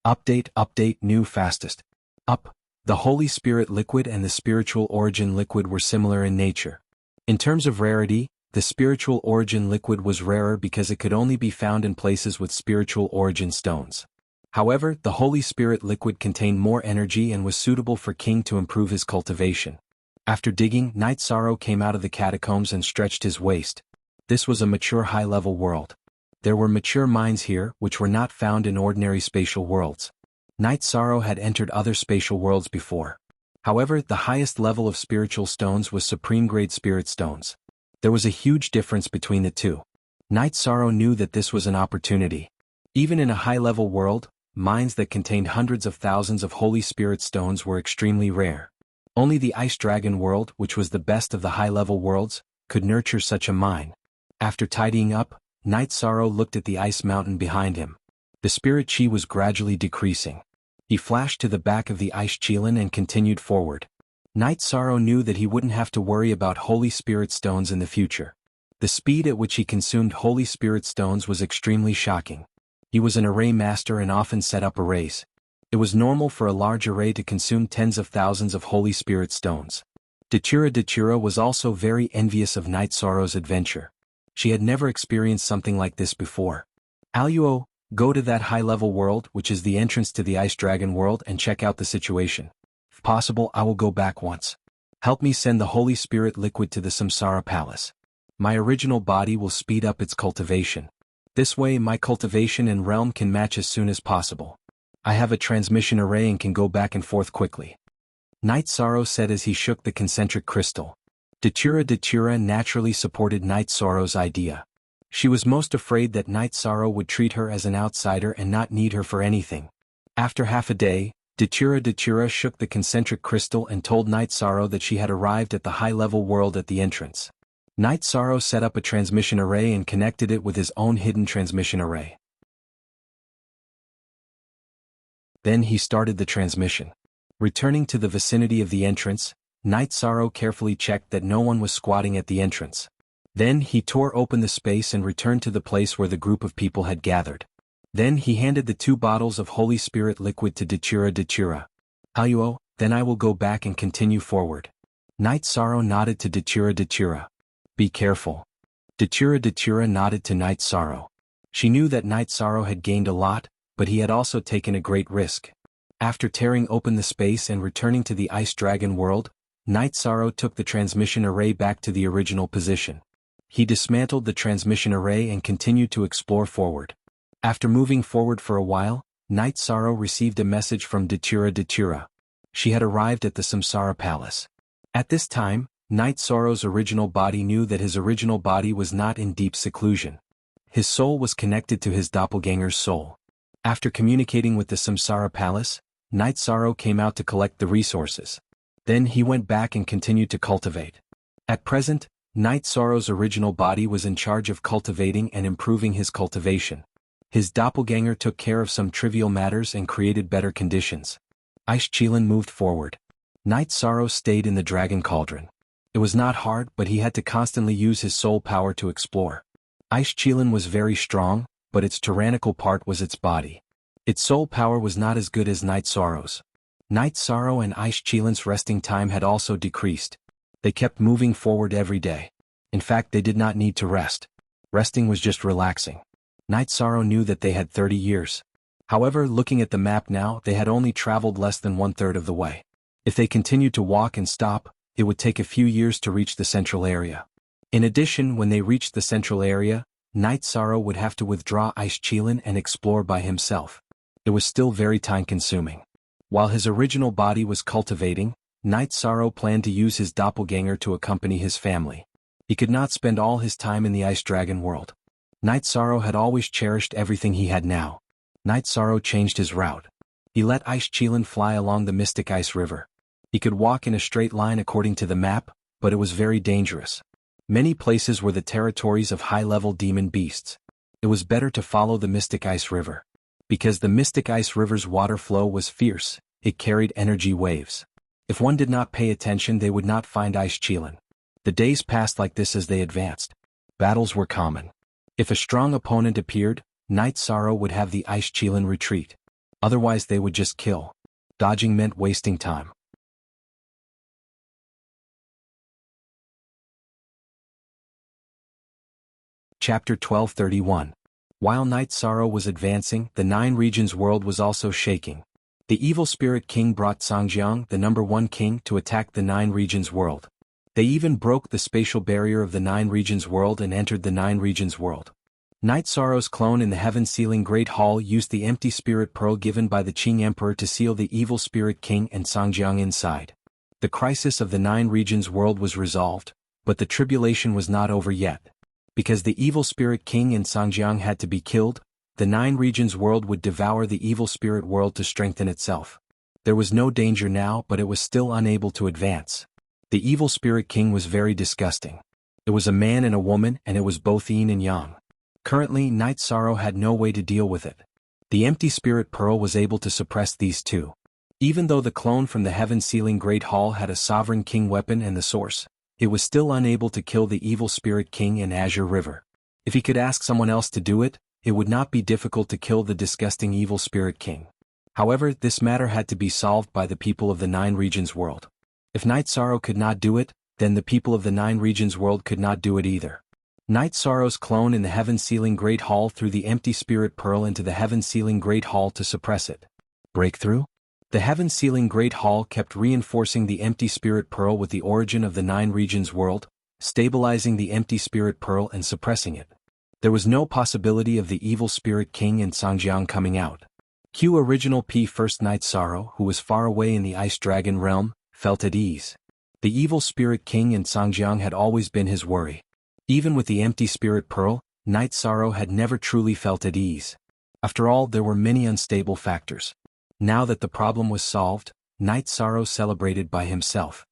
Update new fastest. The Holy Spirit liquid and the Spiritual Origin liquid were similar in nature. In terms of rarity, the Spiritual Origin liquid was rarer because it could only be found in places with Spiritual Origin stones. However, the Holy Spirit liquid contained more energy and was suitable for King to improve his cultivation. After digging, Night Sorrow came out of the catacombs and stretched his waist. This was a mature high-level world. There were mature mines here, which were not found in ordinary spatial worlds. Night Sorrow had entered other spatial worlds before. However, the highest level of spiritual stones was supreme-grade spirit stones. There was a huge difference between the two. Night Sorrow knew that this was an opportunity. Even in a high-level world, mines that contained hundreds of thousands of Holy Spirit stones were extremely rare. Only the Ice Dragon world, which was the best of the high-level worlds, could nurture such a mine. After tidying up, Night Sorrow looked at the ice mountain behind him. The spirit chi was gradually decreasing. He flashed to the back of the ice Qilin and continued forward. Night Sorrow knew that he wouldn't have to worry about Holy Spirit stones in the future. The speed at which he consumed Holy Spirit stones was extremely shocking. He was an array master and often set up arrays. It was normal for a large array to consume tens of thousands of Holy Spirit stones. Datura was also very envious of Night Sorrow's adventure. She had never experienced something like this before. Aluo, go to that high-level world, which is the entrance to the Ice Dragon world, and check out the situation. If possible, I will go back once. Help me send the Holy Spirit liquid to the Samsara Palace. My original body will speed up its cultivation. This way my cultivation and realm can match as soon as possible. I have a transmission array and can go back and forth quickly. Night Sorrow said as he shook the concentric crystal. Datura naturally supported Night Sorrow's idea. She was most afraid that Night Sorrow would treat her as an outsider and not need her for anything. After half a day, Datura shook the concentric crystal and told Night Sorrow that she had arrived at the high-level world at the entrance. Night Sorrow set up a transmission array and connected it with his own hidden transmission array. Then he started the transmission. Returning to the vicinity of the entrance, Night Sorrow carefully checked that no one was squatting at the entrance. Then he tore open the space and returned to the place where the group of people had gathered. Then he handed the 2 bottles of Holy Spirit liquid to Datura. Aluo, then I will go back and continue forward. Night Sorrow nodded to Datura. Be careful. Datura nodded to Night Sorrow. She knew that Night Sorrow had gained a lot, but he had also taken a great risk. After tearing open the space and returning to the Ice Dragon world, Night Sorrow took the transmission array back to the original position. He dismantled the transmission array and continued to explore forward. After moving forward for a while, Night Sorrow received a message from Datura. She had arrived at the Samsara Palace. At this time, Night Sorrow's original body knew that his original body was not in deep seclusion. His soul was connected to his doppelganger's soul. After communicating with the Samsara Palace, Night Sorrow came out to collect the resources. Then he went back and continued to cultivate. At present, Night Sorrow's original body was in charge of cultivating and improving his cultivation. His doppelganger took care of some trivial matters and created better conditions. Ice Qilin moved forward. Night Sorrow stayed in the Dragon Cauldron. It was not hard, but he had to constantly use his soul power to explore. Ice Qilin was very strong, but its tyrannical part was its body. Its soul power was not as good as Night Sorrow's. Night Sorrow and Ice Qilin's resting time had also decreased. They kept moving forward every day. In fact, they did not need to rest. Resting was just relaxing. Night Sorrow knew that they had 30 years. However, looking at the map now, they had only traveled less than 1/3 of the way. If they continued to walk and stop, it would take a few years to reach the central area. In addition, when they reached the central area, Night Sorrow would have to withdraw Ice Qilin and explore by himself. It was still very time-consuming. While his original body was cultivating, Night Sorrow planned to use his doppelganger to accompany his family. He could not spend all his time in the Ice Dragon world. Night Sorrow had always cherished everything he had now. Night Sorrow changed his route. He let Ice Qilin fly along the Mystic Ice River. He could walk in a straight line according to the map, but it was very dangerous. Many places were the territories of high-level demon beasts. It was better to follow the Mystic Ice River. Because the Mystic Ice River's water flow was fierce, it carried energy waves. If one did not pay attention, they would not find Ice Chelan. The days passed like this as they advanced. Battles were common. If a strong opponent appeared, Night Sorrow would have the Ice Chelan retreat. Otherwise they would just kill. Dodging meant wasting time. Chapter 1231. While Night Sorrow was advancing, the Nine Regions world was also shaking. The evil spirit king brought Songjiang, the number 1 king, to attack the Nine Regions world. They even broke the spatial barrier of the Nine Regions world and entered the Nine Regions world. Night Sorrow's clone in the heaven-sealing Great Hall used the empty spirit pearl given by the Qing Emperor to seal the evil spirit king and Songjiang inside. The crisis of the Nine Regions world was resolved, but the tribulation was not over yet. Because the evil spirit king and Songjiang had to be killed, the Nine Regions world would devour the evil spirit world to strengthen itself. There was no danger now, but it was still unable to advance. The evil spirit king was very disgusting. It was a man and a woman, and it was both yin and yang. Currently, Night Sorrow had no way to deal with it. The empty spirit pearl was able to suppress these two. Even though the clone from the heaven-sealing Great Hall had a sovereign king weapon and the source, it was still unable to kill the evil spirit king in Azure River. If he could ask someone else to do it, it would not be difficult to kill the disgusting evil spirit king. However, this matter had to be solved by the people of the Nine Regions world. If Night Sorrow could not do it, then the people of the Nine Regions world could not do it either. Night Sorrow's clone in the heaven-sealing Great Hall threw the empty spirit pearl into the heaven-sealing Great Hall to suppress it. Breakthrough? The heaven-sealing Great Hall kept reinforcing the empty spirit pearl with the origin of the Nine Regions world, stabilizing the empty spirit pearl and suppressing it. There was no possibility of the evil spirit king and Songjiang coming out. Q original P first Night Sorrow, who was far away in the Ice Dragon realm, felt at ease. The evil spirit king and Songjiang had always been his worry. Even with the empty spirit pearl, Night Sorrow had never truly felt at ease. After all, there were many unstable factors. Now that the problem was solved, Night Sorrow celebrated by himself.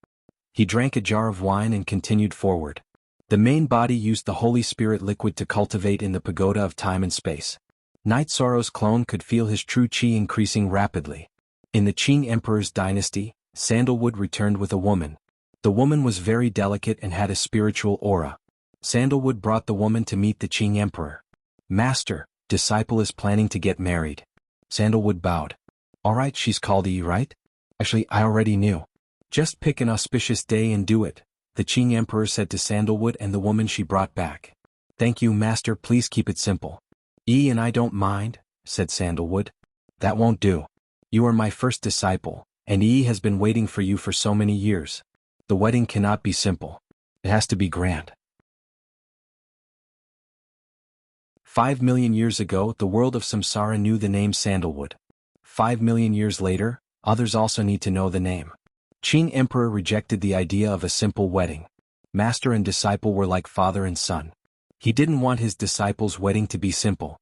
He drank a jar of wine and continued forward. The main body used the Holy Spirit liquid to cultivate in the pagoda of time and space. Night Sorrow's clone could feel his true qi increasing rapidly. In the Qing Emperor's dynasty, Sandalwood returned with a woman. The woman was very delicate and had a spiritual aura. Sandalwood brought the woman to meet the Qing Emperor. Master, disciple is planning to get married. Sandalwood bowed. Alright, she's called Yi, right? Actually, I already knew. Just pick an auspicious day and do it, the Qing Emperor said to Sandalwood and the woman she brought back. Thank you, Master, please keep it simple. Yi and I don't mind, said Sandalwood. That won't do. You are my first disciple, and Yi has been waiting for you for so many years. The wedding cannot be simple. It has to be grand. 5 million years ago, the world of Samsara knew the name Sandalwood. 5 million years later, others also need to know the name. Qing Emperor rejected the idea of a simple wedding. Master and disciple were like father and son. He didn't want his disciple's wedding to be simple.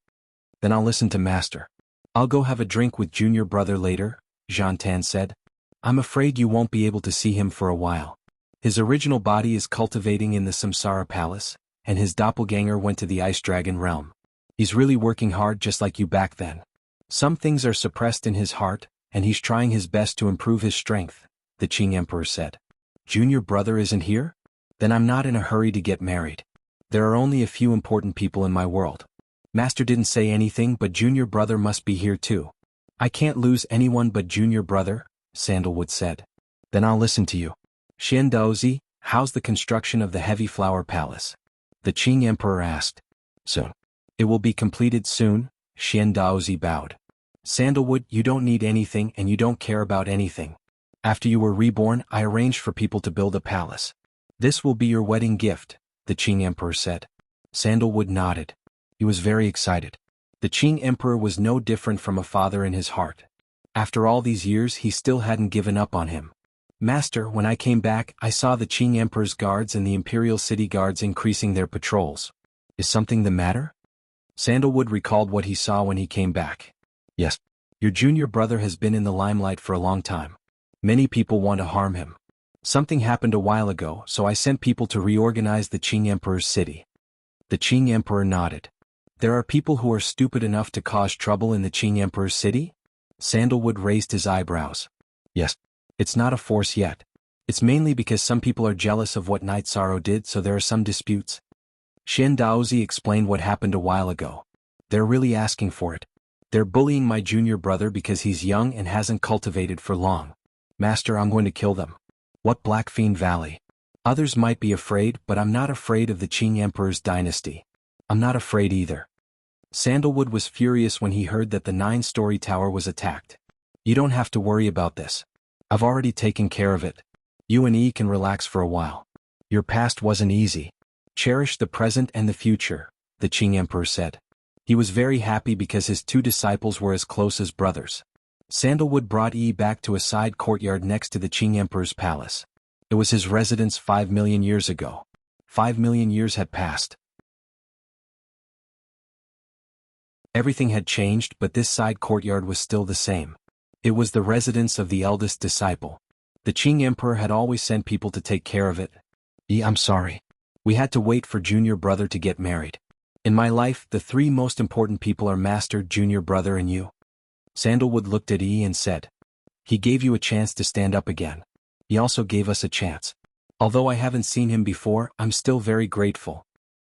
Then I'll listen to Master. I'll go have a drink with junior brother later, Jean Tan said. I'm afraid you won't be able to see him for a while. His original body is cultivating in the Samsara Palace, and his doppelganger went to the Ice Dragon realm. He's really working hard just like you back then. Some things are suppressed in his heart, and he's trying his best to improve his strength, the Qing Emperor said. Junior brother isn't here? Then I'm not in a hurry to get married. There are only a few important people in my world. Master didn't say anything, but junior brother must be here too. I can't lose anyone but junior brother, Sandalwood said. Then I'll listen to you. Xian Daozi, how's the construction of the Heavy Flower Palace? The Qing Emperor asked. Soon. It will be completed soon, Xian Daozi bowed. Sandalwood, you don't need anything and you don't care about anything. After you were reborn, I arranged for people to build a palace. This will be your wedding gift, the Qing Emperor said. Sandalwood nodded. He was very excited. The Qing Emperor was no different from a father in his heart. After all these years, he still hadn't given up on him. Master, when I came back, I saw the Qing Emperor's guards and the Imperial City Guards increasing their patrols. Is something the matter? Sandalwood recalled what he saw when he came back. Yes. Your junior brother has been in the limelight for a long time. Many people want to harm him. Something happened a while ago, so I sent people to reorganize the Qing Emperor's city. The Qing Emperor nodded. There are people who are stupid enough to cause trouble in the Qing Emperor's city? Sandalwood raised his eyebrows. Yes. It's not a force yet. It's mainly because some people are jealous of what Knight Sorrow did, so there are some disputes. Shen Daozi explained what happened a while ago. They're really asking for it. They're bullying my junior brother because he's young and hasn't cultivated for long. Master, I'm going to kill them. What Black Fiend Valley? Others might be afraid, but I'm not afraid of the Qing Emperor's dynasty. I'm not afraid either. Sandalwood was furious when he heard that the 9-story tower was attacked. You don't have to worry about this. I've already taken care of it. You and E can relax for a while. Your past wasn't easy. Cherish the present and the future, the Qing Emperor said. He was very happy because his 2 disciples were as close as brothers. Sandalwood brought E back to a side courtyard next to the Qing Emperor's palace. It was his residence 5 million years ago. 5 million years had passed. Everything had changed, but this side courtyard was still the same. It was the residence of the eldest disciple. The Qing Emperor had always sent people to take care of it. I'm sorry. We had to wait for junior brother to get married. In my life, the 3 most important people are master, junior brother, and you. Sandalwood looked at E and said, he gave you a chance to stand up again. He also gave us a chance. Although I haven't seen him before, I'm still very grateful.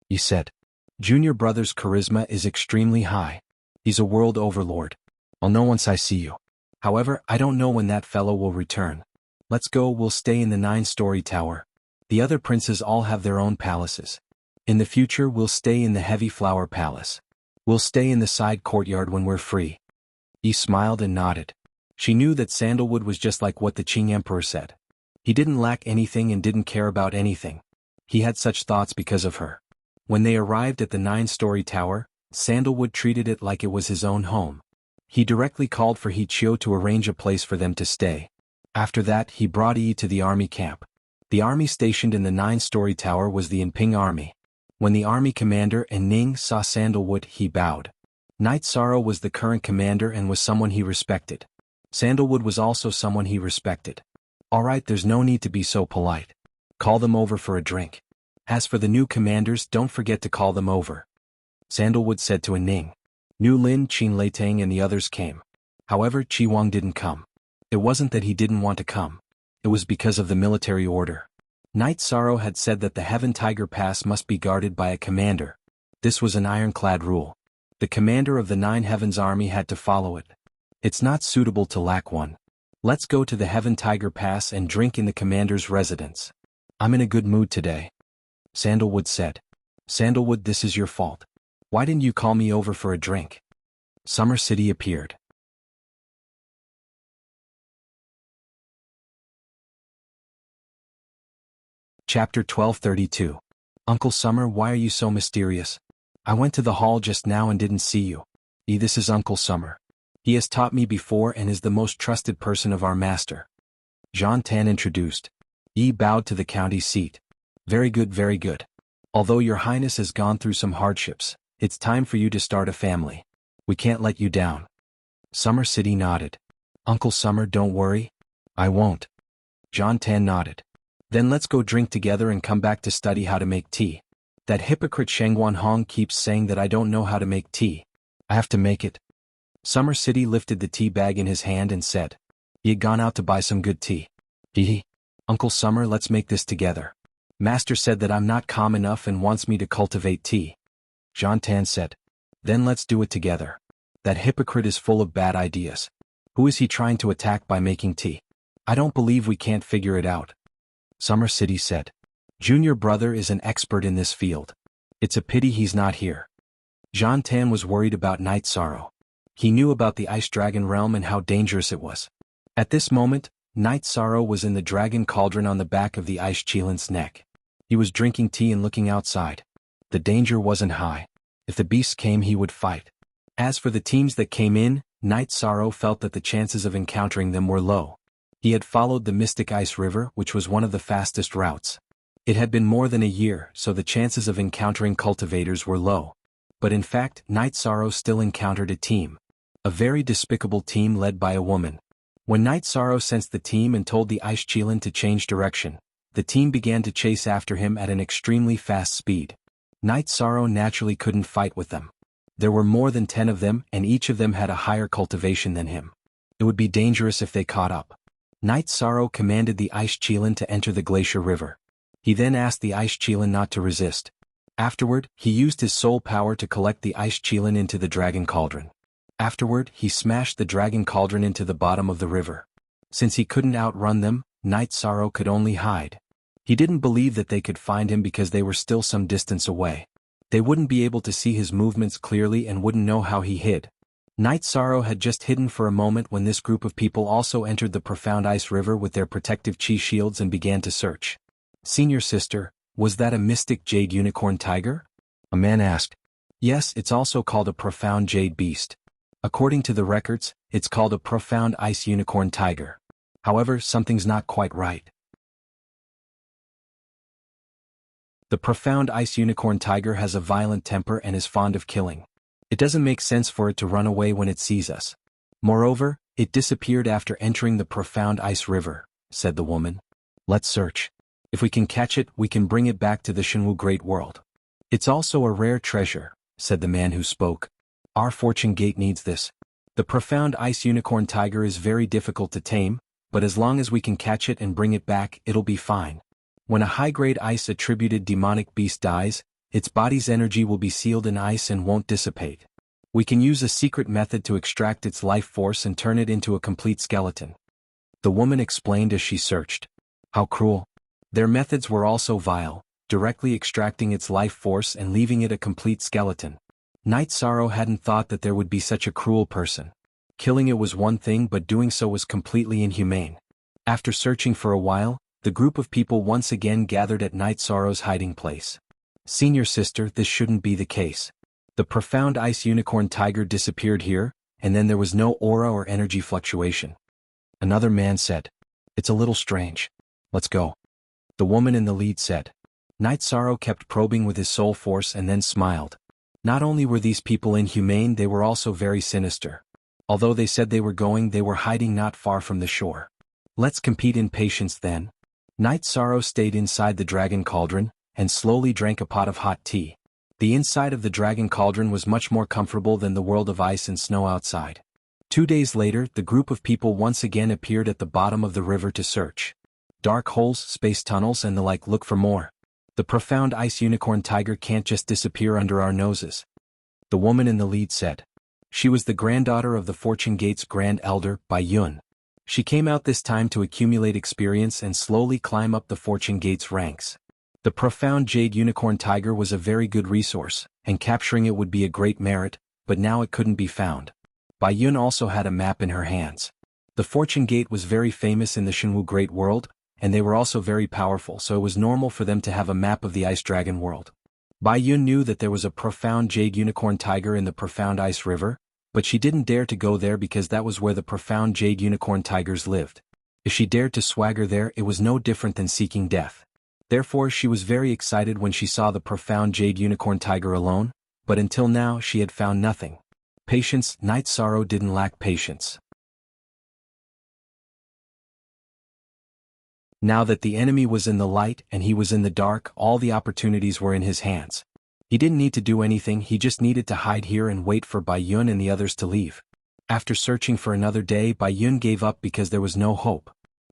He said, junior brother's charisma is extremely high. He's a world overlord. I'll know once I see you. However, I don't know when that fellow will return. Let's go, we'll stay in the 9-story tower. The other princes all have their own palaces. In the future, we'll stay in the Heavy Flower Palace. We'll stay in the side courtyard when we're free. He smiled and nodded. She knew that Sandalwood was just like what the Qing Emperor said. He didn't lack anything and didn't care about anything. He had such thoughts because of her. When they arrived at the 9-story tower, Sandalwood treated it like it was his own home. He directly called for He Chio to arrange a place for them to stay. After that, he brought Yi to the army camp. The army stationed in the 9-story tower was the Inping army. When the army commander and Ning saw Sandalwood, he bowed. Knight Sorrow was the current commander and was someone he respected. Sandalwood was also someone he respected. Alright, there's no need to be so polite. Call them over for a drink. As for the new commanders, don't forget to call them over. Sandalwood said to Ning. Nu Lin, Qin Leitang and the others came. However, Qi Wang didn't come. It wasn't that he didn't want to come. It was because of the military order. Knight Sorrow had said that the Heaven Tiger Pass must be guarded by a commander. This was an ironclad rule. The commander of the 9 Heavens army had to follow it. It's not suitable to lack one. Let's go to the Heaven Tiger Pass and drink in the commander's residence. I'm in a good mood today. Sandalwood said. Sandalwood, this is your fault. Why didn't you call me over for a drink? Summer City appeared. Chapter 1232. Uncle Summer, why are you so mysterious? I went to the hall just now and didn't see you. This is Uncle Summer. He has taught me before and is the most trusted person of our master. Jean Tan introduced. Yi bowed to the county seat. Very good, very good. Although your highness has gone through some hardships, it's time for you to start a family. We can't let you down. Summer City nodded. Uncle Summer, don't worry. I won't. Jean Tan nodded. Then let's go drink together and come back to study how to make tea. That hypocrite Shengguan Hong keeps saying that I don't know how to make tea. I have to make it. Summer City lifted the tea bag in his hand and said. He had gone out to buy some good tea. Uncle Summer, let's make this together. Master said that I'm not calm enough and wants me to cultivate tea. Jean Tan said. Then let's do it together. That hypocrite is full of bad ideas. Who is he trying to attack by making tea? I don't believe we can't figure it out. Summer City said. Junior brother is an expert in this field. It's a pity he's not here. Jean Tan was worried about Knight Sorrow. He knew about the Ice Dragon realm and how dangerous it was. At this moment, Knight Sorrow was in the dragon cauldron on the back of the Ice Chilin's neck. He was drinking tea and looking outside. The danger wasn't high. If the beasts came, he would fight. As for the teams that came in, Knight Sorrow felt that the chances of encountering them were low. He had followed the Mystic Ice River, which was one of the fastest routes. It had been more than a year, so the chances of encountering cultivators were low. But in fact, Knight Sorrow still encountered a team. A very despicable team led by a woman. When Night Sorrow sensed the team and told the Ice Chelan to change direction, the team began to chase after him at an extremely fast speed. Night Sorrow naturally couldn't fight with them. There were more than 10 of them, and each of them had a higher cultivation than him. It would be dangerous if they caught up. Night Sorrow commanded the Ice Chelan to enter the glacier river. He then asked the Ice Chelan not to resist. Afterward, he used his soul power to collect the Ice Chelan into the dragon cauldron. Afterward, he smashed the dragon cauldron into the bottom of the river. Since he couldn't outrun them, Night Sorrow could only hide. He didn't believe that they could find him because they were still some distance away. They wouldn't be able to see his movements clearly and wouldn't know how he hid. Night Sorrow had just hidden for a moment when this group of people also entered the profound ice river with their protective chi shields and began to search. "Senior sister, was that a mystic jade unicorn tiger?" a man asked. "Yes, it's also called a profound jade beast. According to the records, it's called a profound ice unicorn tiger. However, something's not quite right. The profound ice unicorn tiger has a violent temper and is fond of killing. It doesn't make sense for it to run away when it sees us. Moreover, it disappeared after entering the profound ice river," said the woman. "Let's search. If we can catch it, we can bring it back to the Shenwu Great World. It's also a rare treasure," said the man who spoke. "Our fortune gate needs this. The profound ice unicorn tiger is very difficult to tame, but as long as we can catch it and bring it back, it'll be fine. When a high-grade ice-attributed demonic beast dies, its body's energy will be sealed in ice and won't dissipate. We can use a secret method to extract its life force and turn it into a complete skeleton," the woman explained as she searched. How cruel. Their methods were also vile, directly extracting its life force and leaving it a complete skeleton. Night Sorrow hadn't thought that there would be such a cruel person. Killing it was one thing, but doing so was completely inhumane. After searching for a while, the group of people once again gathered at Night Sorrow's hiding place. "Senior sister, this shouldn't be the case. The profound ice unicorn tiger disappeared here, and then there was no aura or energy fluctuation." Another man said. "It's a little strange. Let's go," the woman in the lead said. Night Sorrow kept probing with his soul force and then smiled. Not only were these people inhumane, they were also very sinister. Although they said they were hiding not far from the shore. "Let's compete in patience then." Night Sorrow stayed inside the dragon cauldron, and slowly drank a pot of hot tea. The inside of the dragon cauldron was much more comfortable than the world of ice and snow outside. 2 days later, the group of people once again appeared at the bottom of the river to search. Dark holes, space tunnels and the like. Look for more. The profound ice unicorn tiger can't just disappear under our noses, the woman in the lead said. She was the granddaughter of the Fortune Gate's Grand Elder, Bai Yun. She came out this time to accumulate experience and slowly climb up the Fortune Gate's ranks. The profound jade unicorn tiger was a very good resource, and capturing it would be a great merit, but now it couldn't be found. Bai Yun also had a map in her hands. The Fortune Gate was very famous in the Shenwu Great World, and they were also very powerful, so it was normal for them to have a map of the Ice Dragon world. Bai Yun knew that there was a profound jade unicorn tiger in the profound ice river, but she didn't dare to go there because that was where the profound jade unicorn tigers lived. If she dared to swagger there, it was no different than seeking death. Therefore she was very excited when she saw the profound jade unicorn tiger alone, but until now she had found nothing. Patience. Night Sorrow didn't lack patience. Now that the enemy was in the light and he was in the dark, all the opportunities were in his hands. He didn't need to do anything, he just needed to hide here and wait for Bai Yun and the others to leave. After searching for another day, Bai Yun gave up because there was no hope.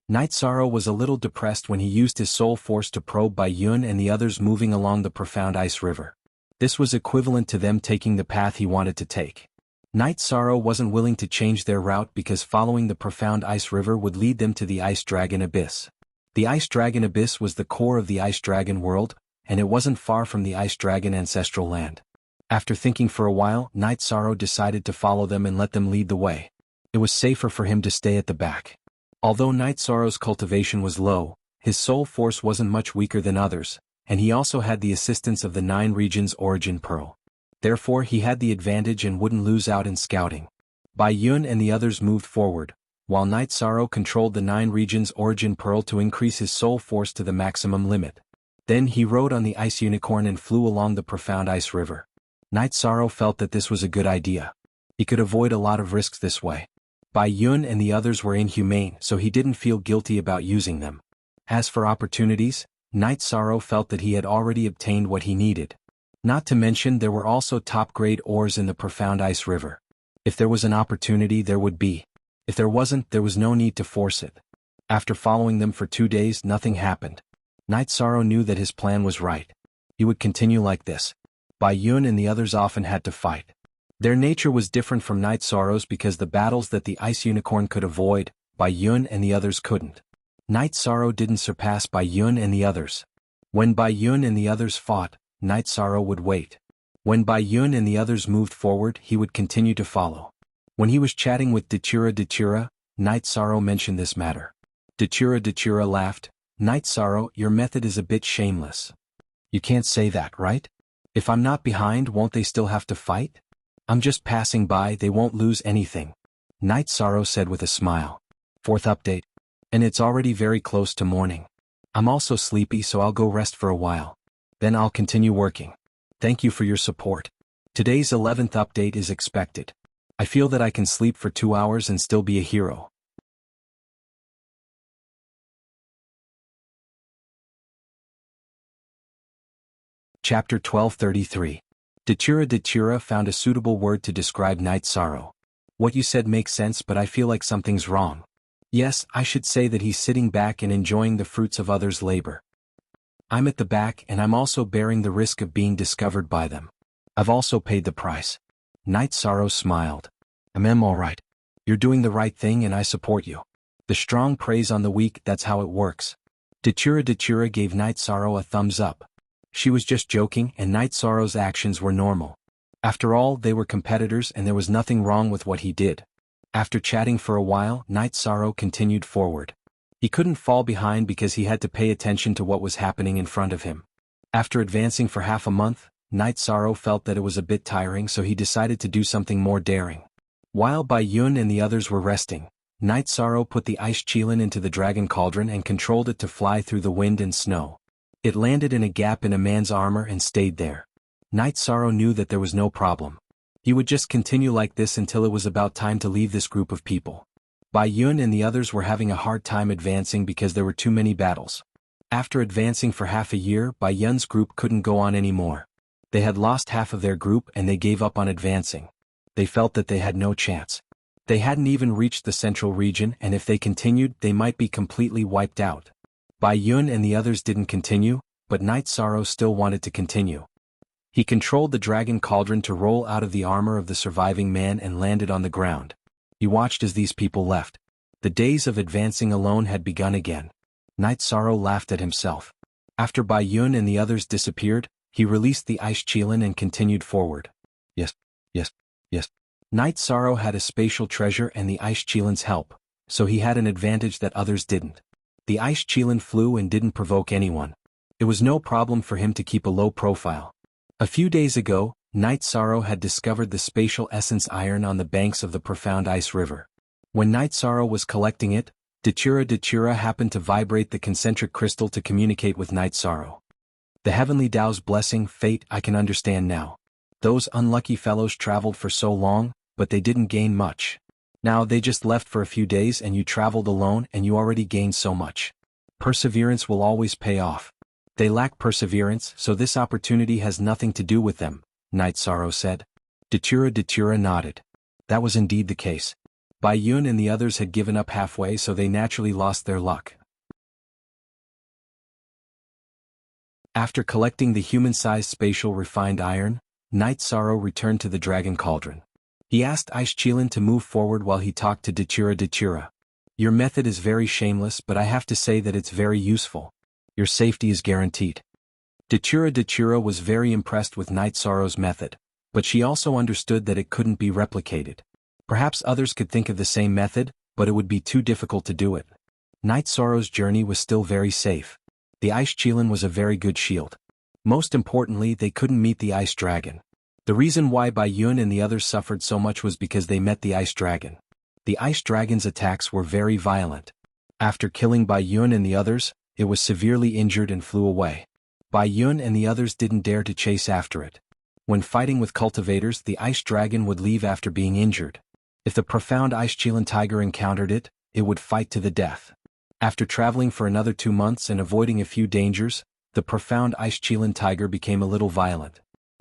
Night Sorrow was a little depressed when he used his soul force to probe Bai Yun and the others moving along the profound ice river. This was equivalent to them taking the path he wanted to take. Night Sorrow wasn't willing to change their route because following the profound ice river would lead them to the Ice Dragon Abyss. The Ice Dragon Abyss was the core of the Ice Dragon world, and it wasn't far from the Ice Dragon ancestral land. After thinking for a while, Night Sorrow decided to follow them and let them lead the way. It was safer for him to stay at the back. Although Night Sorrow's cultivation was low, his soul force wasn't much weaker than others, and he also had the assistance of the 9 regions origin pearl. Therefore he had the advantage and wouldn't lose out in scouting. Bai Yun and the others moved forward, while Night Sorrow controlled the 9 regions origin pearl to increase his soul force to the maximum limit. Then he rode on the ice unicorn and flew along the profound ice river. Night Sorrow felt that this was a good idea. He could avoid a lot of risks this way. Bai Yun and the others were inhumane, so he didn't feel guilty about using them. As for opportunities, Night Sorrow felt that he had already obtained what he needed. Not to mention there were also top-grade ores in the profound ice river. If there was an opportunity, there would be. If there wasn't, there was no need to force it. After following them for 2 days, nothing happened. Night Sorrow knew that his plan was right. He would continue like this. Bai Yun and the others often had to fight. Their nature was different from Night Sorrow's because the battles that the Ice Unicorn could avoid, Bai Yun and the others couldn't. Night Sorrow didn't surpass Bai Yun and the others. When Bai Yun and the others fought, Night Sorrow would wait. When Bai Yun and the others moved forward, he would continue to follow. When he was chatting with Dachura, Night Sorrow mentioned this matter. Dachura laughed. Night Sorrow, your method is a bit shameless. You can't say that, right? If I'm not behind, won't they still have to fight? I'm just passing by, they won't lose anything. Night Sorrow said with a smile. 4th update. And it's already very close to morning. I'm also sleepy, so I'll go rest for a while. Then I'll continue working. Thank you for your support. Today's 11th update is expected. I feel that I can sleep for 2 hours and still be a hero. Chapter 1233. Dachura found a suitable word to describe Night Sorrow. What you said makes sense, but I feel like something's wrong. Yes, I should say that he's sitting back and enjoying the fruits of others' labor. I'm at the back and I'm also bearing the risk of being discovered by them. I've also paid the price. Night Sorrow smiled. I'm alright. You're doing the right thing and I support you. The strong preys on the weak, that's how it works. Dachura gave Night Sorrow a thumbs up. She was just joking and Night Sorrow's actions were normal. After all, they were competitors and there was nothing wrong with what he did. After chatting for a while, Night Sorrow continued forward. He couldn't fall behind because he had to pay attention to what was happening in front of him. After advancing for half a month, Night Sorrow felt that it was a bit tiring, so he decided to do something more daring. While Bai Yun and the others were resting, Night Sorrow put the ice chilin into the dragon cauldron and controlled it to fly through the wind and snow. It landed in a gap in a man's armor and stayed there. Night Sorrow knew that there was no problem. He would just continue like this until it was about time to leave this group of people. Bai Yun and the others were having a hard time advancing because there were too many battles. After advancing for half a year, Bai Yun's group couldn't go on anymore. They had lost half of their group and they gave up on advancing. They felt that they had no chance. They hadn't even reached the central region, and if they continued, they might be completely wiped out. Bai Yun and the others didn't continue, but Night Sorrow still wanted to continue. He controlled the dragon cauldron to roll out of the armor of the surviving man and landed on the ground. He watched as these people left. The days of advancing alone had begun again. Night Sorrow laughed at himself. After Bai Yun and the others disappeared, he released the ice chilin and continued forward. Yes. Night Sorrow had a spatial treasure and the ice chilin's help, so he had an advantage that others didn't. The ice chilin flew and didn't provoke anyone. It was no problem for him to keep a low profile. A few days ago, Night Sorrow had discovered the spatial essence iron on the banks of the profound ice river. When Night Sorrow was collecting it, Dachura happened to vibrate the concentric crystal to communicate with Night Sorrow. The Heavenly Tao's blessing, fate, I can understand now. Those unlucky fellows traveled for so long, but they didn't gain much. Now they just left for a few days and you traveled alone and you already gained so much. Perseverance will always pay off. They lack perseverance, so this opportunity has nothing to do with them, Night Sorrow said. Dachura nodded. That was indeed the case. Bai Yun and the others had given up halfway, so they naturally lost their luck. After collecting the human-sized spatial refined iron, Night Sorrow returned to the dragon cauldron. He asked Ice Chilin to move forward while he talked to Dachura. Your method is very shameless, but I have to say that it's very useful. Your safety is guaranteed. Dachura was very impressed with Night Sorrow's method, but she also understood that it couldn't be replicated. Perhaps others could think of the same method, but it would be too difficult to do it. Night Sorrow's journey was still very safe. The Ice Chilin was a very good shield. Most importantly, they couldn't meet the Ice Dragon. The reason why Bai Yun and the others suffered so much was because they met the Ice Dragon. The Ice Dragon's attacks were very violent. After killing Bai Yun and the others, it was severely injured and flew away. Bai Yun and the others didn't dare to chase after it. When fighting with cultivators, the Ice Dragon would leave after being injured. If the profound ice Chilean tiger encountered it, it would fight to the death. After traveling for another 2 months and avoiding a few dangers, the profound ice Chilean tiger became a little violent.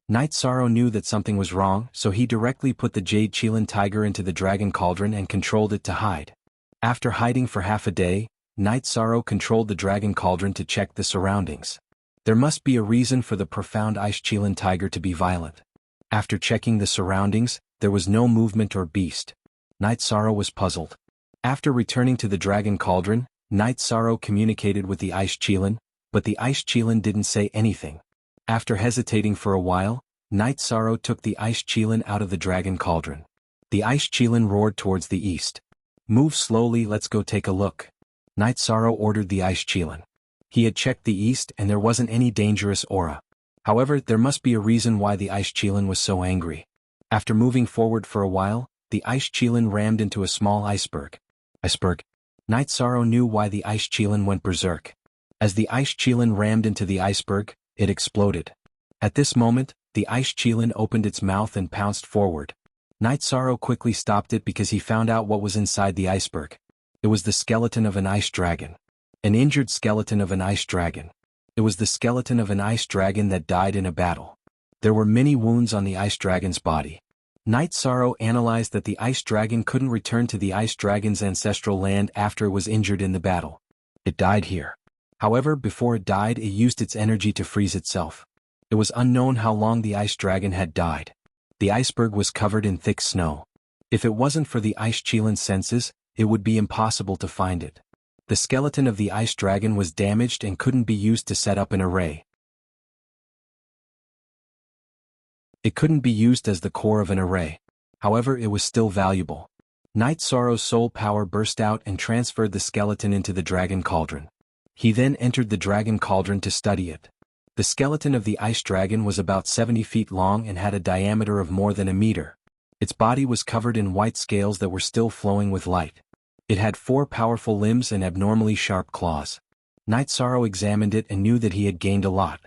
Night Sorrow knew that something was wrong, so he directly put the jade Chilean tiger into the dragon cauldron and controlled it to hide. After hiding for half a day, Night Sorrow controlled the dragon cauldron to check the surroundings. There must be a reason for the profound ice Chilean tiger to be violent. After checking the surroundings, there was no movement or beast. Night Sorrow was puzzled. After returning to the dragon cauldron, Night Sorrow communicated with the ice Chilean, but the ice Chilean didn't say anything. After hesitating for a while, Night Sorrow took the ice Chilean out of the dragon cauldron. The ice Chilean roared towards the east. "Move slowly, let's go take a look." Night Sorrow ordered the ice Chilean. He had checked the east and there wasn't any dangerous aura. However, there must be a reason why the ice Chilean was so angry. After moving forward for a while, the ice Chilean rammed into a small iceberg. Iceberg. Night Sorrow knew why the ice Chilean went berserk. As the ice Chilean rammed into the iceberg, it exploded. At this moment, the ice Chilean opened its mouth and pounced forward. Night Sorrow quickly stopped it because he found out what was inside the iceberg. It was the skeleton of an ice dragon. An injured skeleton of an ice dragon. It was the skeleton of an ice dragon that died in a battle. There were many wounds on the ice dragon's body. Night Sorrow analyzed that the ice dragon couldn't return to the ice dragon's ancestral land after it was injured in the battle. It died here. However, before it died, it used its energy to freeze itself. It was unknown how long the ice dragon had died. The iceberg was covered in thick snow. If it wasn't for the ice Chilean's senses, it would be impossible to find it. The skeleton of the ice dragon was damaged and couldn't be used to set up an array. It couldn't be used as the core of an array. However, it was still valuable. Night Sorrow's soul power burst out and transferred the skeleton into the dragon cauldron. He then entered the dragon cauldron to study it. The skeleton of the ice dragon was about 70 feet long and had a diameter of more than a meter. Its body was covered in white scales that were still flowing with light. It had 4 powerful limbs and abnormally sharp claws. Night Sorrow examined it and knew that he had gained a lot.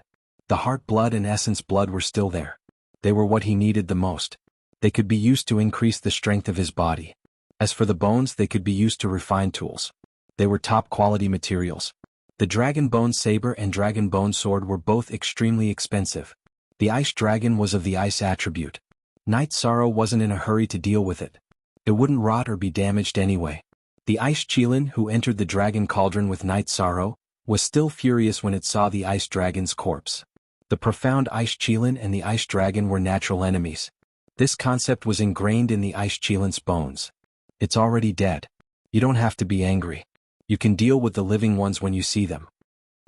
The heart blood and essence blood were still there. They were what he needed the most. They could be used to increase the strength of his body. As for the bones, they could be used to refine tools. They were top-quality materials. The dragon bone saber and dragon bone sword were both extremely expensive. The ice dragon was of the ice attribute. Night Sorrow wasn't in a hurry to deal with it. It wouldn't rot or be damaged anyway. The ice Chilean, who entered the dragon cauldron with Night Sorrow, was still furious when it saw the ice dragon's corpse. The profound ice Chilean and the ice dragon were natural enemies. This concept was ingrained in the ice Chilean's bones. It's already dead. You don't have to be angry. You can deal with the living ones when you see them.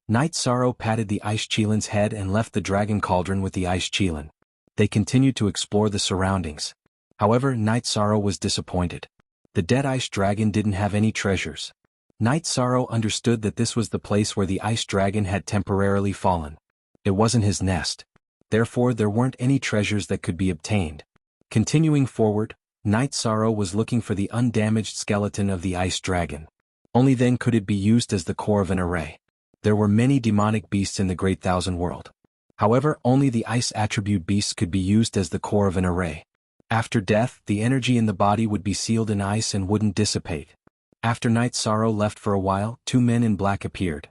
Night Sorrow patted the ice Chilean's head and left the dragon cauldron with the ice Chilean. They continued to explore the surroundings. However, Night Sorrow was disappointed. The dead ice dragon didn't have any treasures. Night Sorrow understood that this was the place where the ice dragon had temporarily fallen. It wasn't his nest. Therefore, there weren't any treasures that could be obtained. Continuing forward, Night Sorrow was looking for the undamaged skeleton of the ice dragon. Only then could it be used as the core of an array. There were many demonic beasts in the Great Thousand World. However, only the ice attribute beasts could be used as the core of an array. After death, the energy in the body would be sealed in ice and wouldn't dissipate. After Night Sorrow left for a while, 2 men in black appeared.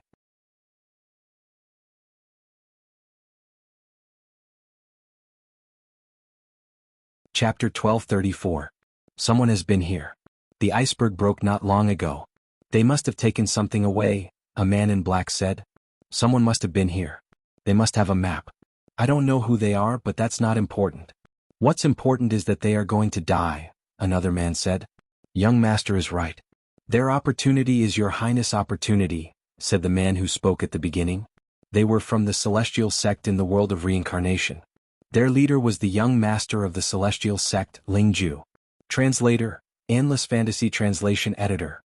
Chapter 1234. Someone has been here. The iceberg broke not long ago. They must have taken something away, a man in black said. Someone must have been here. They must have a map. I don't know who they are, but that's not important. What's important is that they are going to die, another man said. Young master is right. Their opportunity is your highness' opportunity, said the man who spoke at the beginning. They were from the celestial sect in the world of reincarnation. Their leader was the young master of the celestial sect, Lingju. Translator, Endless Fantasy Translation Editor.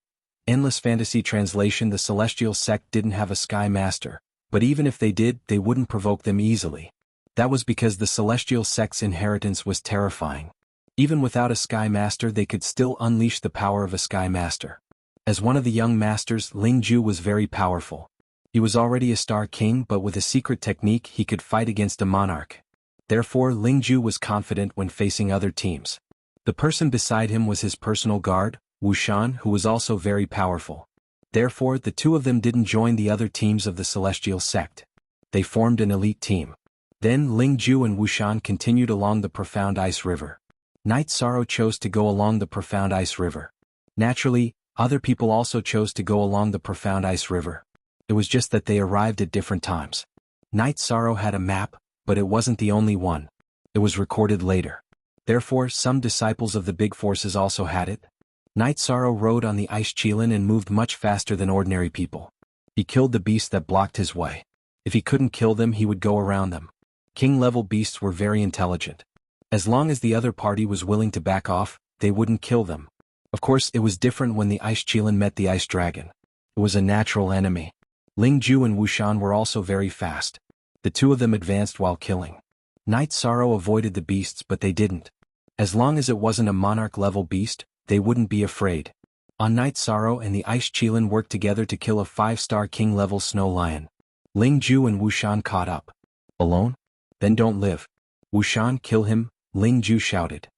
Endless Fantasy Translation. The celestial sect didn't have a sky master, but even if they did, they wouldn't provoke them easily. That was because the celestial sect's inheritance was terrifying. Even without a sky master, they could still unleash the power of a sky master. As one of the young masters, Lingju was very powerful. He was already a star king, but with a secret technique he could fight against a monarch. Therefore, Lingju was confident when facing other teams. The person beside him was his personal guard, Wuxian, who was also very powerful. Therefore, the two of them didn't join the other teams of the Celestial Sect. They formed an elite team. Then Ling Ju and Wuxian continued along the Profound Ice River. Night Sorrow chose to go along the Profound Ice River. Naturally, other people also chose to go along the Profound Ice River. It was just that they arrived at different times. Night Sorrow had a map, but it wasn't the only one. It was recorded later. Therefore, some disciples of the big forces also had it. Night Sorrow rode on the ice Qilin and moved much faster than ordinary people. He killed the beasts that blocked his way. If he couldn't kill them, he would go around them. King-level beasts were very intelligent. As long as the other party was willing to back off, they wouldn't kill them. Of course, it was different when the ice Qilin met the ice dragon. It was a natural enemy. Ling Ju and Wuxian were also very fast. The two of them advanced while killing. Night Sorrow avoided the beasts, but they didn't. As long as it wasn't a monarch-level beast, they wouldn't be afraid. On Night Sorrow and the ice Qilin worked together to kill a 5-star king-level snow lion. Ling Ju and Wuxian caught up. Alone? Then don't live. Wuxian, kill him, Ling Ju shouted.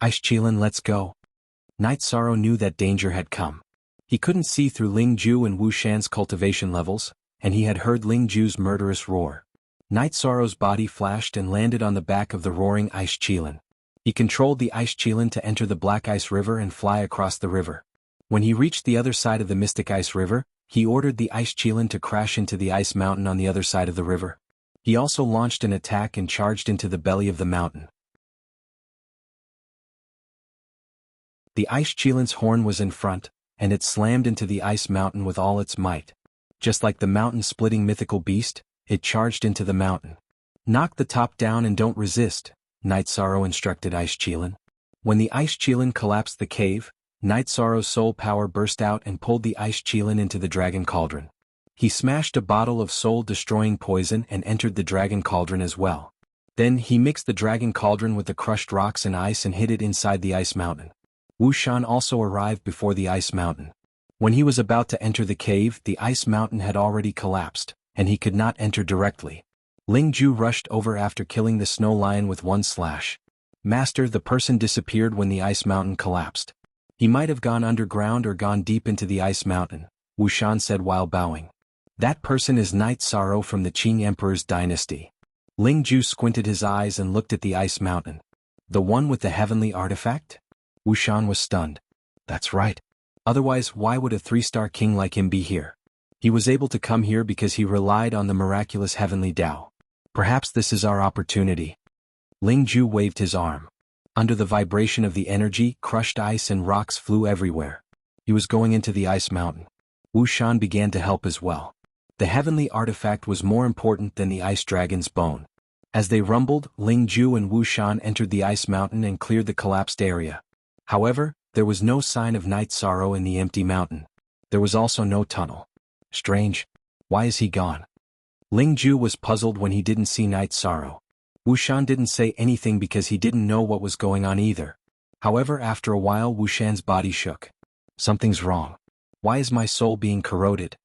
Ice Qilin, let's go. Night Sorrow knew that danger had come. He couldn't see through Ling Ju and Wuxian's cultivation levels, and he had heard Ling Ju's murderous roar. Night Sorrow's body flashed and landed on the back of the roaring ice Qilin. He controlled the ice Qilin to enter the Black Ice River and fly across the river. When he reached the other side of the Mystic Ice River, he ordered the ice Qilin to crash into the ice mountain on the other side of the river. He also launched an attack and charged into the belly of the mountain. The ice Qilin's horn was in front, and it slammed into the ice mountain with all its might. Just like the mountain-splitting mythical beast, it charged into the mountain. Knock the top down and don't resist, Night Sorrow instructed Ice Qilin. When the ice Qilin collapsed the cave, Night Sorrow's soul power burst out and pulled the ice Qilin into the dragon cauldron. He smashed a bottle of soul-destroying poison and entered the dragon cauldron as well. Then he mixed the dragon cauldron with the crushed rocks and ice and hid it inside the ice mountain. Wuxian also arrived before the ice mountain. When he was about to enter the cave, the ice mountain had already collapsed, and he could not enter directly. Ling Ju rushed over after killing the snow lion with one slash. Master, the person disappeared when the ice mountain collapsed. He might have gone underground or gone deep into the ice mountain, Wuxian said while bowing. That person is Night Sorrow from the Qing Emperor's dynasty. Ling Ju squinted his eyes and looked at the ice mountain. The one with the heavenly artifact? Wuxian was stunned. That's right. Otherwise, why would a 3-star king like him be here? He was able to come here because he relied on the miraculous heavenly Tao. Perhaps this is our opportunity. Ling Ju waved his arm. Under the vibration of the energy, crushed ice and rocks flew everywhere. He was going into the ice mountain. Wuxian began to help as well. The heavenly artifact was more important than the ice dragon's bone. As they rumbled, Ling Ju and Wuxian entered the ice mountain and cleared the collapsed area. However, there was no sign of Night Sorrow in the empty mountain. There was also no tunnel. Strange. Why is he gone? Ling Ju was puzzled when he didn't see Night Sorrow. Wuxian didn't say anything because he didn't know what was going on either. However, after a while Wuxian's body shook. Something's wrong. Why is my soul being corroded?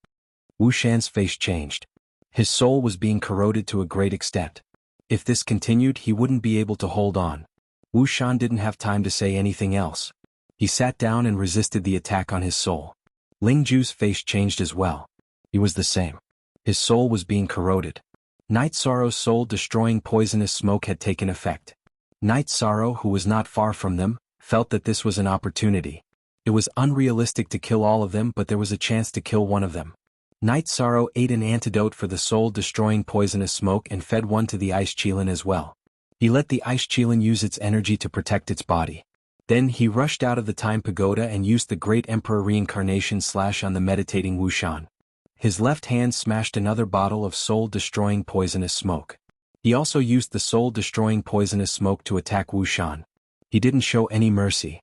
Wuxian's face changed. His soul was being corroded to a great extent. If this continued, he wouldn't be able to hold on. Wuxian didn't have time to say anything else. He sat down and resisted the attack on his soul. Ling Ju's face changed as well. He was the same. His soul was being corroded. Night Sorrow's soul-destroying poisonous smoke had taken effect. Night Sorrow, who was not far from them, felt that this was an opportunity. It was unrealistic to kill all of them, but there was a chance to kill one of them. Night Sorrow ate an antidote for the soul-destroying poisonous smoke and fed one to the ice Qilin as well. He let the ice Qilin use its energy to protect its body. Then he rushed out of the Time Pagoda and used the Great Emperor Reincarnation Slash on the meditating Wuxian. His left hand smashed another bottle of soul-destroying poisonous smoke. He also used the soul-destroying poisonous smoke to attack Wuxian. He didn't show any mercy.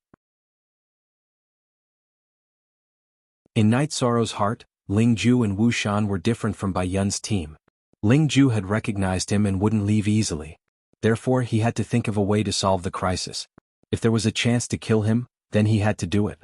In Night Sorrow's heart, Ling Ju and Wuxian were different from Bai Yun's team. Ling Ju had recognized him and wouldn't leave easily. Therefore, he had to think of a way to solve the crisis. If there was a chance to kill him, then he had to do it.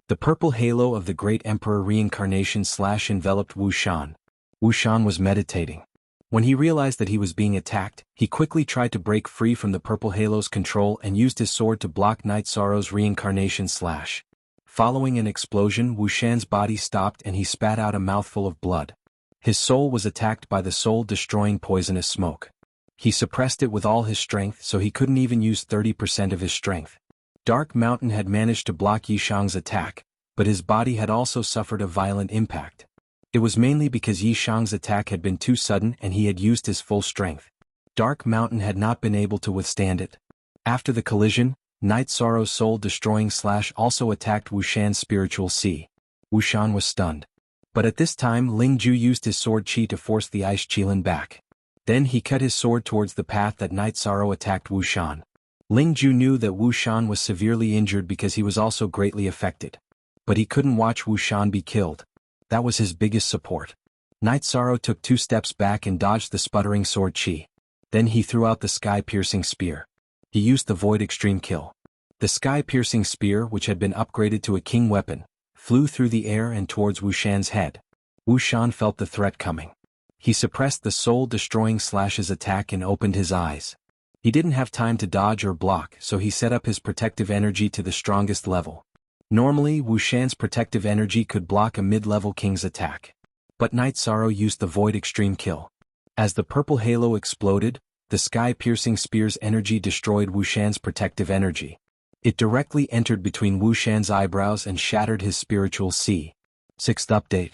The purple halo of the Great Emperor Reincarnation Slash enveloped Wuxian. Wuxian was meditating. When he realized that he was being attacked, he quickly tried to break free from the Purple Halo's control and used his sword to block Night Sorrow's reincarnation slash. Following an explosion, Wuxian's body stopped and he spat out a mouthful of blood. His soul was attacked by the soul-destroying poisonous smoke. He suppressed it with all his strength, so he couldn't even use 30% of his strength. Dark Mountain had managed to block Yishang's attack, but his body had also suffered a violent impact. It was mainly because Yishang's attack had been too sudden and he had used his full strength. Dark Mountain had not been able to withstand it. After the collision, Night Sorrow's soul-destroying slash also attacked Wuxian's spiritual sea. Wuxian was stunned. But at this time Ling Ju used his sword chi to force the ice qilin back. Then he cut his sword towards the path that Night Sorrow attacked Wuxian. Ling Ju knew that Wuxian was severely injured because he was also greatly affected. But he couldn't watch Wuxian be killed. That was his biggest support. Night Sorrow took 2 steps back and dodged the sputtering sword chi. Then he threw out the sky-piercing spear. He used the Void Extreme Kill. The sky-piercing spear, which had been upgraded to a king weapon, flew through the air and towards Wuxian's head. Wuxian felt the threat coming. He suppressed the soul-destroying slash's attack and opened his eyes. He didn't have time to dodge or block, so he set up his protective energy to the strongest level. Normally, Wuxian's protective energy could block a mid-level king's attack. But Night Sorrow used the Void Extreme Kill. As the purple halo exploded, the sky-piercing spear's energy destroyed Wuxian's protective energy. It directly entered between Wuxian's eyebrows and shattered his spiritual sea. 6th update.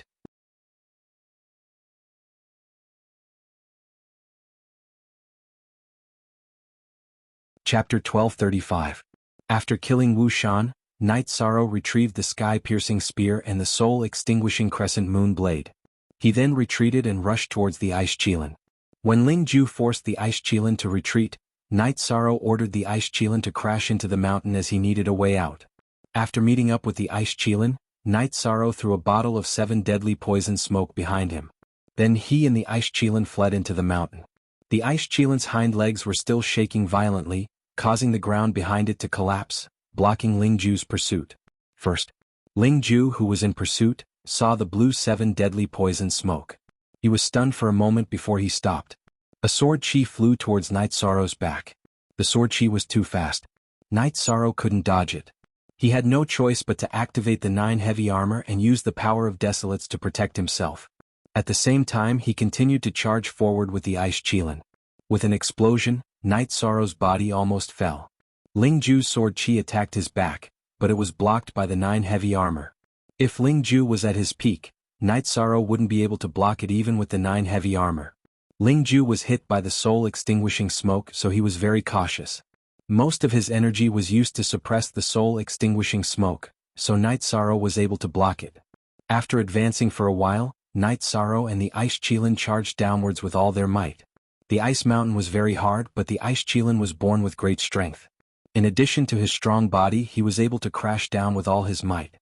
Chapter 1235. After killing Wuxian, Night Sorrow retrieved the sky-piercing spear and the soul-extinguishing crescent moon blade. He then retreated and rushed towards the ice qilin. When Ling Ju forced the ice qilin to retreat, Night Sorrow ordered the ice qilin to crash into the mountain as he needed a way out. After meeting up with the ice qilin, Night Sorrow threw a bottle of 7 deadly poison smoke behind him. Then he and the ice qilin fled into the mountain. The ice qilin's hind legs were still shaking violently, causing the ground behind it to collapse, blocking Ling Ju's pursuit. First, Ling Ju, who was in pursuit, saw the blue 7 deadly poison smoke. He was stunned for a moment before he stopped. A sword chi flew towards Night Sorrow's back. The sword chi was too fast. Night Sorrow couldn't dodge it. He had no choice but to activate the 9 heavy armor and use the power of Desolates to protect himself. At the same time he continued to charge forward with the ice qilin. With an explosion, Night Sorrow's body almost fell. Ling Ju's sword chi attacked his back, but it was blocked by the 9 heavy armor. If Ling Ju was at his peak, Night Sorrow wouldn't be able to block it even with the 9 heavy armor. Ling Ju was hit by the soul-extinguishing smoke, so he was very cautious. Most of his energy was used to suppress the soul-extinguishing smoke, so Night Sorrow was able to block it. After advancing for a while, Night Sorrow and the ice qilin charged downwards with all their might. The ice mountain was very hard, but the ice qilin was born with great strength. In addition to his strong body, he was able to crash down with all his might.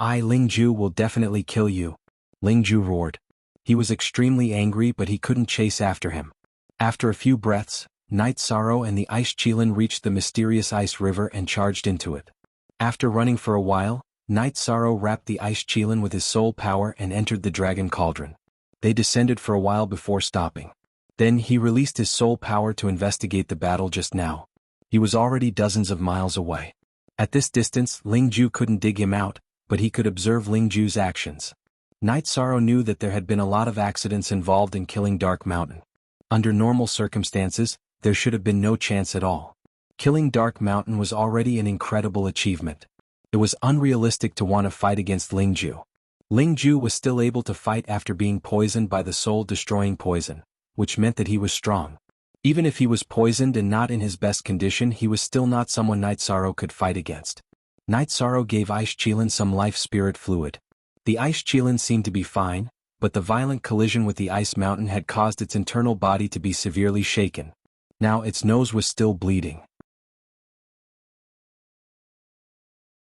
Ling Ju will definitely kill you," Ling Ju roared. He was extremely angry, but he couldn't chase after him. After a few breaths, Night Sorrow and the ice qilin reached the mysterious ice river and charged into it. After running for a while, Night Sorrow wrapped the ice qilin with his soul power and entered the dragon cauldron. They descended for a while before stopping. Then he released his soul power to investigate the battle just now. He was already dozens of miles away. At this distance, Ling Ju couldn't dig him out, but he could observe Ling Ju's actions. Night Sorrow knew that there had been a lot of accidents involved in killing Dark Mountain. Under normal circumstances, there should have been no chance at all. Killing Dark Mountain was already an incredible achievement. It was unrealistic to want to fight against Ling Ju. Ling Ju was still able to fight after being poisoned by the soul-destroying poison, which meant that he was strong. Even if he was poisoned and not in his best condition, he was still not someone Night Sorrow could fight against. Night Sorrow gave Ice Qilin some life spirit fluid. The Ice Qilin seemed to be fine, but the violent collision with the ice mountain had caused its internal body to be severely shaken. Now its nose was still bleeding.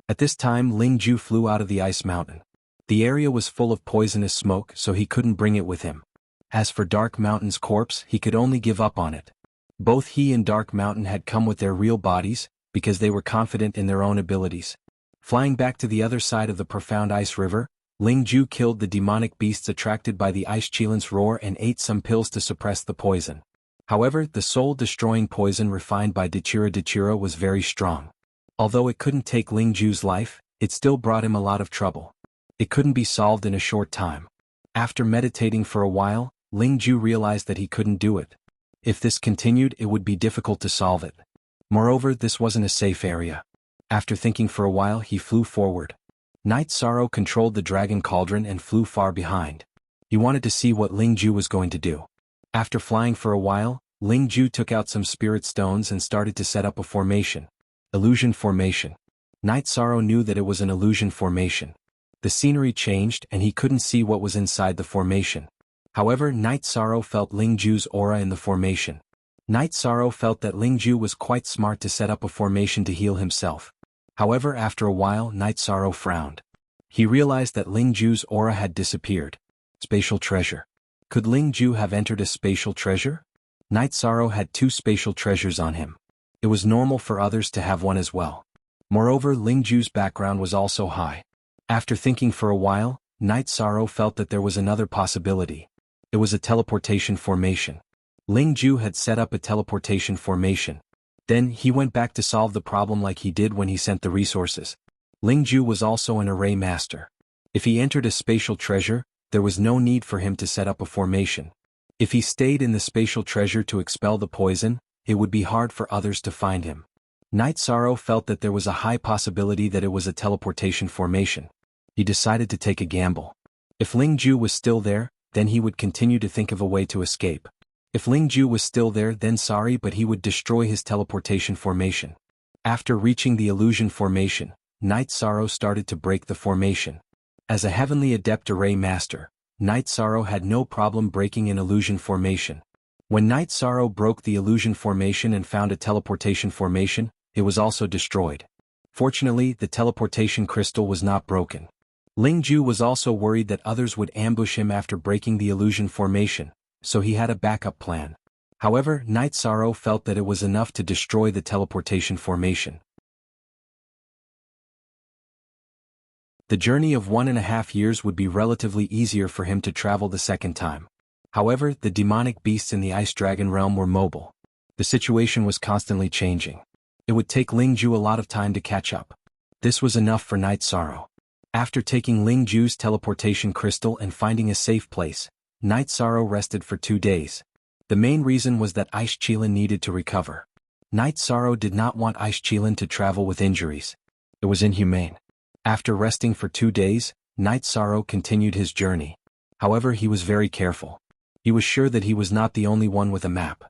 At this time Ling Ju flew out of the ice mountain. The area was full of poisonous smoke, so he couldn't bring it with him. As for Dark Mountain's corpse, he could only give up on it. Both he and Dark Mountain had come with their real bodies, because they were confident in their own abilities. Flying back to the other side of the profound ice river, Ling Ju killed the demonic beasts attracted by the ice chilen's roar and ate some pills to suppress the poison. However, the soul-destroying poison refined by Dachira was very strong. Although it couldn't take Ling Ju's life, it still brought him a lot of trouble. It couldn't be solved in a short time. After meditating for a while, Ling Ju realized that he couldn't do it. If this continued, it would be difficult to solve it. Moreover, this wasn't a safe area. After thinking for a while, he flew forward. Night Sorrow controlled the dragon cauldron and flew far behind. He wanted to see what Ling Ju was going to do. After flying for a while, Ling Ju took out some spirit stones and started to set up a formation. Illusion formation. Night Sorrow knew that it was an illusion formation. The scenery changed and he couldn't see what was inside the formation. However, Night Sorrow felt Ling Ju's aura in the formation. Night Sorrow felt that Ling Ju was quite smart to set up a formation to heal himself. However, after a while, Night Sorrow frowned. He realized that Ling Ju's aura had disappeared. Spatial treasure. Could Ling Ju have entered a spatial treasure? Night Sorrow had 2 spatial treasures on him. It was normal for others to have one as well. Moreover, Ling Ju's background was also high. After thinking for a while, Night Sorrow felt that there was another possibility. It was a teleportation formation. Ling Ju had set up a teleportation formation. Then, he went back to solve the problem like he did when he sent the resources. Ling Ju was also an array master. If he entered a spatial treasure, there was no need for him to set up a formation. If he stayed in the spatial treasure to expel the poison, it would be hard for others to find him. Night Sorrow felt that there was a high possibility that it was a teleportation formation. He decided to take a gamble. If Ling Ju was still there, then he would continue to think of a way to escape. If Ling Ju was still there, then sorry, but he would destroy his teleportation formation. After reaching the illusion formation, Night Sorrow started to break the formation. As a heavenly adept array master, Night Sorrow had no problem breaking an illusion formation. When Night Sorrow broke the illusion formation and found a teleportation formation, it was also destroyed. Fortunately, the teleportation crystal was not broken. Ling Ju was also worried that others would ambush him after breaking the illusion formation, so he had a backup plan. However, Night Sorrow felt that it was enough to destroy the teleportation formation. The journey of 1.5 years would be relatively easier for him to travel the second time. However, the demonic beasts in the Ice Dragon realm were mobile. The situation was constantly changing. It would take Ling Ju a lot of time to catch up. This was enough for Night Sorrow. After taking Ling Ju's teleportation crystal and finding a safe place, Night Sorrow rested for 2 days. The main reason was that Ice Chilen needed to recover. Night Sorrow did not want Ice Chilen to travel with injuries. It was inhumane. After resting for 2 days, Night Sorrow continued his journey. However, he was very careful. He was sure that he was not the only one with a map.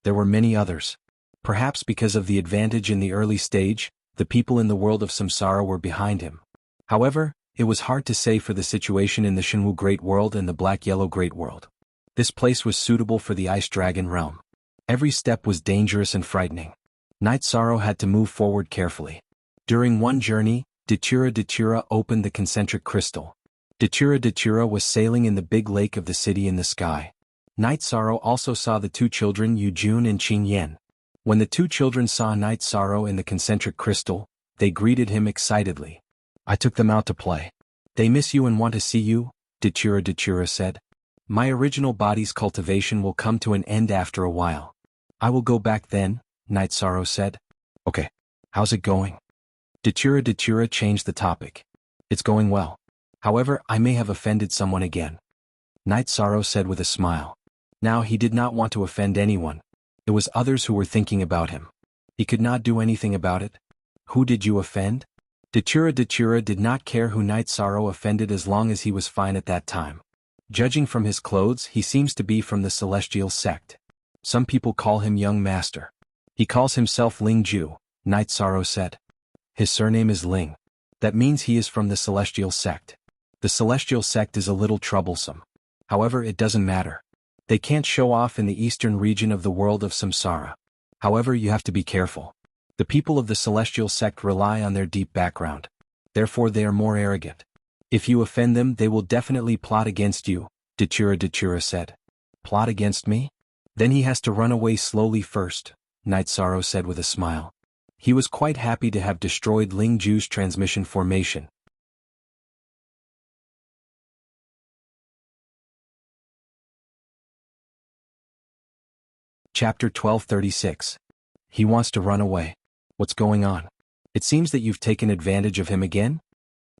There were many others. Perhaps because of the advantage in the early stage, the people in the world of Samsara were behind him. However, it was hard to say for the situation in the Shenwu Great World and the Black-Yellow Great World. This place was suitable for the Ice Dragon realm. Every step was dangerous and frightening. Night Sorrow had to move forward carefully. During one journey, Dachira opened the concentric crystal. Dachira was sailing in the big lake of the city in the sky. Night Sorrow also saw the 2 children Yujun and Qing Yan. When the 2 children saw Night Sorrow in the concentric crystal, they greeted him excitedly. "I took them out to play. They miss you and want to see you," Dachira said. "My original body's cultivation will come to an end after a while. I will go back then," Night Sorrow said. "Okay. How's it going?" Dachira changed the topic. "It's going well. However, I may have offended someone again," Night Sorrow said with a smile. Now he did not want to offend anyone. It was others who were thinking about him. He could not do anything about it. "Who did you offend?" Dachira did not care who Night Sorrow offended as long as he was fine at that time. Judging from his clothes, he seems to be from the Celestial sect. Some people call him Young Master. "He calls himself Ling Ju," Night Sorrow said. "His surname is Ling. That means he is from the Celestial sect. The Celestial sect is a little troublesome. However, it doesn't matter. They can't show off in the eastern region of the world of Samsara. However, you have to be careful. The people of the Celestial sect rely on their deep background. Therefore they are more arrogant. If you offend them, they will definitely plot against you," Dachira said. "Plot against me? Then he has to run away slowly first," Night Sorrow said with a smile. He was quite happy to have destroyed Ling Ju's transmission formation. Chapter 1236. He wants to run away. What's going on? It seems that you've taken advantage of him again?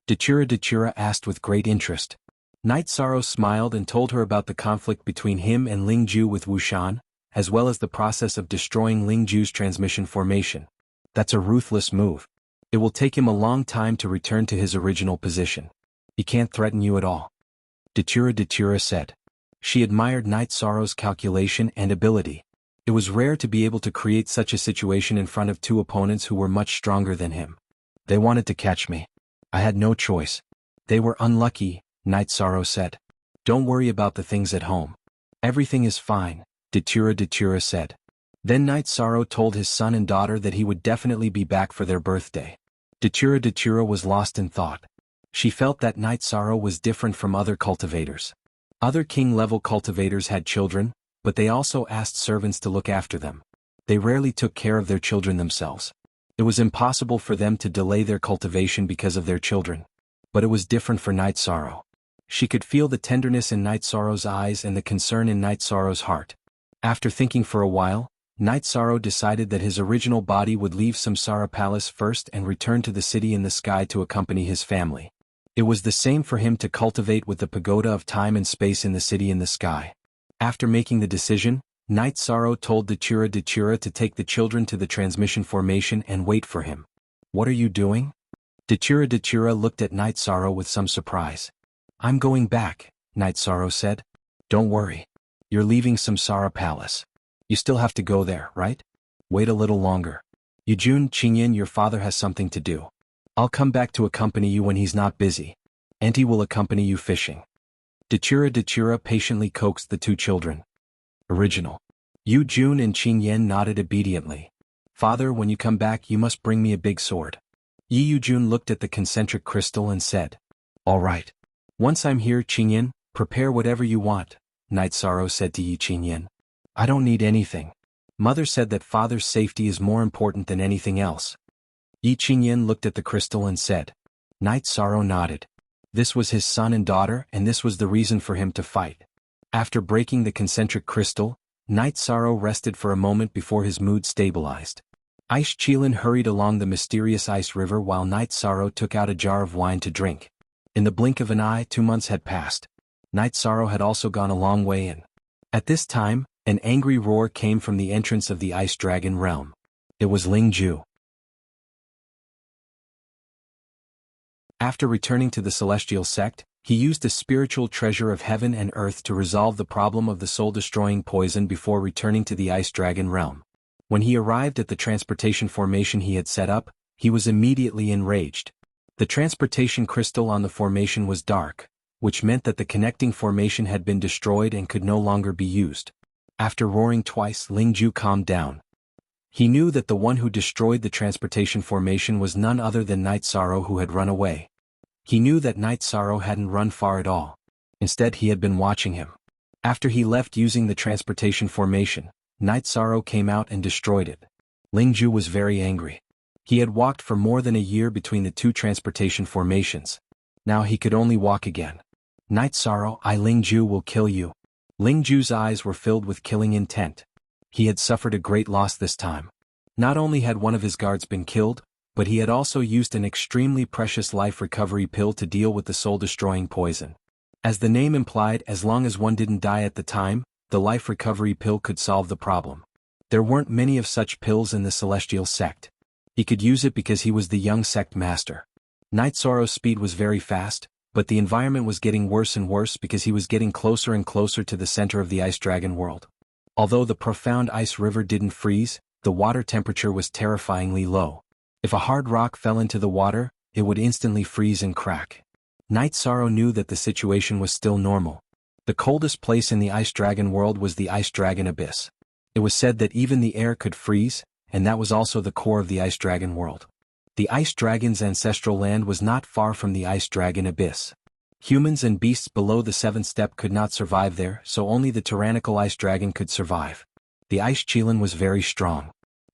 Datura asked with great interest. Night Sorrow smiled and told her about the conflict between him and Ling Ju with Wuxian, as well as the process of destroying Ling Ju's transmission formation. That's a ruthless move. It will take him a long time to return to his original position. He can't threaten you at all. Datura said. She admired Night Sorrow's calculation and ability. It was rare to be able to create such a situation in front of two opponents who were much stronger than him. They wanted to catch me. I had no choice. They were unlucky, Night Sorrow said. Don't worry about the things at home. Everything is fine, Datura said. Then Night Sorrow told his son and daughter that he would definitely be back for their birthday. Datura was lost in thought. She felt that Night Sorrow was different from other cultivators. Other king-level cultivators had children, but they also asked servants to look after them. They rarely took care of their children themselves. It was impossible for them to delay their cultivation because of their children. But it was different for Night Sorrow. She could feel the tenderness in Night Sorrow's eyes and the concern in Night Sorrow's heart. After thinking for a while, Night Sorrow decided that his original body would leave Samsara Palace first and return to the city in the sky to accompany his family. It was the same for him to cultivate with the pagoda of time and space in the city in the sky. After making the decision, Night Sorrow told Datura to take the children to the transmission formation and wait for him. What are you doing? Datura looked at Night Sorrow with some surprise. I'm going back, Night Sorrow said. Don't worry. You're leaving Samsara Palace. You still have to go there, right? Wait a little longer. Yujun Qingyan, your father has something to do. I'll come back to accompany you when he's not busy. Auntie will accompany you fishing. Datura patiently coaxed the two children. Original. Yujun and Qingyan nodded obediently. Father, when you come back you must bring me a big sword. Yi Yujun looked at the concentric crystal and said. All right. Once I'm here, Qingyan, prepare whatever you want, Night Sorrow said to Yi Qingyan. I don't need anything. Mother said that father's safety is more important than anything else. Yi Qingyan looked at the crystal and said. Night Sorrow nodded. This was his son and daughter, and this was the reason for him to fight. After breaking the concentric crystal, Night Sorrow rested for a moment before his mood stabilized. Ice Qilin hurried along the mysterious ice river while Night Sorrow took out a jar of wine to drink. In the blink of an eye, 2 months had passed. Night Sorrow had also gone a long way in. At this time, an angry roar came from the entrance of the Ice Dragon realm. It was Ling Ju. After returning to the celestial sect, he used the spiritual treasure of heaven and earth to resolve the problem of the soul-destroying poison before returning to the Ice Dragon realm. When he arrived at the transportation formation he had set up, he was immediately enraged. The transportation crystal on the formation was dark, which meant that the connecting formation had been destroyed and could no longer be used. After roaring twice, Ling Ju calmed down. He knew that the one who destroyed the transportation formation was none other than Night Sorrow, who had run away. He knew that Night Sorrow hadn't run far at all. Instead, he had been watching him. After he left using the transportation formation, Night Sorrow came out and destroyed it. Ling Ju was very angry. He had walked for more than a year between the two transportation formations. Now he could only walk again. Night Sorrow, Ling Ju will kill you. Ling Ju's eyes were filled with killing intent. He had suffered a great loss this time. Not only had one of his guards been killed, but he had also used an extremely precious life recovery pill to deal with the soul-destroying poison. As the name implied, as long as one didn't die at the time, the life recovery pill could solve the problem. There weren't many of such pills in the celestial sect. He could use it because he was the young sect master. Night Sorrow's speed was very fast, but the environment was getting worse and worse because he was getting closer and closer to the center of the Ice Dragon world. Although the profound ice river didn't freeze, the water temperature was terrifyingly low. If a hard rock fell into the water, it would instantly freeze and crack. Night Sorrow knew that the situation was still normal. The coldest place in the Ice Dragon world was the Ice Dragon Abyss. It was said that even the air could freeze, and that was also the core of the Ice Dragon world. The Ice Dragon's ancestral land was not far from the Ice Dragon Abyss. Humans and beasts below the 7th step could not survive there, so only the tyrannical Ice Dragon could survive. The Ice Qilin was very strong.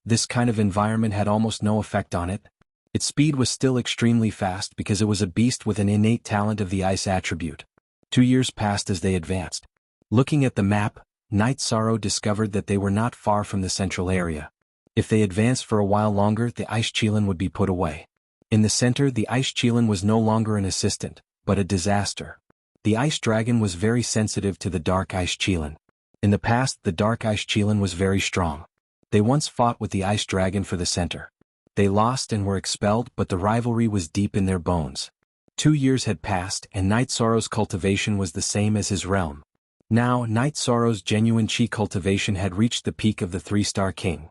This kind of environment had almost no effect on it. Its speed was still extremely fast because it was a beast with an innate talent of the ice attribute. 2 years passed as they advanced. Looking at the map, Night Sorrow discovered that they were not far from the central area. If they advanced for a while longer, the Ice Chilan would be put away. In the center, the Ice Chilan was no longer an assistant, but a disaster. The Ice Dragon was very sensitive to the Dark Ice Chilan. In the past, the Dark Ice Chilan was very strong. They once fought with the Ice Dragon for the center. They lost and were expelled, but the rivalry was deep in their bones. 2 years had passed, and Night Sorrow's cultivation was the same as his realm. Now, Night Sorrow's genuine chi cultivation had reached the peak of the 3-star king.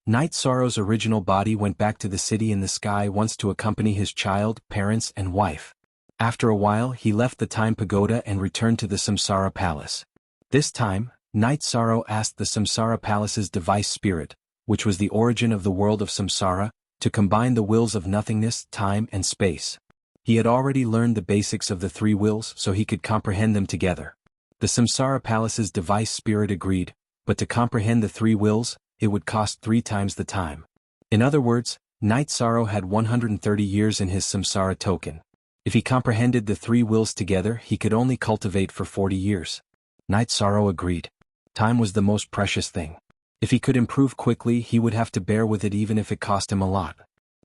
Night Sorrow's original body went back to the city in the sky once to accompany his child, parents, and wife. After a while, he left the Time Pagoda and returned to the Samsara Palace. This time, Night Sorrow asked the Samsara Palace's device spirit, which was the origin of the world of Samsara, to combine the wills of nothingness, time, and space. He had already learned the basics of the 3 wills, so he could comprehend them together. The Samsara Palace's device spirit agreed, but to comprehend the 3 wills, it would cost 3 times the time. In other words, Night Sorrow had 130 years in his Samsara token. If he comprehended the 3 wills together, he could only cultivate for 40 years. Night Sorrow agreed. Time was the most precious thing. If he could improve quickly, he would have to bear with it even if it cost him a lot.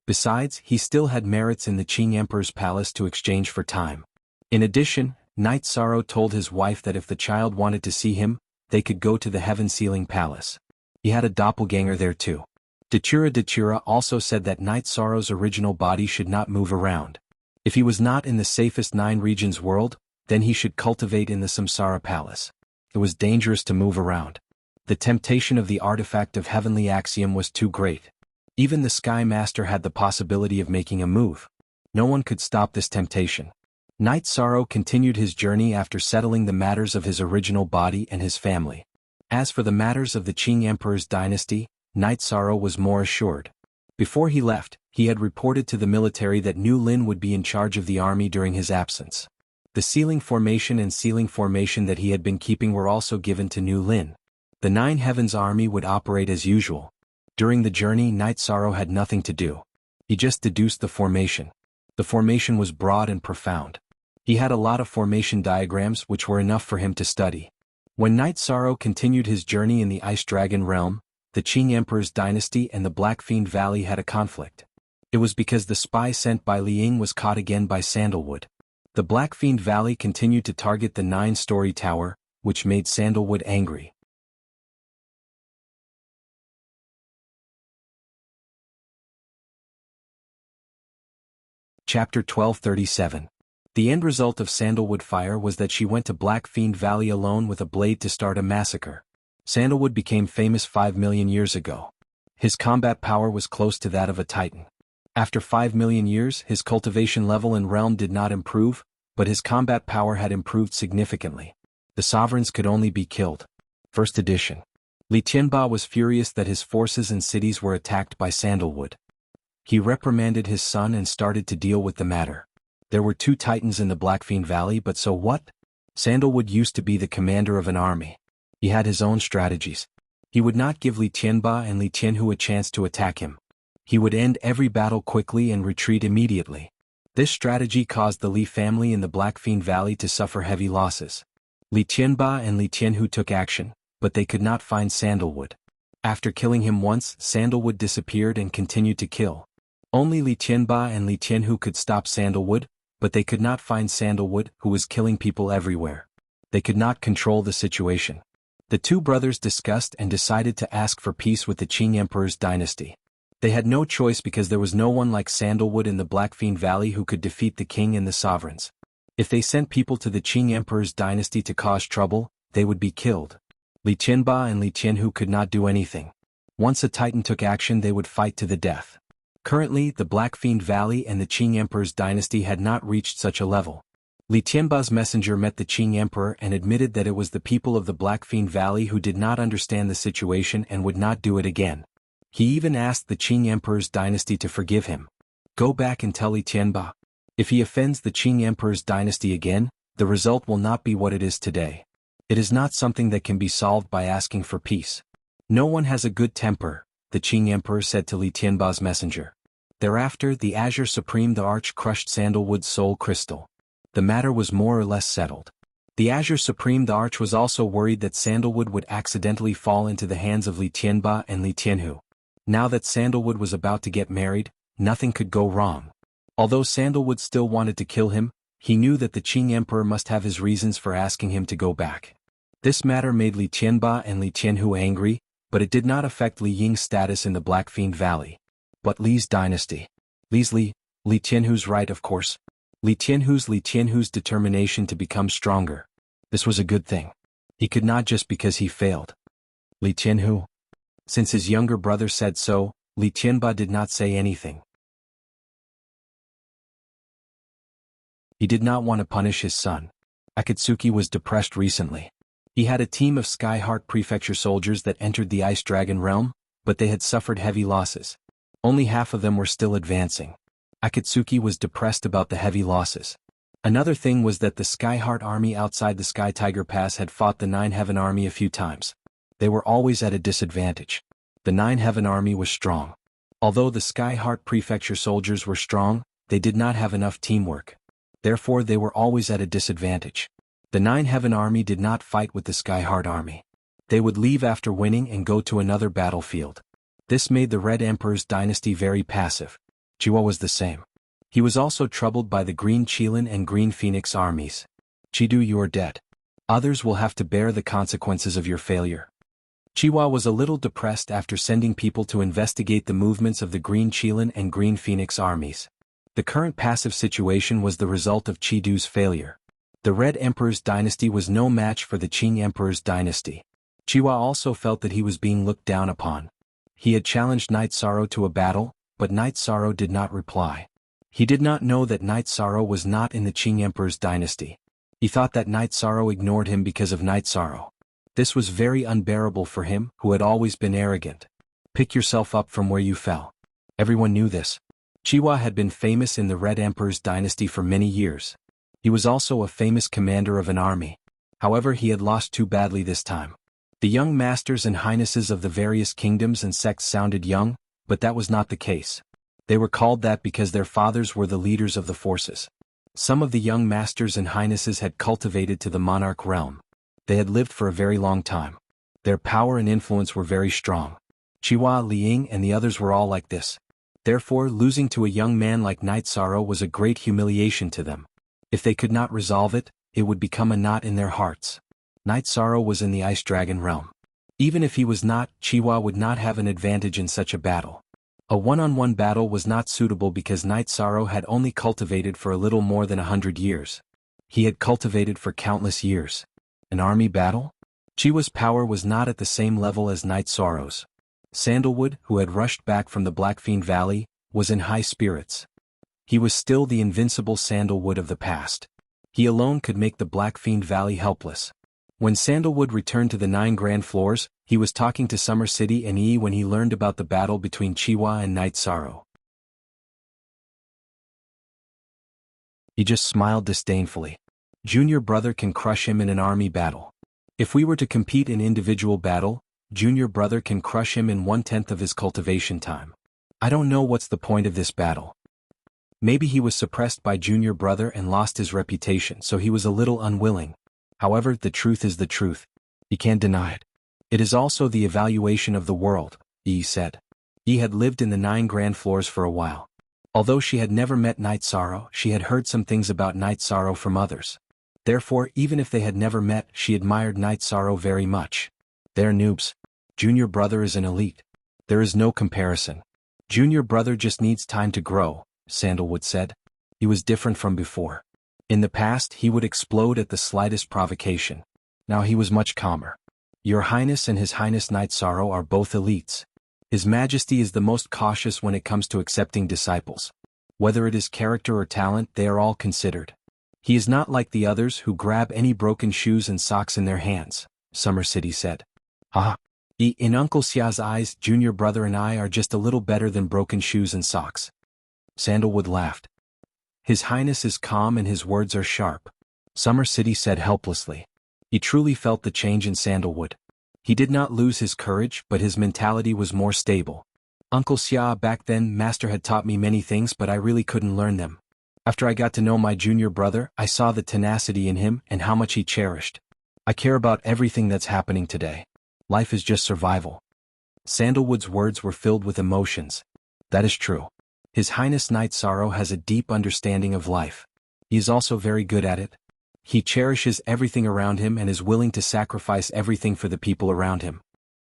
Besides, he still had merits in the Qing Emperor's palace to exchange for time. In addition, Night Sorrow told his wife that if the child wanted to see him, they could go to the Heaven Sealing Palace. He had a doppelganger there too. Datura also said that Night Sorrow's original body should not move around. If he was not in the safest 9 regions world, then he should cultivate in the Samsara Palace. It was dangerous to move around. The temptation of the artifact of heavenly axiom was too great. Even the Sky Master had the possibility of making a move. No one could stop this temptation. Night Sorrow continued his journey after settling the matters of his original body and his family. As for the matters of the Qing Emperor's dynasty, Night Sorrow was more assured. Before he left, he had reported to the military that Nu Lin would be in charge of the army during his absence. The sealing formation and sealing formation that he had been keeping were also given to Nu Lin. The 9 Heavens army would operate as usual. During the journey, Night Sorrow had nothing to do. He just deduced the formation. The formation was broad and profound. He had a lot of formation diagrams which were enough for him to study. When Night Sorrow continued his journey in the Ice Dragon realm, the Qing Emperor's dynasty and the Black Fiend Valley had a conflict. It was because the spy sent by Liang was caught again by Sandalwood. The Black Fiend Valley continued to target the 9-story tower, which made Sandalwood angry. Chapter 1237. The end result of Sandalwood Fire was that she went to Black Fiend Valley alone with a blade to start a massacre. Sandalwood became famous 5 million years ago. His combat power was close to that of a titan. After 5 million years, his cultivation level and realm did not improve, but his combat power had improved significantly. The sovereigns could only be killed. First edition. Li Tianba was furious that his forces and cities were attacked by Sandalwood. He reprimanded his son and started to deal with the matter. There were 2 titans in the Black Fiend Valley, but so what? Sandalwood used to be the commander of an army. He had his own strategies. He would not give Li Tianba and Li Tianhu a chance to attack him. He would end every battle quickly and retreat immediately. This strategy caused the Li family in the Black Fiend Valley to suffer heavy losses. Li Tianba and Li Tianhu took action, but they could not find Sandalwood. After killing him once, Sandalwood disappeared and continued to kill. Only Li Tianba and Li Tianhu could stop Sandalwood, but they could not find Sandalwood, who was killing people everywhere. They could not control the situation. The 2 brothers discussed and decided to ask for peace with the Qing Emperor's dynasty. They had no choice because there was no one like Sandalwood in the Black Fiend Valley who could defeat the king and the sovereigns. If they sent people to the Qing Emperor's dynasty to cause trouble, they would be killed. Li Tianba and Li Tianhu could not do anything. Once a titan took action, they would fight to the death. Currently, the Black Fiend Valley and the Qing Emperor's dynasty had not reached such a level. Li Tianba's messenger met the Qing Emperor and admitted that it was the people of the Black Fiend Valley who did not understand the situation and would not do it again. He even asked the Qing Emperor's dynasty to forgive him. Go back and tell Li Tianba. If he offends the Qing Emperor's dynasty again, the result will not be what it is today. It is not something that can be solved by asking for peace. No one has a good temper, the Qing Emperor said to Li Tianba's messenger. Thereafter, the Azure Supreme the Arch crushed Sandalwood's soul crystal. The matter was more or less settled. The Azure Supreme the Arch was also worried that Sandalwood would accidentally fall into the hands of Li Tianba and Li Tianhu. Now that Sandalwood was about to get married, nothing could go wrong. Although Sandalwood still wanted to kill him, he knew that the Qing Emperor must have his reasons for asking him to go back. This matter made Li Tianba and Li Tianhu angry, but it did not affect Li Ying's status in the Blackfiend Valley. But Li's dynasty. Li Tianhu's right of course. Li Tianhu's determination to become stronger. This was a good thing. He could not just because he failed. Li Tianhu. Since his younger brother said so, Li Tianba did not say anything. He did not want to punish his son. Akatsuki was depressed recently. He had a team of Skyheart Prefecture soldiers that entered the Ice Dragon realm, but they had suffered heavy losses. Only half of them were still advancing. Akatsuki was depressed about the heavy losses. Another thing was that the Skyheart army outside the Sky Tiger Pass had fought the Nine Heaven army a few times. They were always at a disadvantage. The Nine Heaven army was strong. Although the Skyheart Prefecture soldiers were strong, they did not have enough teamwork. Therefore they were always at a disadvantage. The Nine Heaven army did not fight with the Skyheart army. They would leave after winning and go to another battlefield. This made the Red Emperor's dynasty very passive. Chiwa was the same. He was also troubled by the Green Qilin and Green Phoenix armies. Chidu, you are dead. Others will have to bear the consequences of your failure. Chiwa was a little depressed after sending people to investigate the movements of the Green Qilin and Green Phoenix armies. The current passive situation was the result of Chidu's failure. The Red Emperor's dynasty was no match for the Qing Emperor's dynasty. Chiwa also felt that he was being looked down upon. He had challenged Night Sorrow to a battle, but Night Sorrow did not reply. He did not know that Night Sorrow was not in the Qing Emperor's dynasty. He thought that Night Sorrow ignored him because of Night Sorrow. This was very unbearable for him, who had always been arrogant. Pick yourself up from where you fell. Everyone knew this. Chiwa had been famous in the Red Emperor's dynasty for many years. He was also a famous commander of an army. However, he had lost too badly this time. The young masters and highnesses of the various kingdoms and sects sounded young, but that was not the case. They were called that because their fathers were the leaders of the forces. Some of the young masters and highnesses had cultivated to the monarch realm. They had lived for a very long time. Their power and influence were very strong. Chiwa, Li Ying and the others were all like this. Therefore, losing to a young man like Night Sorrow was a great humiliation to them. If they could not resolve it, it would become a knot in their hearts. Night Sorrow was in the Ice Dragon realm. Even if he was not, Chiwa would not have an advantage in such a battle. A one-on-one battle was not suitable because Night Sorrow had only cultivated for a little more than 100 years. He had cultivated for countless years. An army battle? Chiwa's power was not at the same level as Night Sorrow's. Sandalwood, who had rushed back from the Blackfiend Valley, was in high spirits. He was still the invincible Sandalwood of the past. He alone could make the Blackfiend Valley helpless. When Sandalwood returned to the 9 Grand Floors, he was talking to Summer City and Yi when he learned about the battle between Chiwa and Night Sorrow. He just smiled disdainfully. Junior brother can crush him in an army battle. If we were to compete in individual battle, Junior brother can crush him in 1/10 of his cultivation time. I don't know what's the point of this battle. Maybe he was suppressed by Junior brother and lost his reputation, so he was a little unwilling. However, the truth is the truth. He can't deny it. It is also the evaluation of the world, Yi said. Yi had lived in the 9 Grand Floors for a while. Although she had never met Night Sorrow, she had heard some things about Night Sorrow from others. Therefore, even if they had never met, she admired Night Sorrow very much. They're noobs. Junior brother is an elite. There is no comparison. Junior brother just needs time to grow, Sandalwood said. He was different from before. In the past, he would explode at the slightest provocation. Now he was much calmer. Your Highness and His Highness Night Sorrow are both elites. His Majesty is the most cautious when it comes to accepting disciples. Whether it is character or talent, they are all considered. He is not like the others who grab any broken shoes and socks in their hands, Summer City said. Haha. In Uncle Xia's eyes, Junior brother and I are just a little better than broken shoes and socks. Sandalwood laughed. His Highness is calm and his words are sharp, Summer City said helplessly. He truly felt the change in Sandalwood. He did not lose his courage, but his mentality was more stable. Uncle Xia, back then, Master had taught me many things, but I really couldn't learn them. After I got to know my junior brother, I saw the tenacity in him and how much he cherished. I care about everything that's happening today. Life is just survival. Sandalwood's words were filled with emotions. That is true. His Highness Knight Sorrow has a deep understanding of life. He is also very good at it. He cherishes everything around him and is willing to sacrifice everything for the people around him.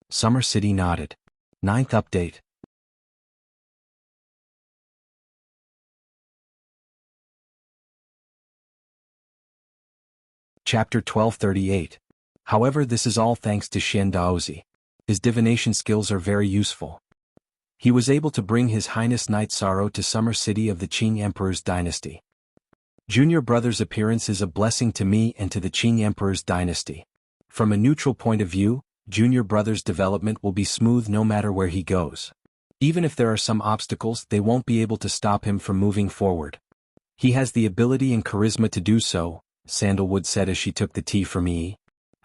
Summer City nodded. 9th update. Chapter 1238. However, this is all thanks to Xian Daozi. His divination skills are very useful. He was able to bring His Highness Knight Sorrow to Summer City of the Qing Emperor's dynasty. Junior brother's appearance is a blessing to me and to the Qing Emperor's dynasty. From a neutral point of view, junior brother's development will be smooth no matter where he goes. Even if there are some obstacles, they won't be able to stop him from moving forward. He has the ability and charisma to do so, Sandalwood said as she took the tea for me.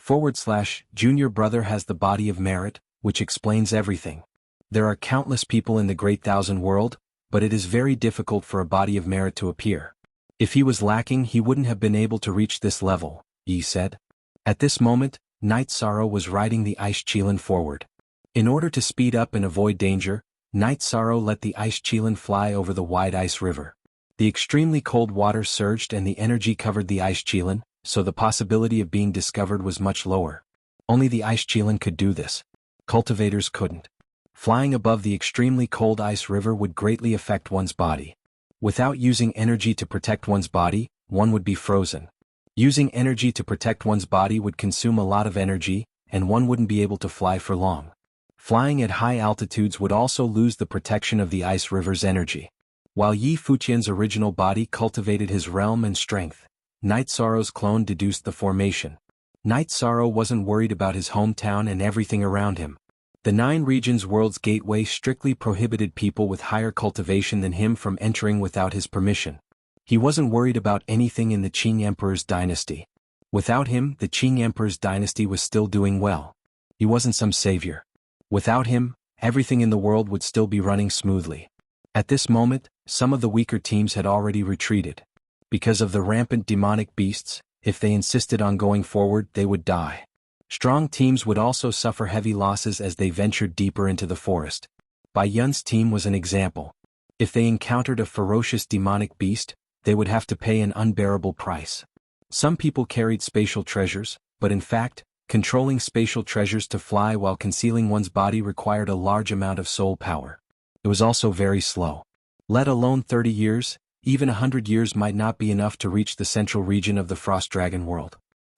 / Junior brother has the body of merit, which explains everything. There are countless people in the Great Thousand World, but it is very difficult for a body of merit to appear. If he was lacking, he wouldn't have been able to reach this level, Yi said. At this moment, Knight Sorrow was riding the ice Qilin forward. In order to speed up and avoid danger, Knight Sorrow let the ice Qilin fly over the wide ice river. The extremely cold water surged and the energy covered the ice Qilin, so the possibility of being discovered was much lower. Only the ice Qilin could do this. Cultivators couldn't. Flying above the extremely cold ice river would greatly affect one's body. Without using energy to protect one's body, one would be frozen. Using energy to protect one's body would consume a lot of energy, and one wouldn't be able to fly for long. Flying at high altitudes would also lose the protection of the ice river's energy. While Yi Fuqian's original body cultivated his realm and strength, Knight Sorrow's clone deduced the formation. Knight Sorrow wasn't worried about his hometown and everything around him. The 9 regions world's gateway strictly prohibited people with higher cultivation than him from entering without his permission. He wasn't worried about anything in the Qing Emperor's dynasty. Without him, the Qing Emperor's dynasty was still doing well. He wasn't some savior. Without him, everything in the world would still be running smoothly. At this moment, some of the weaker teams had already retreated. Because of the rampant demonic beasts, if they insisted on going forward, they would die. Strong teams would also suffer heavy losses as they ventured deeper into the forest. Bai Yun's team was an example. If they encountered a ferocious demonic beast, they would have to pay an unbearable price. Some people carried spatial treasures, but in fact, controlling spatial treasures to fly while concealing one's body required a large amount of soul power. It was also very slow. Let alone 30 years, even 100 years might not be enough to reach the central region of the Frost Dragon world.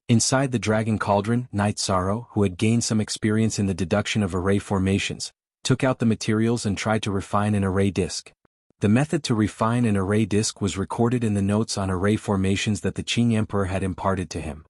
Inside the Dragon Cauldron, Knight Sorrow, who had gained some experience in the deduction of array formations, took out the materials and tried to refine an array disk. The method to refine an array disk was recorded in the notes on array formations that the Qing Emperor had imparted to him.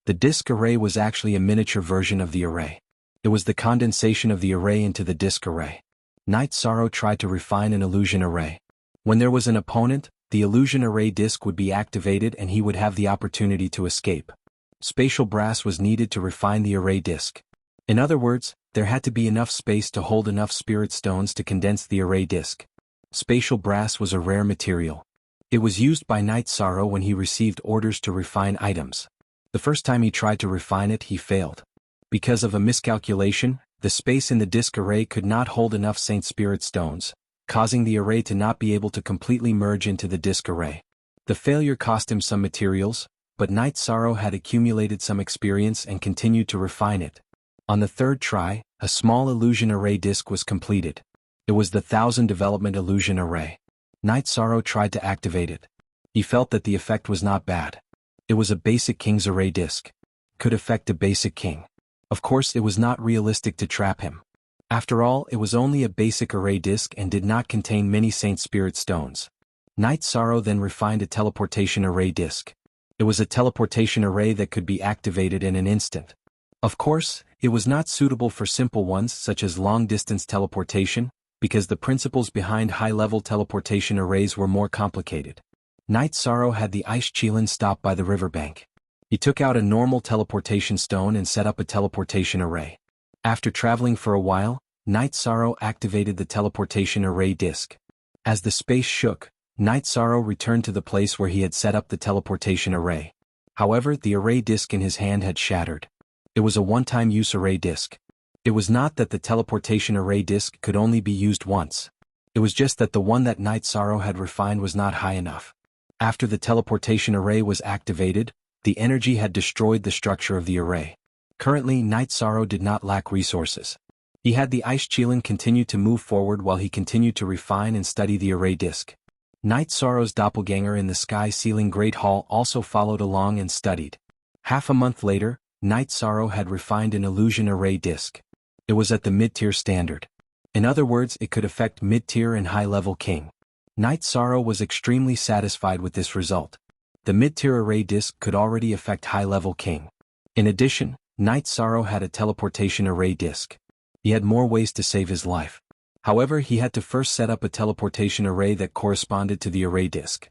The disk array was actually a miniature version of the array. It was the condensation of the array into the disk array. Knight Sorrow tried to refine an illusion array. When there was an opponent, the illusion array disk would be activated and he would have the opportunity to escape. Spatial brass was needed to refine the array disk. In other words, there had to be enough space to hold enough spirit stones to condense the array disk. Spatial brass was a rare material. It was used by Knight Sorrow when he received orders to refine items. The first time he tried to refine it, he failed. Because of a miscalculation, the space in the disk array could not hold enough Saint Spirit stones, causing the array to not be able to completely merge into the disk array. The failure cost him some materials, but Knight Sorrow had accumulated some experience and continued to refine it. On the 3rd try, a small illusion array disk was completed. It was the 1000 development illusion array. Knight Sorrow tried to activate it. He felt that the effect was not bad. It was a basic king's array disk. Could affect a basic king. Of course, it was not realistic to trap him. After all, it was only a basic array disk and did not contain many Saint Spirit stones. Knight Sorrow then refined a teleportation array disk. It was a teleportation array that could be activated in an instant. Of course, it was not suitable for simple ones such as long-distance teleportation, because the principles behind high-level teleportation arrays were more complicated. Knight Sorrow had the ice Qilin stop by the riverbank. He took out a normal teleportation stone and set up a teleportation array. After traveling for a while, Night Sorrow activated the teleportation array disk. As the space shook, Night Sorrow returned to the place where he had set up the teleportation array. However, the array disk in his hand had shattered. It was a one-time use array disk. It was not that the teleportation array disk could only be used once. It was just that the one that Night Sorrow had refined was not high enough. After the teleportation array was activated, the energy had destroyed the structure of the array. Currently, Night Sorrow did not lack resources. He had the Ice Qilin continue to move forward while he continued to refine and study the array disk. Night Sorrow's doppelganger in the sky-ceiling Great Hall also followed along and studied. Half a month later, Night Sorrow had refined an illusion array disk. It was at the mid-tier standard. In other words, it could affect mid-tier and high-level king. Night Sorrow was extremely satisfied with this result. The mid-tier array disk could already affect high-level king. In addition, Night Sorrow had a teleportation array disk. He had more ways to save his life. However, he had to first set up a teleportation array that corresponded to the array disk.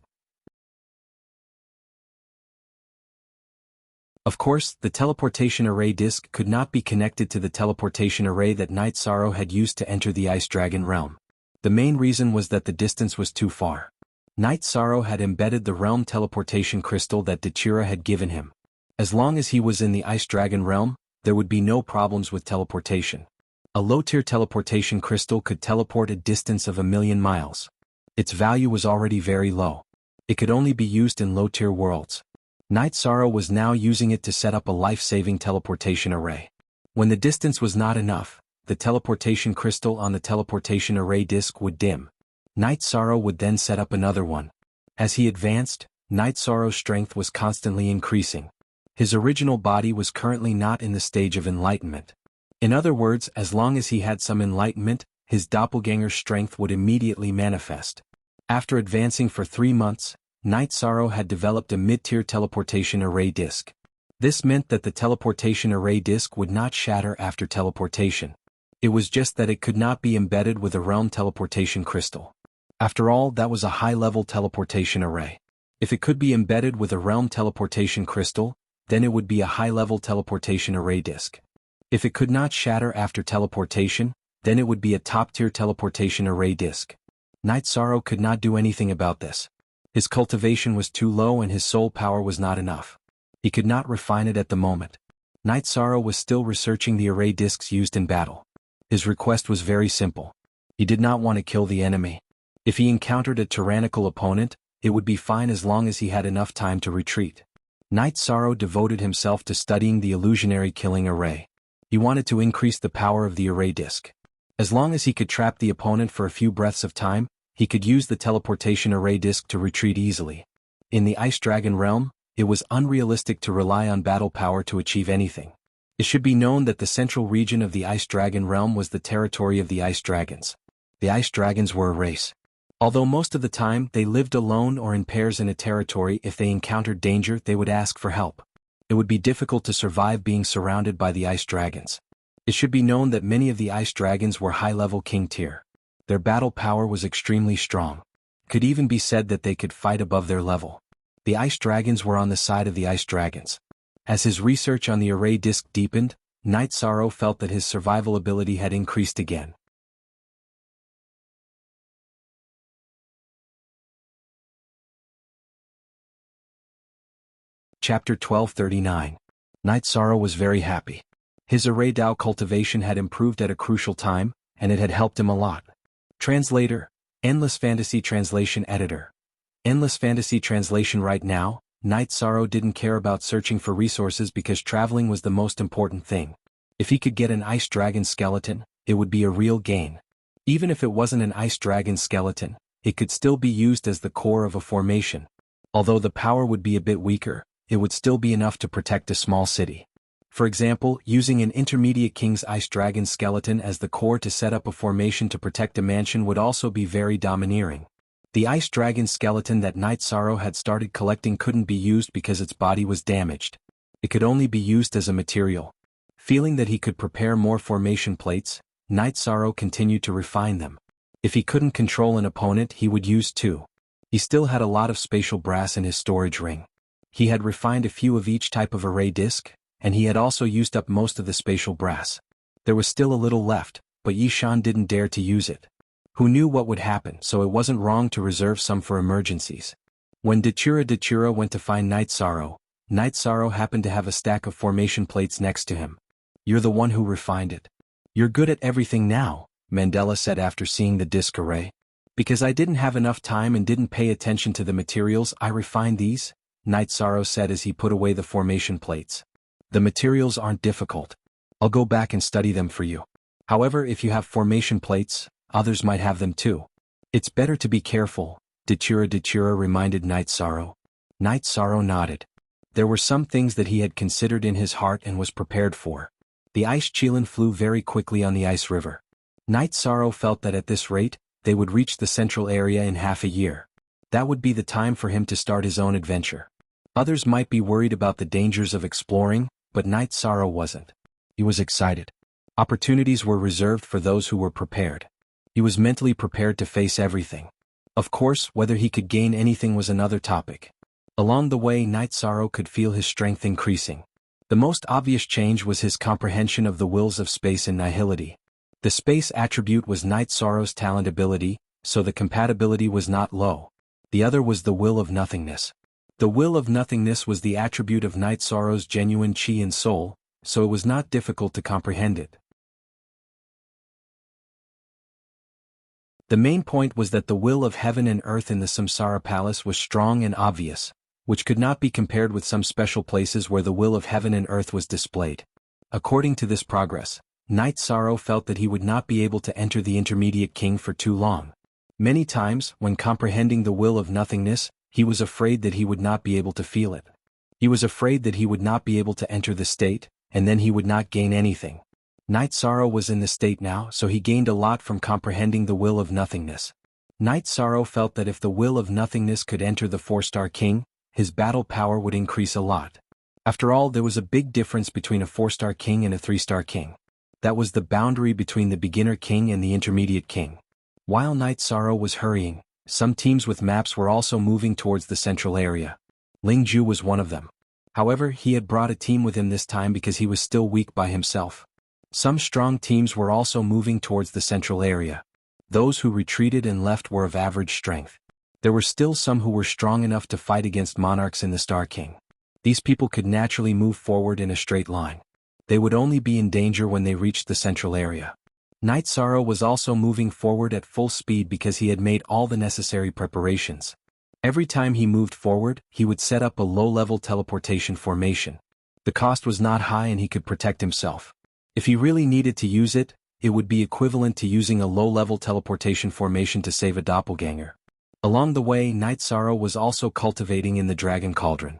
Of course, the teleportation array disk could not be connected to the teleportation array that Night Sorrow had used to enter the Ice Dragon realm. The main reason was that the distance was too far. Night Sorrow had embedded the realm teleportation crystal that Dachira had given him. As long as he was in the Ice Dragon realm, there would be no problems with teleportation. A low-tier teleportation crystal could teleport a distance of 1,000,000 miles. Its value was already very low. It could only be used in low-tier worlds. Night Sorrow was now using it to set up a life-saving teleportation array. When the distance was not enough, the teleportation crystal on the teleportation array disk would dim. Night Sorrow would then set up another one. As he advanced, Night Sorrow's strength was constantly increasing. His original body was currently not in the stage of enlightenment. In other words, as long as he had some enlightenment, his doppelganger's strength would immediately manifest. After advancing for 3 months, Night Sorrow had developed a mid-tier teleportation array disk. This meant that the teleportation array disk would not shatter after teleportation. It was just that it could not be embedded with a realm teleportation crystal. After all, that was a high-level teleportation array. If it could be embedded with a realm teleportation crystal, then it would be a high-level teleportation array disk. If it could not shatter after teleportation, then it would be a top-tier teleportation array disk. Night Sorrow could not do anything about this. His cultivation was too low and his soul power was not enough. He could not refine it at the moment. Night Sorrow was still researching the array disks used in battle. His request was very simple. He did not want to kill the enemy. If he encountered a tyrannical opponent, it would be fine as long as he had enough time to retreat. Night Sorrow devoted himself to studying the illusionary killing array. He wanted to increase the power of the array disk. As long as he could trap the opponent for a few breaths of time, he could use the teleportation array disk to retreat easily. In the Ice Dragon realm, it was unrealistic to rely on battle power to achieve anything. It should be known that the central region of the Ice Dragon realm was the territory of the Ice Dragons. The Ice Dragons were a race. Although most of the time they lived alone or in pairs in a territory, if they encountered danger they would ask for help. It would be difficult to survive being surrounded by the Ice Dragons. It should be known that many of the Ice Dragons were high-level king tier. Their battle power was extremely strong. It could even be said that they could fight above their level. The Ice Dragons were on the side of the Ice Dragons. As his research on the array disk deepened, Night Sorrow felt that his survival ability had increased again. Chapter 1239. Night Sorrow was very happy. His array Dao cultivation had improved at a crucial time, and it had helped him a lot. Translator, Endless Fantasy Translation Editor. Endless Fantasy Translation. Right now, Night Sorrow didn't care about searching for resources because traveling was the most important thing. If he could get an Ice Dragon skeleton, it would be a real gain. Even if it wasn't an Ice Dragon skeleton, it could still be used as the core of a formation. Although the power would be a bit weaker, it would still be enough to protect a small city. For example, using an intermediate king's Ice Dragon skeleton as the core to set up a formation to protect a mansion would also be very domineering. The Ice Dragon skeleton that Night Sorrow had started collecting couldn't be used because its body was damaged. It could only be used as a material. Feeling that he could prepare more formation plates, Night Sorrow continued to refine them. If he couldn't control an opponent, he would use 2. He still had a lot of spatial brass in his storage ring. He had refined a few of each type of array disk, and he had also used up most of the spatial brass. There was still a little left, but Yishan didn't dare to use it. Who knew what would happen, so it wasn't wrong to reserve some for emergencies. When Dachura went to find Night Sorrow happened to have a stack of formation plates next to him. "You're the one who refined it. You're good at everything now," Mandela said after seeing the disc array. "Because I didn't have enough time and didn't pay attention to the materials, I refined these," Night Sorrow said as he put away the formation plates. "The materials aren't difficult. I'll go back and study them for you. However, if you have formation plates, others might have them too. It's better to be careful," Dachura reminded Night Sorrow. Night Sorrow nodded. There were some things that he had considered in his heart and was prepared for. The ice Qilin flew very quickly on the ice river. Night Sorrow felt that at this rate, they would reach the central area in half a year. That would be the time for him to start his own adventure. Others might be worried about the dangers of exploring, but Night Sorrow wasn't. He was excited. Opportunities were reserved for those who were prepared. He was mentally prepared to face everything. Of course, whether he could gain anything was another topic. Along the way, Night Sorrow could feel his strength increasing. The most obvious change was his comprehension of the wills of space and nihility. The space attribute was Night Sorrow's talent ability, so the compatibility was not low. The other was the will of nothingness. The will of nothingness was the attribute of Night Sorrow's genuine chi and soul, so it was not difficult to comprehend it. The main point was that the will of heaven and earth in the Samsara Palace was strong and obvious, which could not be compared with some special places where the will of heaven and earth was displayed. According to this progress, Night Sorrow felt that he would not be able to enter the intermediate king for too long. Many times, when comprehending the will of nothingness, he was afraid that he would not be able to feel it. He was afraid that he would not be able to enter the state, and then he would not gain anything. Night Sorrow was in the state now, so he gained a lot from comprehending the will of nothingness. Night Sorrow felt that if the will of nothingness could enter the 4-star king, his battle power would increase a lot. After all, there was a big difference between a 4-star king and a 3-star king. That was the boundary between the beginner king and the intermediate king. While Night Sorrow was hurrying, some teams with maps were also moving towards the central area. Lingju was one of them. However, he had brought a team with him this time because he was still weak by himself. Some strong teams were also moving towards the central area. Those who retreated and left were of average strength. There were still some who were strong enough to fight against monarchs in the Star King. These people could naturally move forward in a straight line. They would only be in danger when they reached the central area. Night Sorrow was also moving forward at full speed because he had made all the necessary preparations. Every time he moved forward, he would set up a low-level teleportation formation. The cost was not high and he could protect himself. If he really needed to use it, it would be equivalent to using a low-level teleportation formation to save a doppelganger. Along the way, Night Sorrow was also cultivating in the Dragon Cauldron.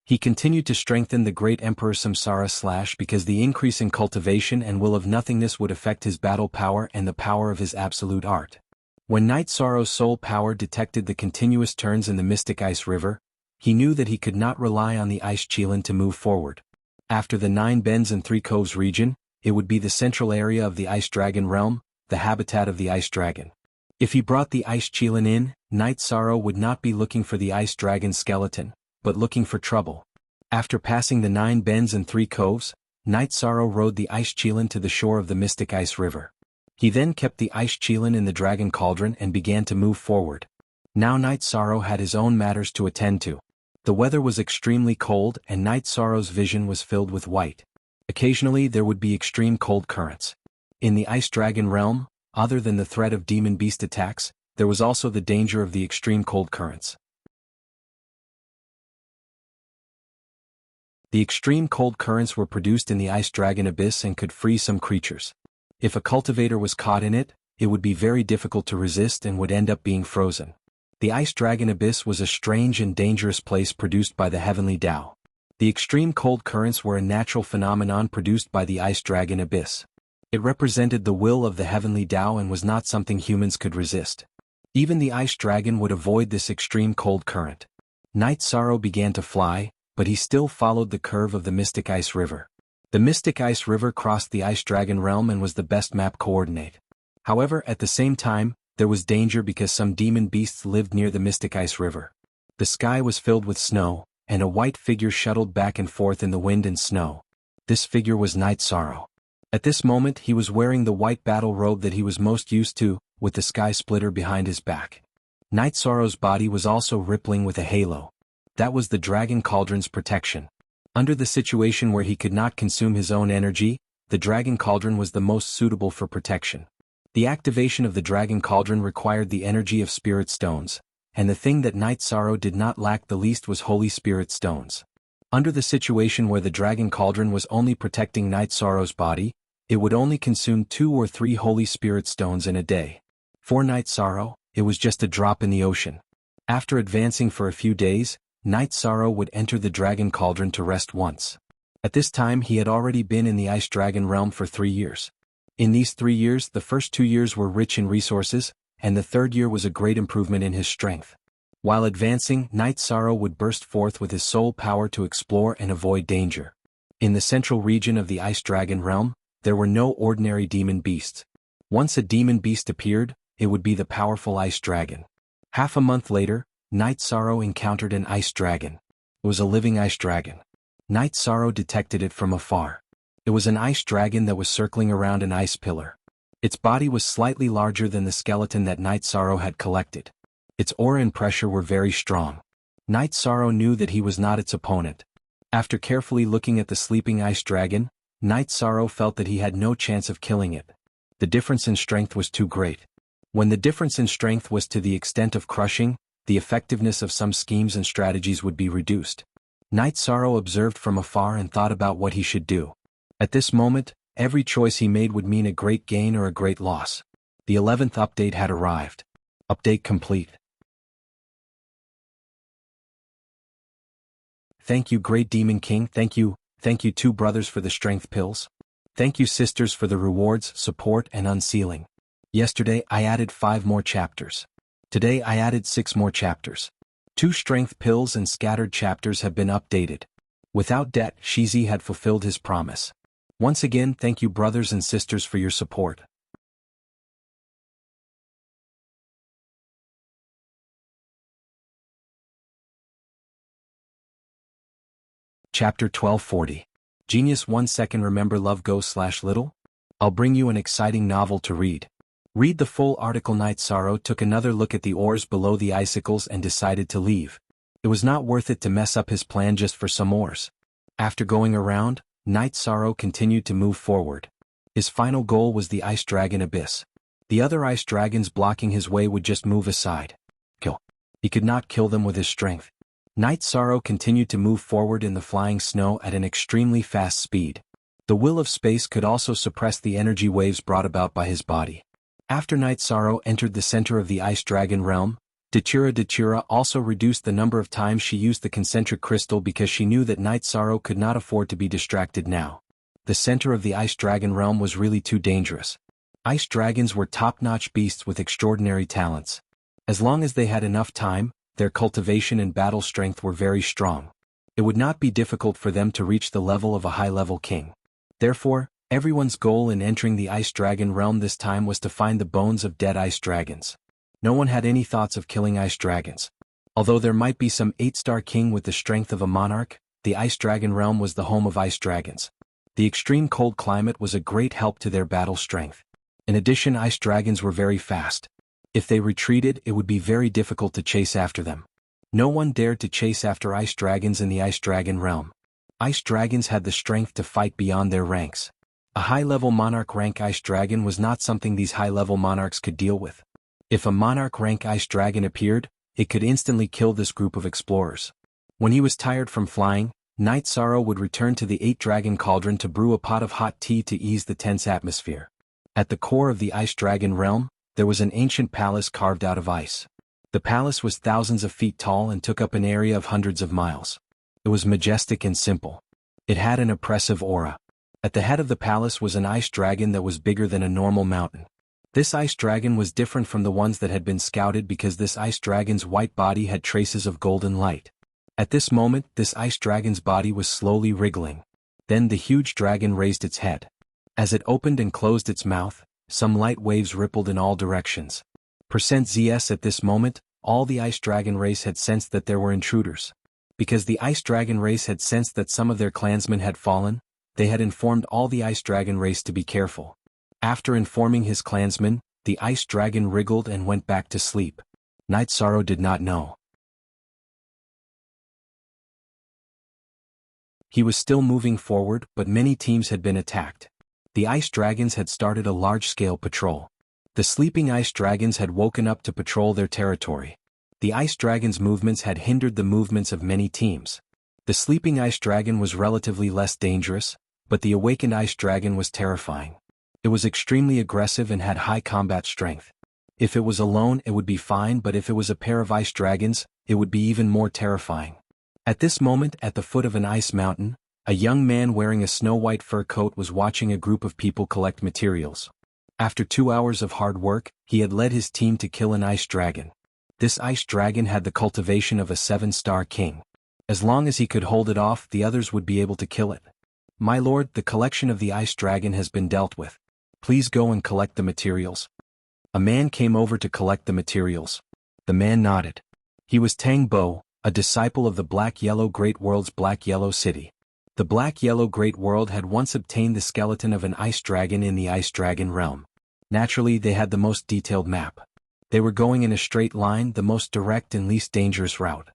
He continued to strengthen the Great Emperor Samsara / because the increase in cultivation and will of nothingness would affect his battle power and the power of his absolute art. When Night Sorrow's soul power detected the continuous turns in the Mystic Ice River, he knew that he could not rely on the Ice Qilin to move forward. After the 9 Bends and 3 Coves region, it would be the central area of the Ice Dragon realm, the habitat of the Ice Dragon. If he brought the Ice Qilin in, Night Sorrow would not be looking for the Ice Dragon skeleton, but looking for trouble. After passing the 9 Bends and 3 Coves, Night Sorrow rode the Ice Qilin to the shore of the Mystic Ice River. He then kept the Ice Qilin in the Dragon Cauldron and began to move forward. Now Night Sorrow had his own matters to attend to. The weather was extremely cold and Night Sorrow's vision was filled with white. Occasionally there would be extreme cold currents. In the Ice Dragon realm, other than the threat of demon beast attacks, there was also the danger of the extreme cold currents. The extreme cold currents were produced in the Ice Dragon abyss and could freeze some creatures. If a cultivator was caught in it, it would be very difficult to resist and would end up being frozen. The Ice Dragon abyss was a strange and dangerous place produced by the Heavenly Tao. The extreme cold currents were a natural phenomenon produced by the Ice Dragon abyss. It represented the will of the Heavenly Tao and was not something humans could resist. Even the Ice Dragon would avoid this extreme cold current. Night Sorrow began to fly, but he still followed the curve of the Mystic Ice River. The Mystic Ice River crossed the Ice Dragon realm and was the best map coordinate. However, at the same time, there was danger because some demon beasts lived near the Mystic Ice River. The sky was filled with snow, and a white figure shuttled back and forth in the wind and snow. This figure was Night Sorrow. At this moment he was wearing the white battle robe that he was most used to, with the sky splitter behind his back. Night Sorrow's body was also rippling with a halo. That was the Dragon Cauldron's protection. Under the situation where he could not consume his own energy, the Dragon Cauldron was the most suitable for protection. The activation of the Dragon Cauldron required the energy of Spirit Stones, and the thing that Night Sorrow did not lack the least was Holy Spirit Stones. Under the situation where the Dragon Cauldron was only protecting Night Sorrow's body, it would only consume 2 or 3 Holy Spirit Stones in a day. For Night Sorrow, it was just a drop in the ocean. After advancing for a few days, Night Sorrow would enter the Dragon Cauldron to rest once. At this time he had already been in the Ice Dragon realm for 3 years. In these 3 years, the first 2 years were rich in resources, and the third year was a great improvement in his strength. While advancing, Night Sorrow would burst forth with his soul power to explore and avoid danger. In the central region of the Ice Dragon realm, there were no ordinary demon beasts. Once a demon beast appeared, it would be the powerful Ice Dragon. Half a month later, Night Sorrow encountered an Ice Dragon. It was a living Ice Dragon. Night Sorrow detected it from afar. It was an Ice Dragon that was circling around an ice pillar. Its body was slightly larger than the skeleton that Night Sorrow had collected. Its aura and pressure were very strong. Night Sorrow knew that he was not its opponent. After carefully looking at the sleeping Ice Dragon, Night Sorrow felt that he had no chance of killing it. The difference in strength was too great. When the difference in strength was to the extent of crushing, the effectiveness of some schemes and strategies would be reduced. Night Sorrow observed from afar and thought about what he should do. At this moment, every choice he made would mean a great gain or a great loss. The 11th update had arrived. Update complete. Thank you, Great Demon King. Thank you 2 brothers for the strength pills. Thank you, sisters, for the rewards, support, and unsealing. Yesterday I added 5 more chapters. Today I added 6 more chapters. 2 strength pills and scattered chapters have been updated. Without debt, Shizi had fulfilled his promise. Once again, thank you, brothers and sisters, for your support. Chapter 1240. Genius 1 second. Remember love go/little? I'll bring you an exciting novel to read. Read the full article. Night Sorrow took another look at the oars below the icicles and decided to leave. It was not worth it to mess up his plan just for some oars. After going around, Night Sorrow continued to move forward. His final goal was the Ice Dragon Abyss. The other ice dragons blocking his way would just move aside. Kill. He could not kill them with his strength. Night Sorrow continued to move forward in the flying snow at an extremely fast speed. The will of space could also suppress the energy waves brought about by his body. After Night Sorrow entered the center of the Ice Dragon realm, Datura also reduced the number of times she used the concentric crystal because she knew that Night Sorrow could not afford to be distracted now. The center of the Ice Dragon realm was really too dangerous. Ice dragons were top-notch beasts with extraordinary talents. As long as they had enough time, their cultivation and battle strength were very strong. It would not be difficult for them to reach the level of a high-level king. Therefore, everyone's goal in entering the Ice Dragon realm this time was to find the bones of dead ice dragons. No one had any thoughts of killing ice dragons. Although there might be some 8-star king with the strength of a monarch, the Ice Dragon realm was the home of ice dragons. The extreme cold climate was a great help to their battle strength. In addition, ice dragons were very fast. If they retreated, it would be very difficult to chase after them. No one dared to chase after ice dragons in the Ice Dragon realm. Ice dragons had the strength to fight beyond their ranks. A high-level monarch rank ice dragon was not something these high-level monarchs could deal with. If a monarch rank ice dragon appeared, it could instantly kill this group of explorers. When he was tired from flying, Night Sorrow would return to the 8-dragon cauldron to brew a pot of hot tea to ease the tense atmosphere. At the core of the Ice Dragon realm, there was an ancient palace carved out of ice. The palace was thousands of feet tall and took up an area of hundreds of miles. It was majestic and simple. It had an oppressive aura. At the head of the palace was an ice dragon that was bigger than a normal mountain. This ice dragon was different from the ones that had been scouted because this ice dragon's white body had traces of golden light. At this moment, this ice dragon's body was slowly wriggling. Then the huge dragon raised its head. As it opened and closed its mouth, some light waves rippled in all directions. %ZS At this moment, all the Ice Dragon race had sensed that there were intruders. Because the Ice Dragon race had sensed that some of their clansmen had fallen, they had informed all the Ice Dragon race to be careful. After informing his clansmen, the Ice Dragon wriggled and went back to sleep. Night Sorrow did not know. He was still moving forward, but many teams had been attacked. The Ice Dragons had started a large-scale patrol. The sleeping Ice Dragons had woken up to patrol their territory. The Ice Dragon's movements had hindered the movements of many teams. The sleeping Ice Dragon was relatively less dangerous, but the awakened Ice Dragon was terrifying. It was extremely aggressive and had high combat strength. If it was alone it would be fine, but if it was a pair of Ice Dragons, it would be even more terrifying. At this moment, at the foot of an ice mountain, a young man wearing a snow-white fur coat was watching a group of people collect materials. After 2 hours of hard work, he had led his team to kill an Ice Dragon. This Ice Dragon had the cultivation of a 7-star king. As long as he could hold it off, the others would be able to kill it. "My lord, the collection of the Ice Dragon has been dealt with. Please go and collect the materials." A man came over to collect the materials. The man nodded. He was Tang Bo, a disciple of the Black-Yellow Great World's Black-Yellow City. The Black-Yellow Great World had once obtained the skeleton of an Ice Dragon in the Ice Dragon realm. Naturally, they had the most detailed map. They were going in a straight line, the most direct and least dangerous route.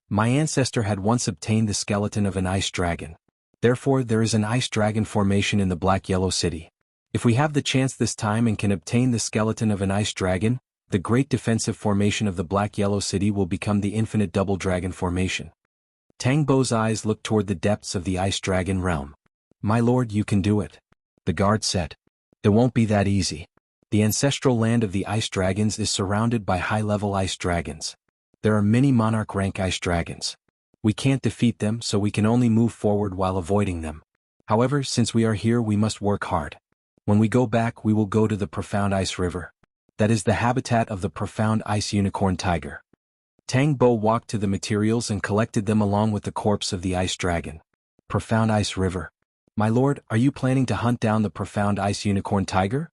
My ancestor had once obtained the skeleton of an Ice Dragon. Therefore, there is an Ice Dragon formation in the Black-Yellow City. If we have the chance this time and can obtain the skeleton of an Ice Dragon, the great defensive formation of the Black-Yellow City will become the infinite Double Dragon formation. Tang Bo's eyes looked toward the depths of the Ice Dragon realm. "My lord, you can do it," the guard said. "It won't be that easy. The ancestral land of the Ice Dragons is surrounded by high-level Ice Dragons. There are many monarch-rank Ice Dragons. We can't defeat them, so we can only move forward while avoiding them. However, since we are here, we must work hard. When we go back, we will go to the Profound Ice River. That is the habitat of the Profound Ice Unicorn Tiger." Tang Bo walked to the materials and collected them along with the corpse of the Ice Dragon. "Profound Ice River. My lord, are you planning to hunt down the Profound Ice Unicorn Tiger?"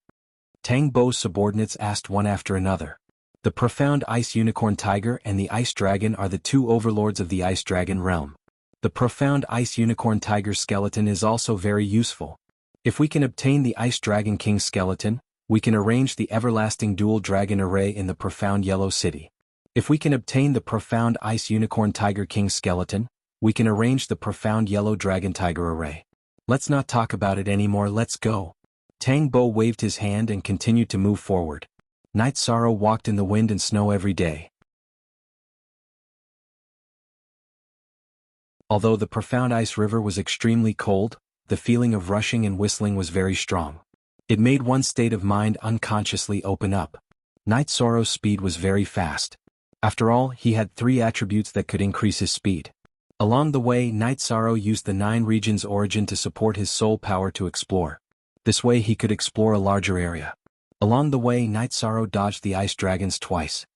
Tang Bo's subordinates asked one after another. The Profound Ice Unicorn Tiger and the Ice Dragon are the two overlords of the Ice Dragon realm. The Profound Ice Unicorn Tiger's skeleton is also very useful. If we can obtain the Ice Dragon King's skeleton, we can arrange the Everlasting Dual Dragon Array in the Profound Yellow City. If we can obtain the Profound Ice Unicorn Tiger King's skeleton, we can arrange the Profound Yellow Dragon Tiger Array. Let's not talk about it anymore, let's go. Tang Bo waved his hand and continued to move forward. Night Sorrow walked in the wind and snow every day. Although the Profound Ice River was extremely cold, the feeling of rushing and whistling was very strong. It made one's state of mind unconsciously open up. Night Sorrow's speed was very fast. After all, he had 3 attributes that could increase his speed. Along the way, Night Sorrow used the 9 regions origin to support his soul power to explore. This way he could explore a larger area. Along the way, Night Sorrow dodged the Ice Dragons twice.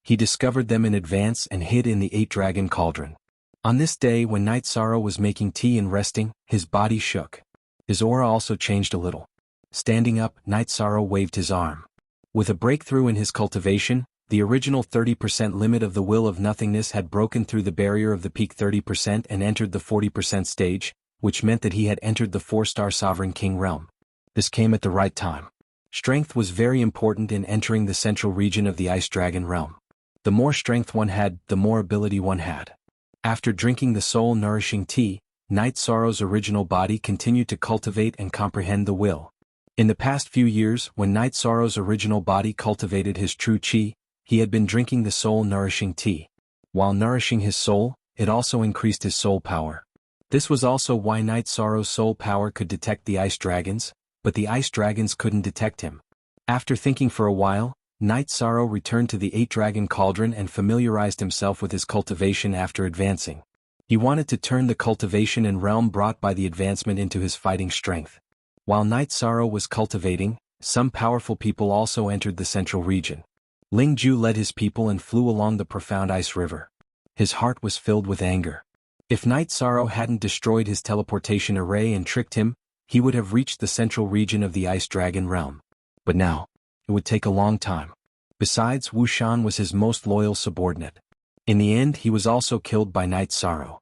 He discovered them in advance and hid in the 8-dragon cauldron. On this day, when Night Sorrow was making tea and resting, his body shook. His aura also changed a little. Standing up, Night Sorrow waved his arm. With a breakthrough in his cultivation, the original 30% limit of the Will of Nothingness had broken through the barrier of the peak 30% and entered the 40% stage, which meant that he had entered the 4-star Sovereign King realm. This came at the right time. Strength was very important in entering the central region of the Ice Dragon realm. The more strength one had, the more ability one had. After drinking the soul-nourishing tea, Night Sorrow's original body continued to cultivate and comprehend the will. In the past few years, when Night Sorrow's original body cultivated his true chi, he had been drinking the soul-nourishing tea. While nourishing his soul, it also increased his soul power. This was also why Night Sorrow's soul power could detect the Ice Dragons, but the Ice Dragons couldn't detect him. After thinking for a while, Night Sorrow returned to the 8-dragon cauldron and familiarized himself with his cultivation after advancing. He wanted to turn the cultivation and realm brought by the advancement into his fighting strength. While Night Sorrow was cultivating, some powerful people also entered the central region. Ling Ju led his people and flew along the Profound Ice River. His heart was filled with anger. If Night Sorrow hadn't destroyed his teleportation array and tricked him, he would have reached the central region of the Ice Dragon realm. But now, it would take a long time. Besides, Wu Shan was his most loyal subordinate. In the end, he was also killed by Night Sorrow.